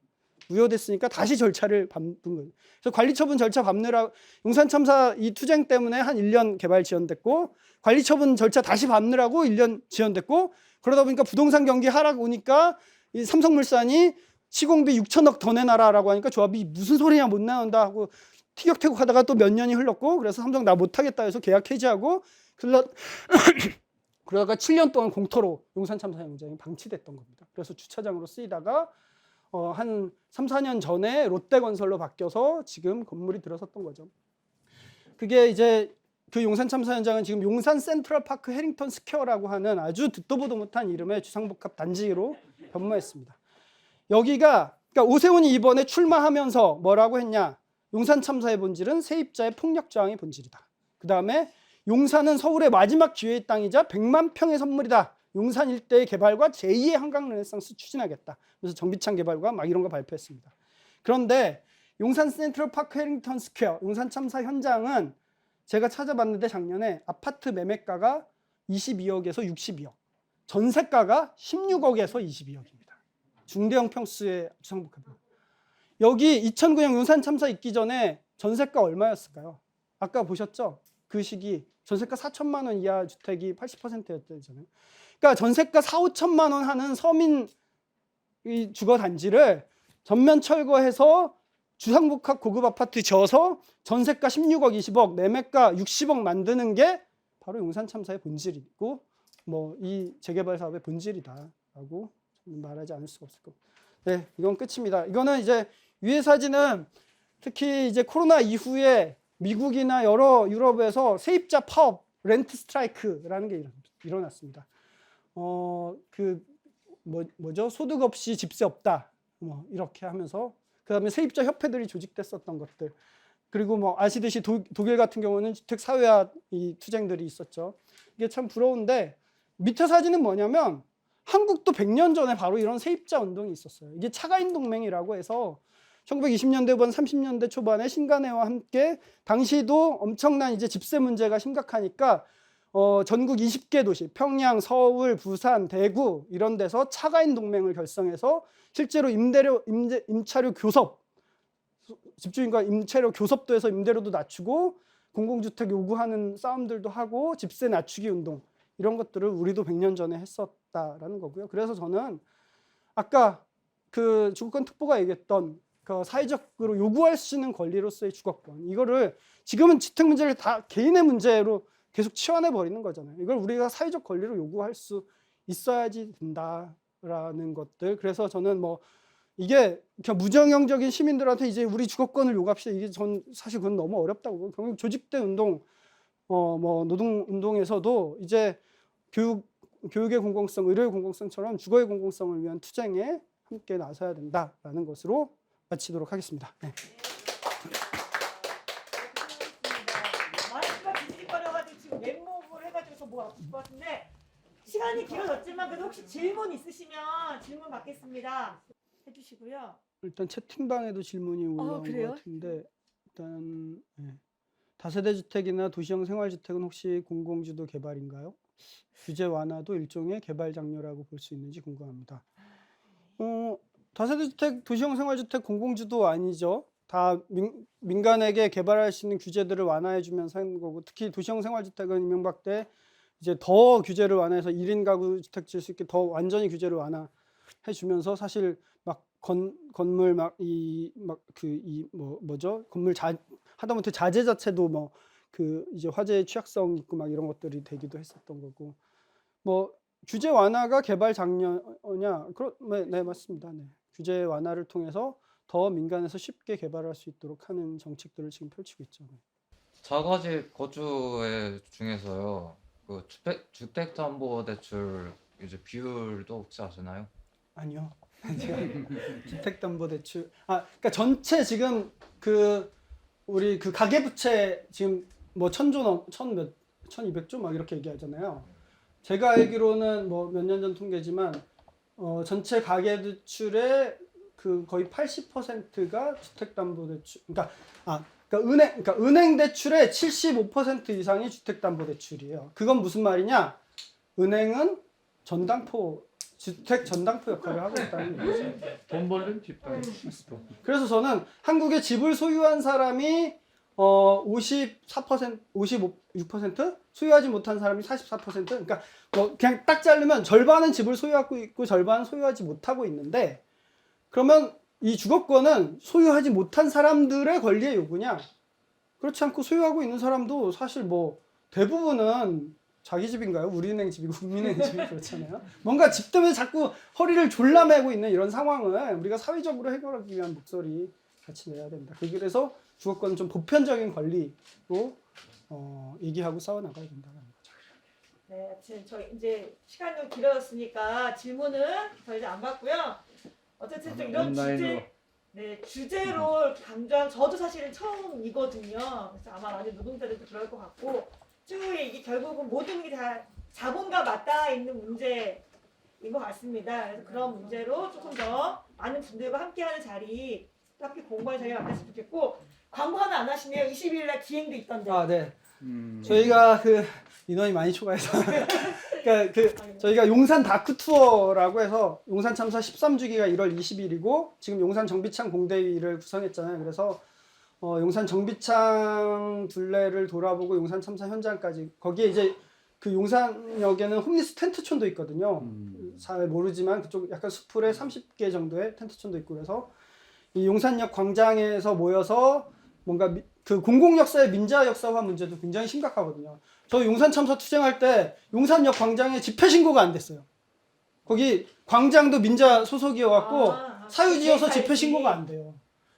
[SPEAKER 2] 무효됐으니까 다시 절차를 밟은 거예요. 그래서 관리처분 절차 밟느라 용산참사 이 투쟁 때문에 한 1년 개발 지연됐고, 관리처분 절차 다시 밟느라고 1년 지연됐고, 그러다 보니까 부동산 경기 하락 오니까 이 삼성물산이 시공비 6천억 더 내놔라라고 하니까 조합이 무슨 소리냐 못 나온다 하고 티격태격 하다가 또 몇 년이 흘렀고, 그래서 삼성 나 못하겠다 해서 계약 해지하고 그러다가 7년 동안 공터로 용산참사 현장이 방치됐던 겁니다. 그래서 주차장으로 쓰이다가 한 3, 4년 전에 롯데건설로 바뀌어서 지금 건물이 들어섰던 거죠. 그게 이제 그 용산 참사 현장은 지금 용산 센트럴파크 해링턴 스퀘어라고 하는 아주 듣도 보도 못한 이름의 주상복합 단지로 변모했습니다. 여기가 그러니까 오세훈이 이번에 출마하면서 뭐라고 했냐? 용산 참사의 본질은 세입자의 폭력 저항의 본질이다. 그 다음에 용산은 서울의 마지막 기회의 땅이자 100만 평의 선물이다. 용산 일대의 개발과 제2의 한강 르네상스 추진하겠다. 그래서 정비창 개발과 막 이런 거 발표했습니다. 그런데 용산 센트럴파크 해링턴 스퀘어 용산 참사 현장은 제가 찾아봤는데 작년에 아파트 매매가가 22억에서 62억, 전세가가 16억에서 22억입니다. 중대형 평수의 주상복합. 여기 2009년 용산 참사 있기 전에 전세가 얼마였을까요? 아까 보셨죠? 그 시기 전세가 4천만 원 이하 주택이 80%였잖아요. 그러니까 전세가 4, 5천만 원 하는 서민 주거 단지를 전면 철거해서 주상복합 고급 아파트 지어서 전세가 16억, 20억, 매매가 60억 만드는 게 바로 용산 참사의 본질이고 뭐 이 재개발 사업의 본질이다라고 말하지 않을 수가 없을 겁니다. 네, 이건 끝입니다. 이거는 이제 위의 사진은 특히 이제 코로나 이후에 미국이나 여러 유럽에서 세입자 파업, 렌트 스트라이크라는 게 일어났습니다. 뭐죠? 소득 없이 집세 없다. 뭐 이렇게 하면서 그다음에 세입자 협회들이 조직됐었던 것들. 그리고 뭐 아시듯이 독일 같은 경우는 주택 사회화 이 투쟁들이 있었죠. 이게 참 부러운데 밑에 사진은 뭐냐면 한국도 100년 전에 바로 이런 세입자 운동이 있었어요. 이게 차가인 동맹이라고 해서 1920년대 후반 30년대 초반에 신간회와 함께 당시도 엄청난 이제 집세 문제가 심각하니까 전국 20개 도시 평양, 서울, 부산, 대구 이런 데서 차가인 동맹을 결성해서 실제로 임차료 교섭, 집주인과 임차료 교섭도 해서 임대료도 낮추고 공공주택 요구하는 싸움들도 하고 집세 낮추기 운동 이런 것들을 우리도 100년 전에 했었다라는 거고요. 그래서 저는 아까 그 주거권 특보가 얘기했던 그 사회적으로 요구할 수 있는 권리로서의 주거권 이거를 지금은 주택 문제를 다 개인의 문제로 계속 치환해 버리는 거잖아요. 이걸 우리가 사회적 권리로 요구할 수 있어야지 된다라는 것들. 그래서 저는 뭐 이게 그냥 무정형적인 시민들한테 이제 우리 주거권을 요구합시다. 이게 전 사실 그건 너무 어렵다고 보고 결국 조직된 운동, 뭐 노동 운동에서도 이제 교육의 공공성, 의료의 공공성처럼 주거의 공공성을 위한 투쟁에 함께 나서야 된다라는 것으로 마치도록 하겠습니다. 네.
[SPEAKER 1] 마이크가 뒤집어져가지고 지금 왼목을 해가지고 뭐 아플 것 같은데 시간이 길어졌지만 그래도 혹시 질문 있으시면 질문 받겠습니다. 해주시고요.
[SPEAKER 2] 일단 채팅방에도 질문이 올라온 것 같은데 일단 네. 다세대 주택이나 도시형 생활주택은 혹시 공공주도 개발인가요? 규제 완화도 일종의 개발 장려라고 볼 수 있는지 궁금합니다. 다세대 주택, 도시형 생활주택 공공주도 아니죠. 다 민간에게 개발할 수 있는 규제들을 완화해주면서 하는 거고, 특히 도시형 생활주택은 이명박 때 이제 더 규제를 완화해서 1인 가구 주택 지을 수 있게 더 완전히 규제를 완화해주면서 사실 막 건물 뭐죠? 건물 하다못해 자재 자체도 뭐 그 이제 화재의 취약성 있고 막 이런 것들이 되기도 했었던 거고, 뭐 규제 완화가 개발 장려냐? 네, 맞습니다. 네. 규제 완화를 통해서 더 민간에서 쉽게 개발할 수 있도록 하는 정책들을 지금 펼치고 있죠. 네.
[SPEAKER 3] 저가집 거주의 중에서요. 그 주택담보대출 이제 비율도 혹시 아시나요?
[SPEAKER 2] 아니요. 제가 주택담보대출 그러니까 전체 지금 그 우리 그 가계부채 지금 뭐 1,200조 막 이렇게 얘기하잖아요. 제가 알기로는 뭐 몇 년 전 통계지만 전체 가계대출의 그 거의 80%가 주택담보대출. 그러니까 은행 대출의 75% 이상이 주택담보대출이에요. 그건 무슨 말이냐? 은행은 주택 전당포 역할을 하고 있다는 거죠.
[SPEAKER 4] 돈 벌는 집단.
[SPEAKER 2] 그래서 저는 한국에 집을 소유한 사람이 56% 소유하지 못한 사람이 44%. 그러니까 뭐 그냥 딱 자르면 절반은 집을 소유하고 있고 절반은 소유하지 못하고 있는데, 그러면 이 주거권은 소유하지 못한 사람들의 권리의 요구냐? 그렇지 않고 소유하고 있는 사람도 사실 뭐 대부분은 자기 집인가요? 우리은행 집이고 국민은행 집이 그렇잖아요. 뭔가 집 때문에 자꾸 허리를 졸라매고 있는 이런 상황을 우리가 사회적으로 해결하기 위한 목소리 같이 내야 된다. 그래서 주거권은 좀 보편적인 권리로 얘기하고 싸워나가야 된다는 거죠.
[SPEAKER 1] 네, 아무튼 저희 이제 시간이 좀 길어졌으니까 질문은 더 이제 안 받고요. 어쨌든 좀 이런 주제로 이렇게 강조한 저도 사실은 처음이거든요. 그래서 아마 많은 노동자들도 그럴 것 같고, 쭉 이게 결국은 모든 게 다 자본과 맞닿아 있는 문제인 것 같습니다. 그래서 그런 문제로 조금 더 많은 분들과 함께하는 자리, 또 함께 공부하는 자리가 만났으면 좋겠고, 광고 하나 안 하시네요. 20일날 기행도 있던데.
[SPEAKER 2] 네. 저희가 그 인원이 많이 초과해서 그러니까 저희가 용산 다크 투어라고 해서 용산 참사 13주기가 1월 20일이고 지금 용산 정비창 공대위를 구성했잖아요. 그래서 용산 정비창 둘레를 돌아보고 용산 참사 현장까지, 거기에 이제 그 용산역에는 홈리스 텐트촌도 있거든요. 잘 모르지만 그쪽 약간 수풀에 30개 정도의 텐트촌도 있고, 그래서 이 용산역 광장에서 모여서 뭔가 그 공공역사의 민자 역사화 문제도 굉장히 심각하거든요. 저 용산 참사 투쟁할 때 용산역 광장에 집회 신고가 안 됐어요. 거기 광장도 민자 소속이어갖고 사유지어서 집회 신고가 안 돼요.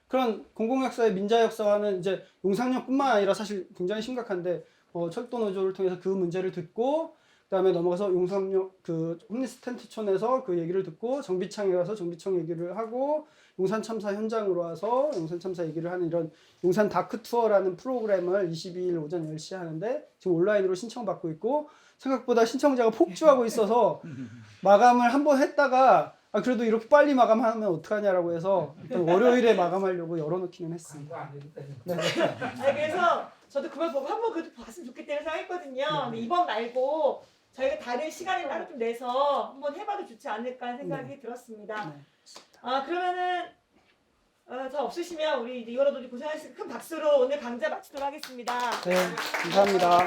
[SPEAKER 2] 그런 공공역사의 민자 역사화는 이제 용산역뿐만 아니라 사실 굉장히 심각한데, 철도노조를 통해서 그 문제를 듣고 그다음에 넘어가서 용산역 그 홈리스 텐트촌에서 그 얘기를 듣고 정비창에 가서 정비청 얘기를 하고 용산 참사 현장으로 와서 용산 참사 얘기를 하는 이런 용산 다크 투어라는 프로그램을 22일 오전 10시에 하는데 지금 온라인으로 신청받고 있고, 생각보다 신청자가 폭주하고 있어서 마감을 한번 했다가 그래도 이렇게 빨리 마감하면 어떡하냐라고 해서 일단 월요일에 마감하려고 열어놓기는 했습니다. 네.
[SPEAKER 1] 그래서 저도 그걸 보고 한번 그래도 봤으면 좋겠다는 생각했거든요. 근데 이번 말고 저희가 다른 시간을 따로 좀 내서 한번 해봐도 좋지 않을까 하는 생각이 들었습니다.
[SPEAKER 2] 네.
[SPEAKER 1] 그러면은 더 없으시면 우리 이제 여러분들이 고생하셨으니까 큰 박수로 오늘 강좌 마치도록 하겠습니다.
[SPEAKER 2] 네, 감사합니다.